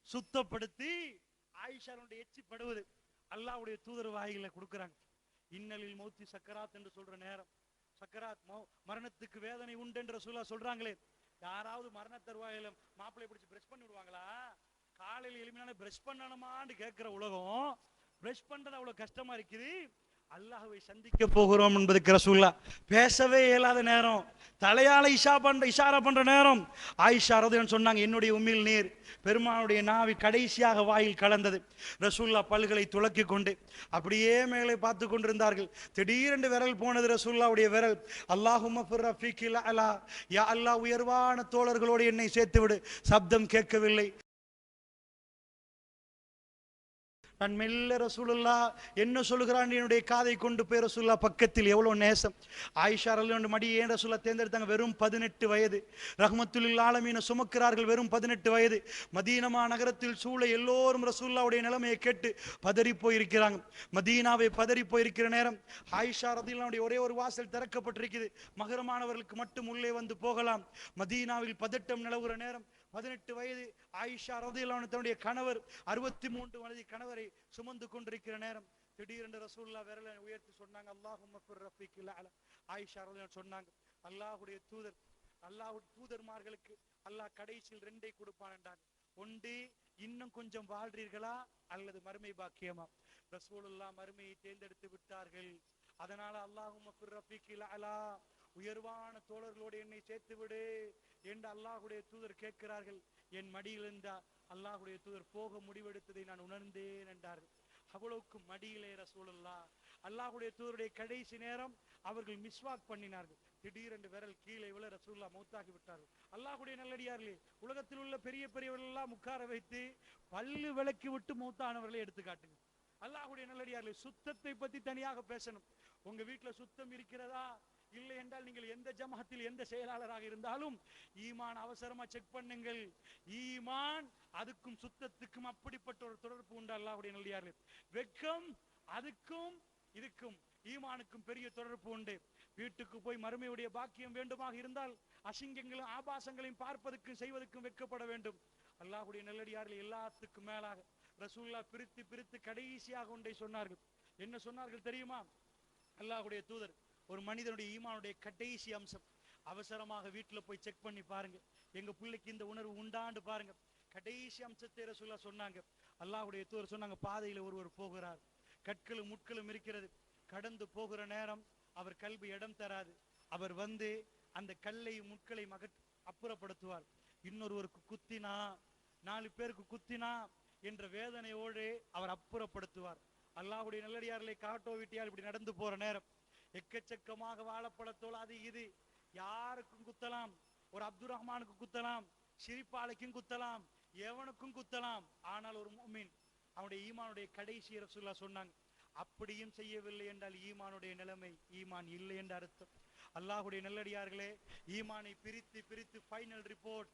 சுத்தப்படுத்தி ஆயிஷாவுடைய எச்சி படுவது அல்லாஹ்வுடைய தூதர் வாயில கொடுக்குறாங்க. இன்னலில் மௌத்தி சக்கராத் என்று சொல்ற நேரம், சக்கராத் மரணத்துக்கு வேதனை உண்டு என்று ரசூலுல்லாஹ் சொல்றாங்களே. யாராவது மரண தருவாயில மாப்பிள்ளை பிடிச்சு பிரஷ் பண்ணி விடுவாங்களா? காலையில் எளிமையான பிரஷ் பண்ணணுமான்னு கேட்கிற உலகம், பிரஷ் பண்றது அவ்வளவு கஷ்டமா இருக்குது. அல்லாஹ்வை சந்திக்க போகிறோம் என்பதுக்கு ரசூலுல்லாஹ் பேசவே இயலாத நேரம், தலையால இஷாரா பண்ற நேரம் ஆயிஷா ரலியல்லாஹு சொன்னாங்க, என்னுடைய உம்மில் நீர் பெருமானுடைய நாவி கடைசியாக வாயில் கலந்தது. ரசூலுல்லாஹ் பல்களை துலக்கி கொண்டு அப்படியே மேலே பார்த்து கொண்டிருந்தார்கள். திடீரென்று விரல் போனது, ரசூலுல்லாஹ்வுடைய விரல். அல்லாஹும்ம ஃபிர் ரஃபீகில் அலா, யா அல்லாஹ் உயர்வான தோழர்களோடு என்னை சேர்த்து விடு. சப்தம் கேட்கவில்லை. நான் மெல்ல ரசூலுல்லாஹ் என்ன சொல்லுகிறான் என்னுடைய காதை கொண்டு போய் ரசூலுல்லாஹ் பக்கத்தில். எவ்வளவு நேசம். ஆயிஷா ரலியல்லாஹு மடி ஏன் ரசூலுல்லாஹ் தேர்ந்தெடுத்தாங்க? வெறும் 18 வயது. ரஹ்மத்துல் ஆலமீன சுமக்கிறார்கள், வெறும் 18 வயது. மதீனா நகரத்தில் சூழ எல்லோரும் ரசூலுல்லாஹ்வுடைய நிலைமையை கேட்டு பதறி போயிருக்கிறாங்க. மதீனாவை பதறி போயிருக்கிற நேரம் ஆயிஷா ரலியல்லாஹு ஒரே ஒரு வாசல் திறக்கப்பட்டிருக்குது, மகரமானவர்களுக்கு மட்டும் உள்ளே வந்து போகலாம். மதீனாவில் பதட்டம் நிலவுற நேரம் 18 வயது ஆயிஷா ரலியல்லாஹு தன்னுடைய கணவர் 63 வயது கணவரை சுமந்து கொண்டிருக்கிற நேரம் திடீரென்று ரசூலுல்லாஹ் விரலை உயர்த்தி சொன்னாங்க, அல்லாஹும்ம ஃபிர் ரஃபீகில் அலா. ஆயிஷா ரலியல்லாஹு சொன்னாங்க, அல்லாஹ்வுடைய தூதர், அல்லாஹ் தூதர்மார்களுக்கு அல்லாஹ் கடைசியில் 2 கொடுப்பான் என்றார். ஒன்று, இன்னும் கொஞ்சம் வாழ்றீர்களா அல்லது மறுமை பாக்கியமா? ரசூலுல்லாஹ் மறுமையை தேர்ந்தெடுத்து விட்டார்கள். அதனால அல்லாஹும்ம ஃபிர் ரஃபீகில் அலா, உயர்வான தோழர்களோடு என்னை சேர்த்து விடு என்று அல்லாஹ்வுடைய தூதர் கேட்கிறார்கள். என் மடியில் இருந்தா அல்லாஹ்வுடைய தூதர் போக முடிவெடுத்ததை நான் உணர்ந்தேன் என்றார்கள். அவ்வளவுக்கு மடியிலே ரசூலுல்லாஹ். அல்லாஹ்வுடைய தூதருடைய கடைசி நேரம் அவர்கள் மிஸ்வாக் பண்ணினார்கள். திடீரென்று விரல் கீழே விழ ரசூலுல்லாஹ் மௌத்தாகி விட்டார்கள். அல்லாஹ்வுடைய நல்லடியார்களே, உலகத்தில் உள்ள பெரிய பெரியவர்கள் எல்லாம் உட்கார வைத்து பல்லு விளக்கி விட்டு மௌத்தானவர்களை எடுத்து காட்டுங்க. அல்லாஹ்வுடைய நல்லடியார்களே, சுத்தத்தை பத்தி தனியாக பேசணும். உங்க வீட்டுல சுத்தம் இருக்கிறதா இல்லை என்றால் நீங்கள் எந்த ஜமாத்தில் எந்த செயலாளராக இருந்தாலும் ஈமான் அவசரமா செக் பண்ணுங்கள். ஈமான் அதுக்கும் சுத்தத்துக்கும் அப்படிப்பட்ட ஒரு தொடர்பு உண்டு. அல்லாஹ்வுடைய நல்லடியார்களே, வெட்கம் அதுக்கும் இதுக்கும் ஈமானுக்கும் பெரிய தொடர்பு உண்டு. வீட்டுக்கு போய் மறுமையுடைய பாக்கியம் வேண்டுமாக இருந்தால் அசிங்கங்களும் ஆபாசங்களையும் பார்ப்பதற்கும் செய்வதற்கும் வெட்கப்பட வேண்டும். அல்லாஹ்வுடைய நல்லடியார்களே, எல்லாத்துக்கும் மேலாக ரசூலுல்லாஹ் பிரித்து பிரித்து கடைசியாக ஒன்றை சொன்னார்கள். என்ன சொன்னார்கள் தெரியுமா? அல்லாஹ்வுடைய தூதர் ஒரு மனிதனுடைய ஈமானுடைய கடைசி அம்சம். அவசரமாக வீட்டில் போய் செக் பண்ணி பாருங்க, எங்க பிள்ளைக்கு இந்த உணர்வு உண்டாண்டு பாருங்க. கடைசி அம்சத்தை ரசூலுல்லாஹ் சொன்னாங்க. அல்லாஹ்வுடைய தூதர் சொன்னாங்க, பாதையில ஒருவர் போகிறார், கற்களும் முட்களும் இருக்கிறது, கடந்து போகிற நேரம் அவர் கல்வி இடம் தராது, அவர் வந்து அந்த கல்லை முட்களை அப்புறப்படுத்துவார். இன்னொருவருக்கு குத்தினா, 4 பேருக்கு குத்தினா என்ற வேதனையோடு அவர் அப்புறப்படுத்துவார். அல்லாஹ்வுடைய நல்லடியார்களை காட்டோ விட்டியால் இப்படி நடந்து போற நேரம் எக்கச்சக்கமாக வாழைப்பழத்தோல் அது இது யாருக்கும் குத்தலாம், ஒரு அப்துல் ரஹ்மானுக்கு குத்தலாம், ஷிரிப்பாலைக்கும் குத்தலாம், எவனுக்கும் குத்தலாம். ஆனால் ஒரு முஃமின் அவனுடைய ஈமானுடைய கடைசி ரசூலுல்லாஹ் சொன்னாங்க, அப்படியும் செய்யவில்லை என்றால் ஈமானுடைய நிலைமை ஈமான் இல்லை என்ற அர்த்தம். அல்லாஹ்வுடைய நல்லடியார்களே, ஈமானை பிரித்து பிரித்து ஃபைனல் ரிப்போர்ட்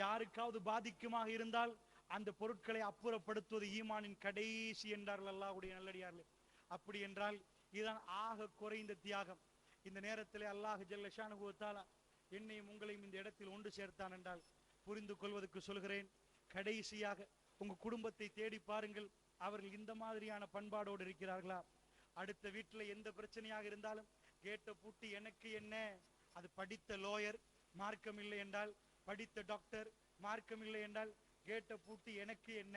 யாருக்காவது பாதிக்குமாக இருந்தால் அந்த பொருட்களை அப்புறப்படுத்துவது ஈமானின் கடைசி என்றார்கள் அல்லாஹ்வுடைய நல்லடியார்களே. அப்படி என்றால் இதுதான் ஆக குறைந்த தியாகம். இந்த நேரத்தில் அல்லாஹ் ஜல்ல ஷானுஹு வ தஆலா என்னையும் உங்களையும் இந்த இடத்தில் ஒன்று சேர்த்தான் என்றால் புரிந்து கொள்வதற்கு சொல்கிறேன். கடைசியாக உங்க குடும்பத்தை தேடி பாருங்கள், அவர்கள் இந்த மாதிரியான பண்பாடோடு இருக்கிறார்களா? அடுத்த வீட்டில் எந்த பிரச்சனையாக இருந்தாலும் கேட்ட பூட்டி எனக்கு என்ன, அது படித்த லோயர் மார்க்கம் இல்லை என்றால், படித்த டாக்டர் மார்க்கம் இல்லை என்றால் கேட்ட பூட்டி எனக்கு என்ன,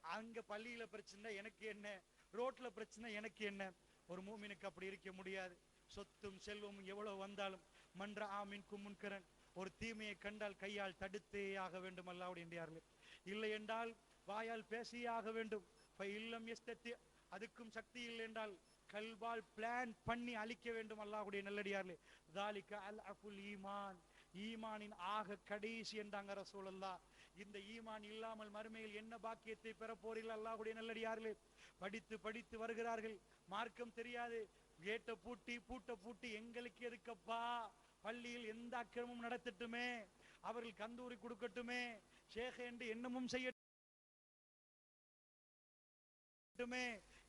அங்க பள்ளியில பிரச்சனை எனக்கு என்ன, ரோட்ல பிரச்சனை எனக்கு என்ன. ஒரு மூமினுக்கு அப்படி இருக்க முடியாது. சொத்தும் செல்வமும் எவ்வளவு வந்தாலும் மன்ற ஆமின் குமுன்கரன், ஒரு தீமையை கண்டால் கையால் தடுத்தே ஆக வேண்டும் அல்லாஹ்வுடைய என்றார்கள். இல்லை என்றால் வாயால் பேசியே ஆக வேண்டும். இல்லம் எஸ்தத்தி, அதுக்கும் சக்தி இல்லை என்றால் கல்வால் பிளான் பண்ணி அழிக்க வேண்டும் அல்லாஹ்வுடைய நல்லடியார்களே. தாலிக அல் அஃபுல் ஈமான், ஈமானின் ஆக கடைசி என்றாங்க ரசூலுல்லாஹ். இந்த ஈமான் இல்லாமல் மறுமையில் என்ன பாக்கியத்தை பெற போறீர்கள் அல்லாஹ்வுடைய நல்லடியார்களே? படித்து படித்து வருகிறார்கள், மார்க்கம் தெரியாது, கேட்ட பூட்ட பூட்டி எங்களுக்கு எதுக்கப்பா, பள்ளியில் எந்த அக்கிரமும் நடத்தட்டுமே, அவர்கள் கந்தூரி கொடுக்கட்டுமே, ஷேக் என்று என்னமும் செய்ய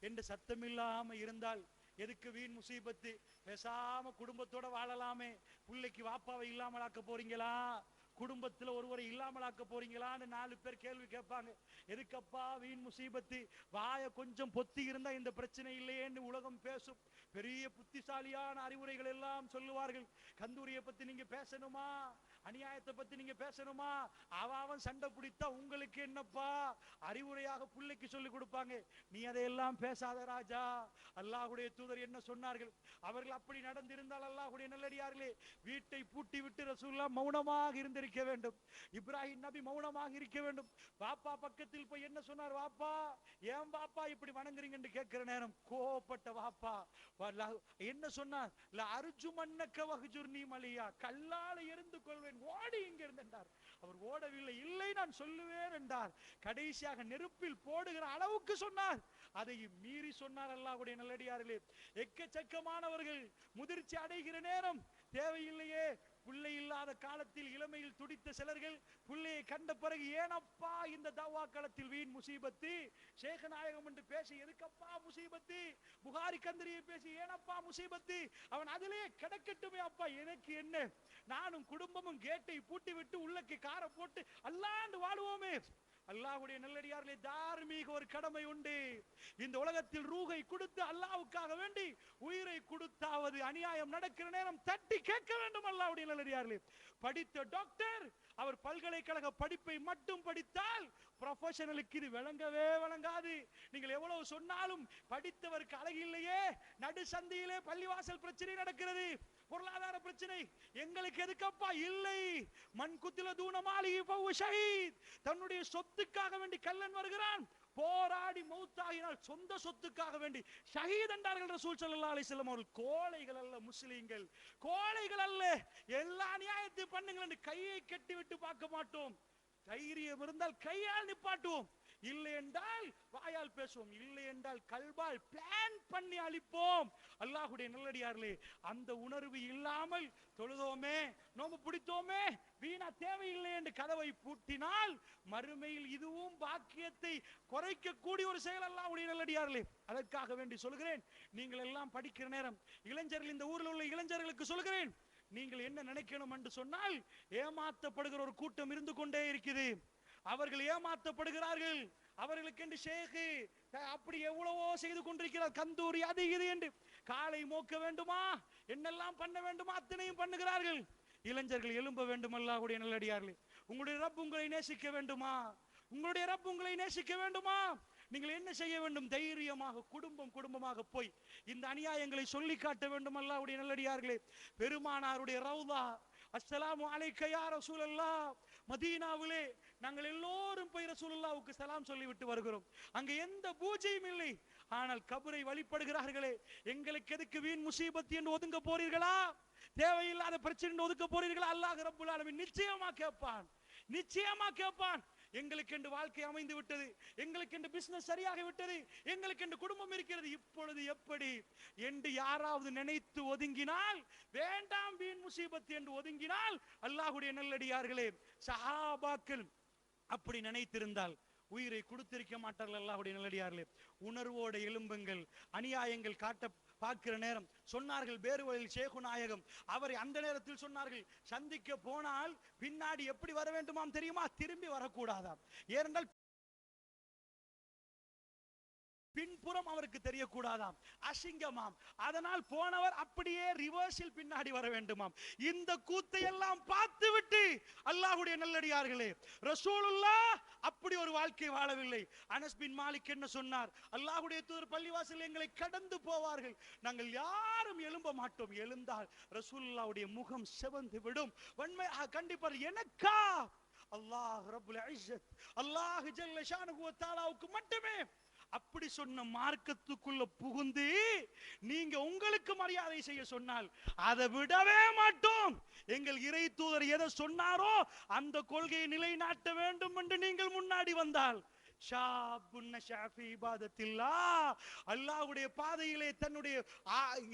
என்று சத்தமில்லாம இருந்தால் எதுக்கு வீண் முசீபத்து? பேசாம குடும்பத்தோட வாழலாமே. பிள்ளைக்கு வாப்பாவை இல்லாமலாக்க போறீங்களா? குடும்பத்துல ஒருவரை இல்லாமலாக்க போறீங்களான்னு 4 பேர் கேள்வி கேட்பாங்க. எதுக்கப்பா வீண் முசீபத்து? வாய கொஞ்சம் பொத்தி இருந்தா இந்த பிரச்சனை இல்லையேன்னு உலகம் பேசும். பெரிய புத்திசாலியான அறிவுரைகள் எல்லாம் சொல்லுவார்கள். கந்தூரியை பத்தி நீங்க பேசணுமா, அநியாயத்தை பத்தி நீங்க பேசணுமா, அவன் சண்டை பிடித்தா உங்களுக்கு என்னப்பா அறிவுரையாக பிள்ளைக்கு சொல்லி கொடுப்பாங்க. நீ அதையெல்லாம் பேசாத ராஜா. அல்லாஹ்வுடைய தூதர் என்ன சொன்னார்கள்? அவர்கள் அப்படி நடந்திருந்தால் அல்லாஹ்வுடைய நல்லடியார்களே, வீட்டை பூட்டி விட்டு ரசூலுல்லாஹ் மௌனமாக இருந்திருக்க வேண்டும். இப்ராஹிம் நபி மௌனமாக இருக்க வேண்டும். பாப்பா பக்கத்தில் போய் என்ன சொன்னார்? வாப்பா, ஏன் பாப்பா இப்படி வணங்குறீங்கன்னு கேட்கிற நேரம் கோபப்பட்ட வாப்பா என்ன சொன்னார்? அர்ஜுமன்னக வஹ்ஜுர்னி மலியா, கல்லால எறிந்து கொள்வேன், ஓடி இங்க இருந்தார். அவர் ஓடவில்லை, இல்லை நான் சொல்லுவேன் என்றார். கடைசியாக நெருப்பில் போடுகிற அளவுக்கு சொன்னார். அதை மீறி சொன்னார் அல்லாஹ்வுடைய நல்லடியார்களே. எக்கச்சக்கமானவர்கள் முதிர்ச்சி அடைகிற நேரம் தேவையில்லையே. பிள்ளை இல்லாத காலத்தில் இளமையில் துடித்த சிலர்கள் பிள்ளையை கண்ட பிறகு ஏனப்பா இந்த தவா காலத்தில் வீண் முசீபத்து? சேகநாயகம் என்று பேசி எதுக்கப்பா முசீபத்து? புகாரி கந்தரியை பேசி ஏனப்பா முசீபத்து? அவன் அதிலே கிடக்கட்டுமே அப்பா, எனக்கு என்ன, நானும் குடும்பமும் கேட்டை பூட்டி விட்டு உள்ளக்கு காரை போட்டு அல்லாண்டு வாழுவோமே. அல்லாஹ்வுடைய நல்லடியார்களே, தார்மீக ஒரு கடமை உண்டு. இந்த உலகத்தில் ரூகை கொடுத்து அல்லாஹ்வுக்காக வேண்டி உயிரை கொடுத்தாவது அநியாயம் நடக்கிற நேரம் தட்டி கேட்க வேண்டும் அல்லாஹ்வுடைய நல்லடியார்களே. படித்த டாக்டர் அவர் பல்கலைக்கழக படிப்பை மட்டும் படித்தால் ப்ரொஃபஷனலுக்கு இது விளங்கவே விளங்காது. நீங்கள் எவ்வளவு சொன்னாலும் படித்தவருக்கு அழகு இல்லையே. நடு சந்தையிலே பள்ளிவாசல் பிரச்சனை நடக்கிறது, பொருளாதார பிரச்சனை, எங்களுக்கு எதுக்கப்பா? இல்லை. மண் குத்தில தூணமாலி ஷஹீத், தன்னுடைய சொத்துக்காக வேண்டி கல்லன் வருகிறான், போராடி மௌத்தாகினால் சொந்த சொத்துக்காக வேண்டி ஷஹீத் என்றார்கள் ரசூல் ஸல்லல்லாஹு அலைஹி வஸல்லம் அவர்கள். கோழைகள் அல்ல முஸ்லிம்கள், கோழைகள் அல்ல. எல்லா நியாயத்தையும் பண்ணுங்கள் என்று கையை கட்டி விட்டு பார்க்க மாட்டோம். தைரியம் இருந்தால் கையால் நிப்பாட்டுவோம், இல்லை என்றால் வாயால் பேசுவோம், இல்லை என்றால் கல்பால் பிளான் பண்ணி அழிப்போம். அல்லாஹ்வுடைய நல்லடியார்களே, அந்த உணர்வு இல்லாமல் தொழுதோமே, நோம்பு பிடித்தோமே, வீணா தேவையில்லை என்று கதவை பூட்டினால் மறுமையில் இதுவும் பாக்கியத்தை குறைக்கக்கூடிய ஒரு செயல். அல்லாஹ்வுடைய நல்லடியார்களே, அதற்காக வேண்டி சொல்கிறேன், நீங்கள் எல்லாம் படிக்கிற நேரம் இளைஞர்கள், இந்த ஊரில் உள்ள இளைஞர்களுக்கு சொல்கிறேன், நீங்கள் என்ன நினைக்கணும் என்று சொன்னால், ஏமாற்றப்படுகிற ஒரு கூட்டம் இருந்து கொண்டே இருக்குது. அவர்கள் ஏமாற்றப்படுகிறார்கள். அவர்களுக்கு என்று ஷேக் அப்படி எவ்வளவோ செய்து கொண்டிருக்கிறார், கந்தூரி அது இது என்று. காலை மோக்க வேண்டுமா, என்னெல்லாம் பண்ண வேண்டுமா அத்தனையும் பண்ணுகிறார்கள். இளைஞர்கள் எழும்ப வேண்டும் அல்லாஹ்வுடைய நல்லடியார்களே. உங்களுடைய ரப் உங்களை நேசிக்க வேண்டுமா, உங்களுடைய ரப் உங்களை நேசிக்க வேண்டுமா, நீங்கள் என்ன செய்ய வேண்டும்? தைரியமாக குடும்பமாக போய் இந்த அநியாயங்களை சொல்லி காட்ட வேண்டும் அல்லாஹ்வுடைய நல்லடியார்களே. பெருமானாருடைய ரவுதா, அஸ்ஸலாமு அலைக்க யா ரசூலல்லாஹ், மதீனாவிலே நாங்கள் எல்லோரும் போய் ரசூலுல்லாஹ்வுக்கு சலாம் சொல்லிவிட்டு வருகிறோம். அங்க எந்த பூஜையும் இல்லை, ஆனால் கபரை வழிபடுகிறார்களே. எங்களுக்கு எதுக்கு வீண் முசீபத் என்று ஒதுங்க போறீர்களா? தேவையில்லாத பிரச்சனை ஒதுக்க போறீர்களா? அல்லாஹ் ரப்புல் ஆலமீன் நிச்சயமா கேட்பான். எங்களுக்கு என்று வாழ்க்கை அமைந்து விட்டது, எங்களுக்கு என்று பிசினஸ் சரியாகி விட்டது, எங்களுக்கு என்று குடும்பம் இருக்கிறது, இப்பொழுது எப்படி என்று யாராவது நினைத்து ஒதுங்கினால், வேண்டாம் வீண் முசீபத் என்று ஒதுங்கினால், அல்லாஹ்வுடைய நல்லடியார்களே, சஹாபாக்கள் அப்படி நினைத்திருந்தால் உயிரை கொடுத்திருக்க மாட்டார்கள். அல்லாஹ்வுடைய நல்லடியார்களே, உணர்வோடு எழும்புங்கள். அநியாயங்கள் காட்ட பார்க்கிற நேரம் சொன்னார்கள் பேருவழில் ஷேகு நாயகம், அவரை அந்த நேரத்தில் சொன்னார்கள், சந்திக்க போனால் பின்னாடி எப்படி வர வேண்டுமாம் தெரியுமா? திரும்பி வரக்கூடாதாம். ஏனென்றால் பின்புறம் அவருக்கு தெரியக்கூடாதாம், அசிங்கமாம். அதனால் போனவர் அப்படியே ரிவர்ஸில் பின்னாடி வர வேண்டுமாம். இந்த கூத்தை எல்லாம் பார்த்து விட்டு அல்லாஹ்வுடைய நல்லடியார்களே, ரசூலுல்லாஹ் அப்படி ஒரு வாழ்க்கை வாழவில்லை. அனஸ் பின் மாலிக் என்ன சொன்னார்? அல்லாஹ்வுடைய தூதர் பள்ளிவாசல் எங்களை கடந்து போவார்கள், நாங்கள் யாரும் எழும்ப மாட்டோம், எழுந்தால் ரசூலுல்லாஹ்வுடைய முகம் சிவந்து விடும். வன்மையாக கண்டிப்பார். எனக்கா? அல்லாஹ் ரப்புல் இஸ்ஸத், அல்லாஹ் ஜல்ல ஷானுஹு வ தஆலாவுக்கு மட்டுமே அப்படி சொன்ன மார்க்கத்துக்குள்ள புகுந்து நீங்க உங்களுக்கு மரியாதை செய்ய சொன்னால் அதை விடவே மாட்டோம். எங்கள் இறை தூதர் எதை சொன்னாரோ அந்த கொள்கையை நிலைநாட்ட வேண்டும் என்று நீங்கள் முன்னாடி வந்தால், அல்லாஹ்வுடைய பாதையிலே தன்னுடைய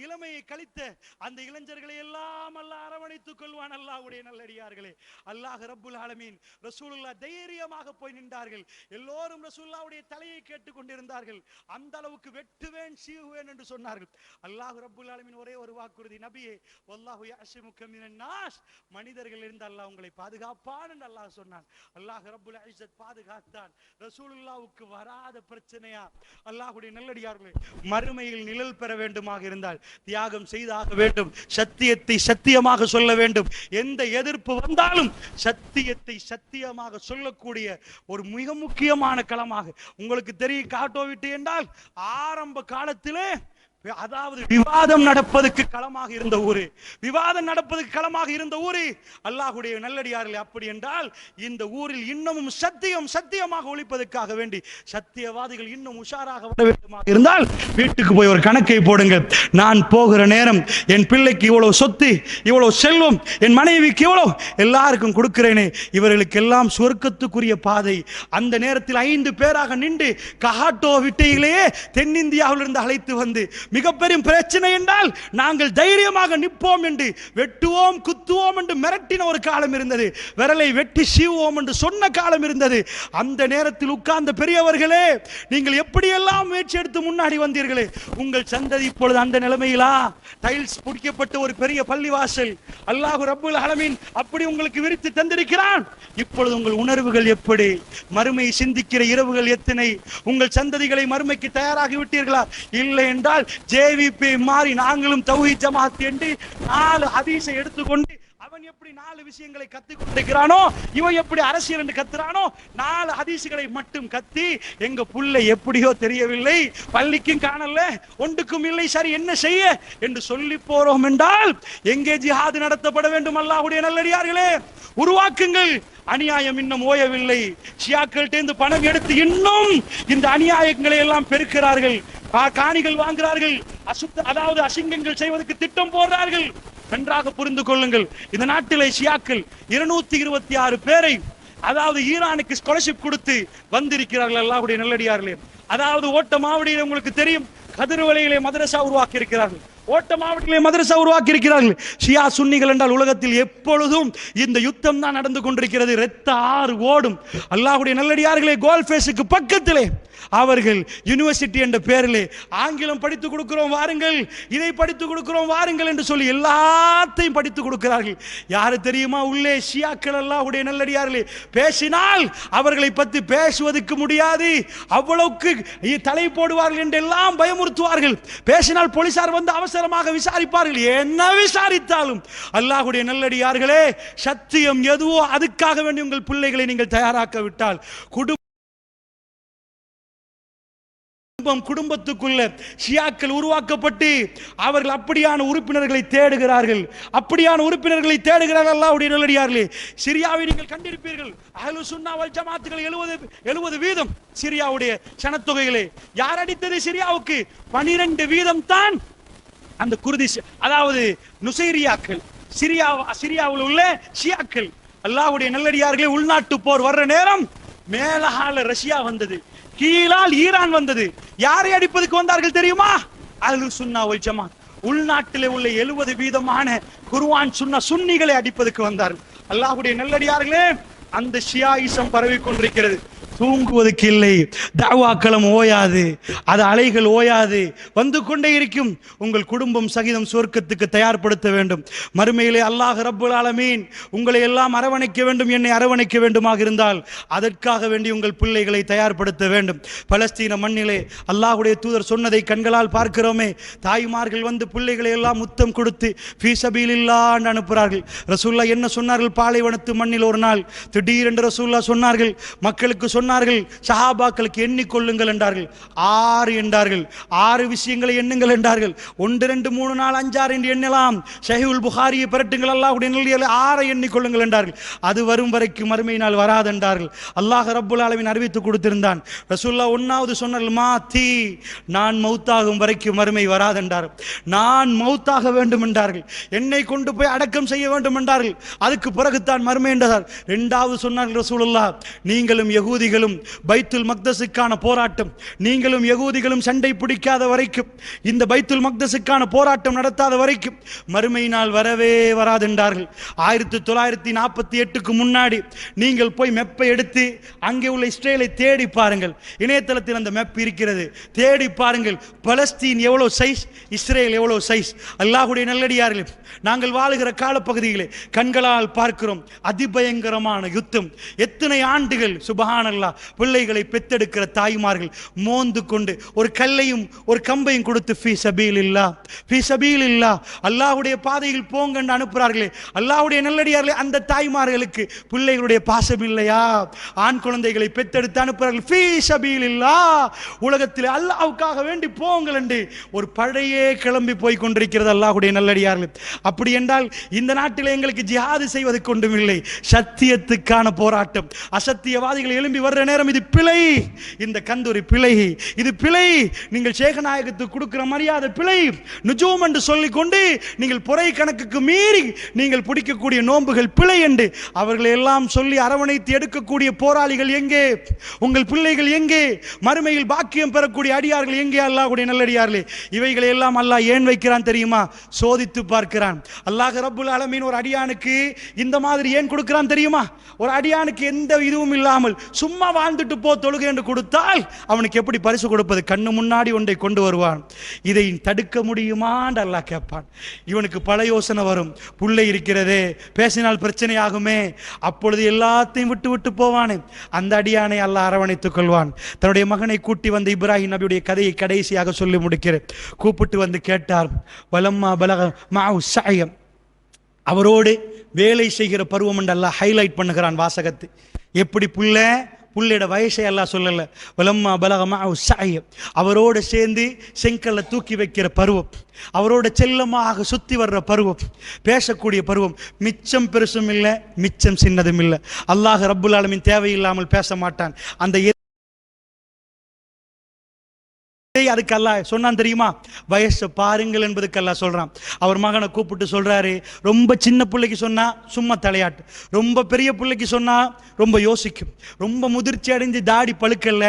இளமையை கழித்த அந்த இளைஞர்களை எல்லாம் அல்லாஹ் அரவணைத்துக் கொள்வான். அல்லாஹ்வுடைய நல்லடியார்களே, அல்லாஹ் ரப்புல் ஆலமீன் ரசூலுல்லாஹ் தைரியமாக போய் நின்றார்கள். எல்லோரும் ரசூலுல்லாஹ்வுடைய தலையை கேட்டுக் கொண்டிருந்தார்கள். அந்த அளவுக்கு வெட்டுவேன் சீவுவேன் என்று சொன்னார்கள். அல்லாஹ் ரப்புல் ஆலமீன் ஒரே ஒரு வாக்குறுதி, நபியே வல்லாஹு யஅஸிமுக மினன் நாஸ், மனிதர்கள் இருந்து அல்லாஹ் உங்களை பாதுகாப்பான் என்று அல்லாஹ் சொன்னான். அல்லாஹ் ரப்புல் இஸ்ஸத் பாதுகாத்தான். ரசூலுல்லாஹ்வுக்கு வராத பிரச்சனையா? அல்லாஹ்வுடைய நல்லடியார்களே, மறுமையில் நிழல் பெற வேண்டுமாக இருந்தால் தியாகம் செய்தாக வேண்டும். சத்தியத்தை சத்தியமாக சொல்ல வேண்டும். எந்த எதிர்ப்பு வந்தாலும் சத்தியத்தை சத்தியமாக சொல்லக்கூடிய ஒரு மிக முக்கியமான களமாக உங்களுக்கு தெரியும். காட்டோவிட்டு என்றால் ஆரம்ப காலத்திலே அதாவது விவாதம் நடப்பதற்கு களமாக இருந்த ஊரு, அல்லாஹ்வுடைய நல்லடியார்களே. அப்படி என்றால் இந்த ஊரில் இன்னமும் சத்தியமாக ஒழிப்பதற்காக வேண்டி சத்தியவாதிகள் இன்னும் உஷாராக வர வேண்டுமாக இருந்தால் வீட்டுக்கு போய் ஒரு கணக்கை போடுங்க. நான் போகிற நேரம் என் பிள்ளைக்கு இவ்வளவு சொத்து, இவ்வளவு செல்வம், என் மனைவிக்கு இவ்வளவு எல்லாருக்கும் கொடுக்கிறேனே, இவர்களுக்கெல்லாம் சொர்க்கத்துக்குரிய பாதை. அந்த நேரத்தில் 5 பேராக நின்று கஹாட்டோ விட்டையிலேயே தென்னிந்தியாவிலிருந்து அழைத்து வந்து மிகப்பெரிய பிரச்சனை என்றால் நாங்கள் தைரியமாக நிற்போம் என்று வெட்டுவோம் குத்துவோம் என்று மிரட்டின ஒரு காலம் இருந்தது. விரலை வெட்டி சீவுவோம் என்று சொன்ன காலம் இருந்தது. அந்த நேரத்தில் உட்கார்ந்த பெரியவர்களே, நீங்கள் எப்படியெல்லாம் முயற்சி எடுத்து முன்னாடி வந்தீர்களே, உங்கள் சந்ததி இப்பொழுது அந்த நிலைமையிலா? டைல்ஸ் பிடிக்கப்பட்ட ஒரு பெரிய பள்ளிவாசல் அல்லாஹ் ரப்புல் ஆலமீன் அப்படி உங்களுக்கு விரித்து தந்திருக்கிறான். இப்பொழுது உங்கள் உணர்வுகள் எப்படி? மறுமை சிந்திக்கிற இரவுகள் எத்தனை? உங்கள் சந்ததிகளை மறுமைக்கு தயாராகி விட்டீர்களா? இல்லை என்றால் ஜேவிபி மாறி நாங்களும் தௌஹீத் ஜமாத் என்று 4 ஹதீஸை எடுத்துக்கொண்டு அவன் எப்படி 4 விஷயங்களை கத்துக் கொண்டிருக்கிறானோ, இவன் எப்படி அரசியல் என்று கத்துறானோ, 4 ஹதீஸுகளை மட்டும் கத்தி எங்க புள்ள எப்படியோ தெரியவில்லை, பள்ளிக்கும் காணல, ஒன்றுக்கும் இல்லை, சரி என்ன செய்ய என்று சொல்லி போறோம் என்றால் எங்கே ஜிஹாது நடத்தப்பட வேண்டும்? அல்லாஹ்வுடைய நல்லடியார்களே, உருவாக்குங்கள். அநியாயம் இன்னும் ஓயவில்லை. ஷியாக்கள்கிட்ட பணம் எடுத்து இன்னும் இந்த அநியாயங்களை எல்லாம் பெருக்கிறார்கள். காணிகள் வாங்குகிறார்கள், அதாவது அசிங்கங்கள் செய்வதற்கு திட்டம் போடுறார்கள். நன்றாக புரிந்து கொள்ளுங்கள். இந்த நாட்டிலே ஷியாக்கள் 226 பேரை அதாவது ஈரானுக்கு ஸ்காலர்ஷிப் கொடுத்து வந்திருக்கிறார்கள். அல்லாஹ்வுடைய நல்லடியார்களே, அதாவது ஓட்ட மாவடியில் உங்களுக்கு தெரியும், கதிர்வலையிலே மதரசா உருவாக்கி இருக்கிறார்கள், ஓட்ட மாவட்டத்திலே மதரசா உருவாக்கி இருக்கிறார்கள். ஷியா சுன்னிகள் என்றால் உலகத்தில் எப்பொழுதும் இந்த யுத்தம் தான் நடந்து கொண்டிருக்கிறது. இரத்த ஆறு ஓடும். அல்லாஹ்வுடைய நல்லடியார்களே, கோல்ஃபேஸுக்கு பக்கத்திலே அவர்கள் யூனிவர்சிட்டி என்ற பெயரிலே ஆங்கிலம் படித்துக் கொடுக்கிறோம் வாருங்கள், இதை படித்துக் கொடுக்கிறோம் வாருங்கள் என்று சொல்லி எல்லாத்தையும் படித்துக் கொடுக்கிறார்கள். யாரு தெரியுமா? உள்ளே ஷியாக்கள். அல்லாஹ்வுடைய நல்லடியார்களே, பேசினால் அவர்களை பற்றி பேசுவதற்கு முடியாது, அவ்வளவுக்கு தலை போடுவார்கள் என்றெல்லாம் பயமுறுத்துவார்கள். பேசினால் போலீசார் வந்து அவசரமாக விசாரிப்பார்கள். என்ன விசாரித்தாலும் அல்லாஹ்வுடைய நல்லடியார்களே, சத்தியம் எதுவோ அதுக்காக வேண்டி உங்கள் பிள்ளைகளை நீங்கள் தயாராக்க விட்டால் குடும்பத்துக்குள்ள ஷியாக்கள் உருவாக்கப்பட்டு அவர்கள் அப்படியான உறுப்பினர்களை தேடுகிறார்கள். அல்லாஹ்வுடைய நல்லடியார்களே, சிரியாவை நீங்கள் கண்டிருப்பீர்கள். அஹ்லுஸ் சுன்னா வல் ஜமாத்துகள் 70% சிரியாவுடைய சனத்தொகைகளே. யார் அடித்தது சிரியாவுக்கு? 12% தான் அந்த குர்தி, அதாவது நுசைரியாக்கள், சிரியாவில் உள்ள ஷியாக்கள். அல்லாஹ்வுடைய நல்லடியார்களே, உள்நாட்டு போர் வர்ற நேரம் மேலால ரஷ்யா வந்தது, கீழால் ஈரான் வந்தது. யாரை அடிப்பதற்கு வந்தார்கள் தெரியுமா? அஹ்லுஸ் சுன்னா வல் ஜமாத். உள்நாட்டிலே உள்ள 70% குர்ஆன் சுன்னா சுன்னிகளை அடிப்பதற்கு வந்தார்கள். அல்லாஹ்வுடைய நல்லடியார்களே, அந்த ஷியாயிசம் பரவி கொண்டிருக்கிறது. தூங்குவதற்கு இல்லை, தஅவாக்களம் ஓயாது, அது அலைகள் ஓயாது, வந்து கொண்டே இருக்கும். உங்கள் குடும்பம் சகிதம் சொர்க்கத்துக்கு தயார்படுத்த வேண்டும். மறுமையிலே அல்லாஹ் ரப்புல் ஆலமீன் உங்களை எல்லாம் அரவணைக்க வேண்டும், என்னை அரவணைக்க வேண்டுமாக இருந்தால் அதற்காக வேண்டி உங்கள் பிள்ளைகளை தயார்படுத்த வேண்டும். பலஸ்தீன மண்ணிலே அல்லாஹ்வுடைய தூதர் சொன்னதை கண்களால் பார்க்கிறோமே. தாய்மார்கள் வந்து பிள்ளைகளை எல்லாம் முத்தம் கொடுத்து ஃபீ சபீலில்லாஹ் அனுப்புகிறார்கள். ரசூலுல்லாஹ் என்ன சொன்னார்கள்? பாலைவனத்து மண்ணில் ஒரு நாள் திடீரென்று ரசூலுல்லாஹ் சொன்னார்கள், மக்களுக்கு சொன்னார்கள், சஹாபாக்களுக்கு எண்ணிக்கொள்ளுங்கள் என்றார்கள். 6 என்றார்கள். 6 விஷயங்களை எண்ணுங்கள் என்றார்கள். 1 2 3 4 5 6 என்று எண்ணலாம். ஸஹீஹுல் புகாரியை பிரட்டுங்கள், அல்லாஹ்வுடைய நல்லடியார்களே 6 எண்ணிக்கொள்ளுங்கள் என்றார்கள். அது வரும் வரைக்கும் மறுமை நாள் வராது என்றார்கள். அல்லாஹ் ரப்புல் ஆலமீன் அறிவித்து கொடுத்திருந்தான். ரசூலுல்லாஹ் 1வது சொன்னார்கள், மாத்தி, நான் மௌத்தாகும் வரைக்கும் மறுமை வராது என்றார்கள். நான் மௌத்தாக வேண்டும் என்றார்கள். என்னை கொண்டு போய் அடக்கம் செய்ய வேண்டும் என்றார்கள். அதுக்கு பிறகுதான் மறுமை என்றார். 2வது சொன்னார்கள் ரசூலுல்லாஹ், நீங்களும் யகூதிகளும் பைத்துல் மக்தஸுக்கான போராட்டம், நீங்களும் யகூதிகளும் சண்டை பிடிக்காத வரைக்கும், இந்த பைத்துல் மக்தஸுக்கான போராட்டம் நடத்தாத வரைக்கும் மறுமை நாள் வரவே வராது என்றார்கள். 1948க்கு முன்னாடி நீங்கள் போய் மெப்பை எடுத்து அங்கே உள்ள இஸ்ரேலை தேடி பாருங்கள். இணையதளத்தில் அந்த மெப் இருக்கிறது, தேடி பாருங்கள். பலஸ்தீன் எவ்வளவு சைஸ், இஸ்ரேல் எவ்வளவு சைஸ். அல்லாஹ்வுடைய நல்லடியார்களே, நாங்கள் வாழுகிற காலப்பகுதியிலே கண்களால் பார்க்கிறோம் அதிபயங்கரமான யுத்தம். எத்தனை ஆண்டுகள் சுபஹானல்லாஹ் பிள்ளைகளை பெத்தெடுக்கிற தாய்மார்கள் மோந்து கொண்டு ஒரு கல்லையும் ஒரு கம்பையும் கொடுத்து ஃபீ சபீலில்லாஹ், ஃபீ சபீலில்லாஹ், அல்லாஹ்வுடைய பாதையில் போங்க என்று அனுப்புகிறார்களே. அல்லாஹ்வுடைய நல்லடியார்களே, அந்த தாய்மார்களுக்கு பிள்ளைகளுடைய பாசம் இல்லையா? ஆண் குழந்தைகளை பெத்தெடுத்து அனுப்புகிறார்கள். ஃபீ சபீலில்லாஹ், உலகத்தில் அல்லாஹ்வுக்காக வேண்டி போங்கள் என்று ஒரு பழையே கிளம்பி போய் கொண்டிருக்கிறது அல்லாஹ்வுடைய நல்லடியார்களே. அப்படி என்றால் இந்த நாட்டில் எங்களுக்கு ஜிஹாது செய்வதற்கு ஒன்றும் இல்லை, சத்தியத்துக்கான போராட்டம். அசத்தியவாதிகள் எழும்பி வர்ற நேரம் இது பிழை, இந்த கந்தூரி பிழை, இது பிழை. நீங்கள் சேகநாயகத்துக்கு கொடுக்கிற மரியாதை பிழை. நுஜூம் என்று சொல்லிக் கொண்டு நீங்கள் பொறை கணக்குக்கு மீறி நீங்கள் பிடிக்கக்கூடிய நோன்புகள் பிழை என்று அவர்களை எல்லாம் சொல்லி அரவணைத்து எடுக்கக்கூடிய போராளிகள் எங்கே? உங்கள் பிள்ளைகள் எங்கே? மறுமையில் பாக்கியம் பெறக்கூடிய அடியார்கள் எங்கே? அல்லாஹ்வுடைய நல்லடியார்களே, இவைகளை எல்லாம் அல்லாஹ் ஏன் வைக்கிறான் தெரியுமா? சோதித்து பார்க்கிறான். அல்லாஹ் ரப்புல் ஆலமீன் ஒரு அடியானுக்கு இந்த மாதிரி ஏன் கொடுக்கிறான் தெரியுமா? ஒரு அடியானுக்கு எந்த இதுவும் இல்லாமல் சும்மா வாழ்ந்துட்டு போ தொழுகை என்று கொடுத்தால் அவனுக்கு எப்படி பரிசு கொடுப்பது? கண்ணு முன்னாடி ஒன்றை கொண்டு வருவான். இதை தடுக்க முடியுமான்னு அல்லாஹ் கேட்பான். இவனுக்கு பல யோசனை வரும். புள்ளை இருக்கிறதே, பேசினால் பிரச்சனை ஆகுமே, அப்பொழுது எல்லாத்தையும் விட்டு விட்டு போவானே. அந்த அடியானை அல்லாஹ் அரவணைத்துக் கொள்வான். தன்னுடைய மகனை கூட்டி வந்த இப்ராஹிம் நபியுடைய கதையை கடைசியாக சொல்லி முடிக்கிறேன். கூப்பிட்டு வந்து கேட்டார், வலம்மா பலக மஅஹு ஸஅயம், அவரோடு வேலை செய்கிற பருவம் என்று அல்லாஹ் ஹைலைட் பண்ணுகிறான் வாசகத்தை. எப்படி புள்ளையோட வயசை எல்லாம் சொல்லல. வலம்மா பலக மஅஹு ஸஅயம், அவரோடு சேர்ந்து செங்கல்ல தூக்கி வைக்கிற பருவம், அவரோட செல்லமாக சுத்தி வர்ற பருவம், பேசக்கூடிய பருவம். மிச்சம் பெருசும் இல்லை, மிச்சம் சின்னதும் இல்லை. அல்லாஹ் ரப்புல் ஆலமீன் தேவையில்லாமல் பேச மாட்டான். அந்த அதுக்கு அல்லாஹ் சொன்னான் தெரியுமா? வயசை பாருங்கள் என்பதுக்கு அல்லாஹ் சொல்றான். அவர் மகனை கூப்பிட்டு சொல்றாரு, ரொம்ப சின்ன பிள்ளைக்கு சொன்னா சும்மா தலையாட்டு, ரொம்ப பெரிய பிள்ளைக்கு சொன்னா ரொம்ப யோசிக்கும், ரொம்ப முதிர்ச்சி அடைஞ்சு தாடி பழுக்கல்ல,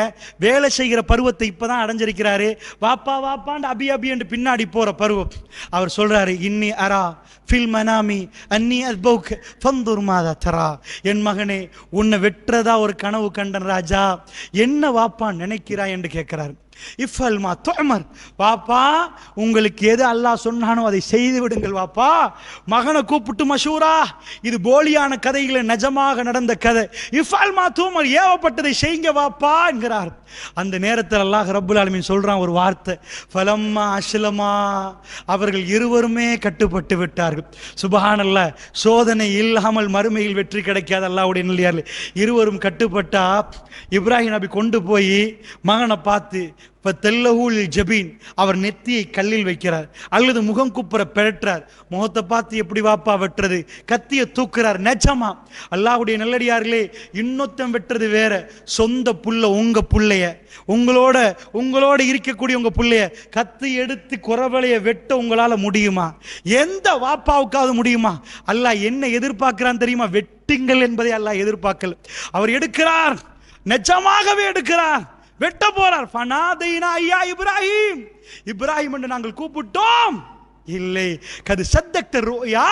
வேலை செய்கிற பருவத்தை இப்பதான் அடைஞ்சிருக்கிறாரு, வாப்பா வாப்பாண்டு அபி அபி என்று பின்னாடி போற பருவம். அவர் சொல்றாரு, இன்னி அரா ஃபில் மனாமி அன்னி அஸ்பௌக் ஃபந்துர் மாதா தரா. என் மகனே, உன்னை வெற்றதா ஒரு கனவு கண்டன் ராஜா, என்ன வாப்பா நினைக்கிறாய் என்று கேட்கிறார். இஃபல் மா துஅமர், வாப்பா உங்களுக்கு எது அல்லாஹ் சொன்னானோ அதை செய்து விடுங்கள் வாப்பா. மகனை கூப்பிட்டு மஷூரா, இது போலியான கதைகளை நிஜமாக நடந்த கதை. இஃபல் மா துஅமர், ஏவப்பட்டதை செய்யுங்க வாப்பா என்கிறார். அந்த நேரத்தில் அல்லாஹ் ரப்புல் ஆலமீன் சொல்றான் ஒரு வார்த்தை, ஃபலம்மா அஸ்லமா, அவர்கள் இருவருமே கட்டுப்பட்டு விட்டார்கள். சுப்ஹானல்லாஹ், சோதனை இல்லாமல் மறுமையில் வெற்றி கிடைக்காத அல்லாஹ்வுடைய நல்லடியார்களே, இருவரும் கட்டுப்பட்டா இப்ராஹிம் நபி கொண்டு போய் மகனை பார்த்து ஜபீன், அவர் நெத்தியை கல்லில் வைக்கிறார், அல்லது முகம் குப்புற பெற்றார். முகத்தை பார்த்து எப்படி வாப்பா வெட்டுறது, கத்தியை தூக்குறார். நிஜமா அல்லாஹ்வுடைய நல்லடியார்களே, இன்னொத்தம் வெட்டுறது வேற, சொந்த புள்ள, உங்க புள்ளைய, உங்களோட இருக்கக்கூடிய உங்க புள்ளைய கத்தி எடுத்து குறவளைய வெட்ட உங்களால முடியுமா? எந்த வாப்பாவுக்காவது முடியுமா? அல்லாஹ் என்ன எதிர்பார்க்கிறான் தெரியுமா? வெட்டுங்கள் என்பதை அல்லாஹ் எதிர்பார்க்கல. அவர் எடுக்கிறார், நிஜமாகவே எடுக்கிறார், வெட்ட போறார். ஃபனாதைனா ஐயா இப்ராஹிம், இப்ராஹிம் என்று நாங்கள் கூப்பிட்டோம். இல்லை, கது சத்தக்த ருயா,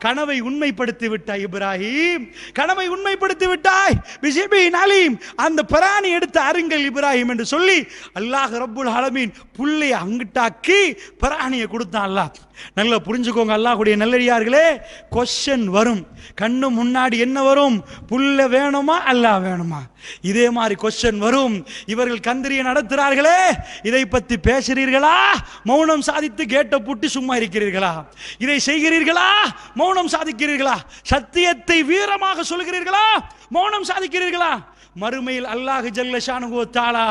கனவை உண்மைப்படுத்தி விட்டாய் இப்ராஹிம், கனவை உண்மைப்படுத்தி விட்டாய். பிஸிபின் அலீம், அந்த பிராணி எடுத்து அருங்கள் இப்ராஹிம் என்று சொல்லி அல்லாஹ் ரப்புல் ஆலமீன் புள்ளையை அங்கிட்டாக்கி பிராணியை கொடுத்தான் அல்லாஹ். நல்லா புரிஞ்சுக்கோங்க அல்லாஹ்வுடைய நல்லடியார்களே, கொஸ்டின் வரும், கண்ணு முன்னாடி என்ன வரும்? புள்ள வேணுமா அல்லாஹ் வேணுமா? இதே மாதிரி கொஸ்டின் வரும். இவர்கள் கந்திரியை நடத்துகிறார்களே, இதை பற்றி பேசுறீர்களா? மௌனம் சாதித்து கேட்ட பூட்டி சும்மா இருக்கிறீர்களா? இதை செய்கிறீர்களா? மௌனம் சாதிக்கிறீர்களா? சத்தியத்தை வீரமாக சொல்கிறீர்களா? மௌனம் சாதிக்கிறீர்களா? மறுமையில் அல்லாஹ் ஜல்ல ஷானுஹு வ தஆலா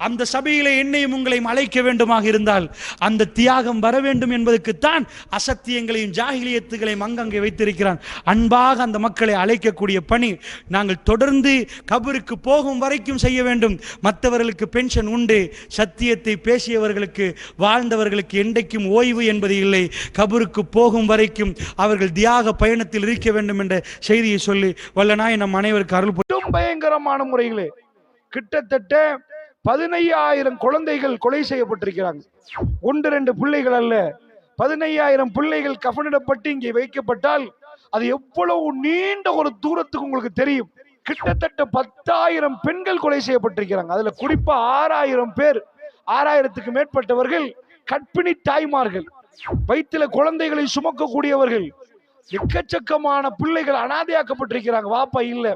அந்த சபையிலே என்னையும் உங்களையும் அழைக்க வேண்டுமாக இருந்தால் அந்த தியாகம் வர வேண்டும் என்பதற்குத்தான் அசத்தியங்களையும் ஜாஹிலியத்துகளையும் அங்கங்கே வைத்திருக்கிறான். அன்பாக அந்த மக்களை அழைக்கக்கூடிய பணி நாங்கள் தொடர்ந்து கபருக்கு போகும் வரைக்கும் செய்ய வேண்டும். மற்றவர்களுக்கு பென்ஷன் உண்டு, சத்தியத்தை பேசியவர்களுக்கு, வாழ்ந்தவர்களுக்கு என்றைக்கும் ஓய்வு என்பது இல்லை. கபருக்கு போகும் வரைக்கும் அவர்கள் தியாக பயணத்தில் இருக்க வேண்டும் என்ற செய்தியை சொல்லி வல்லநாய் நம் அனைவருக்கு அருள். பயங்கரமான முறையிலே கிட்டத்தட்ட 15,000 குழந்தைகள் கொலை செய்யப்பட்டிருக்கிறாங்க. 1-2 பிள்ளைகள் அல்ல, 15,000 பிள்ளைகள் கஃனிடப்பட்டு இங்கே வைக்கப்பட்டால் அது எவ்வளவு நீண்ட ஒரு தூரத்துக்கு உங்களுக்கு தெரியும். கிட்டத்தட்ட 10,000 பெண்கள் கொலை செய்யப்பட்டிருக்கிறாங்க. அதுல குறிப்பா 6,000 பேர், 6,000க்கு மேற்பட்டவர்கள் கர்ப்பிணி தாய்மார்கள், வயிற்றில குழந்தைகளை சுமக்கக்கூடியவர்கள். எக்கச்சக்கமான பிள்ளைகள் அனாதையாக்கப்பட்டிருக்கிறாங்க, வாப்பா இல்ல.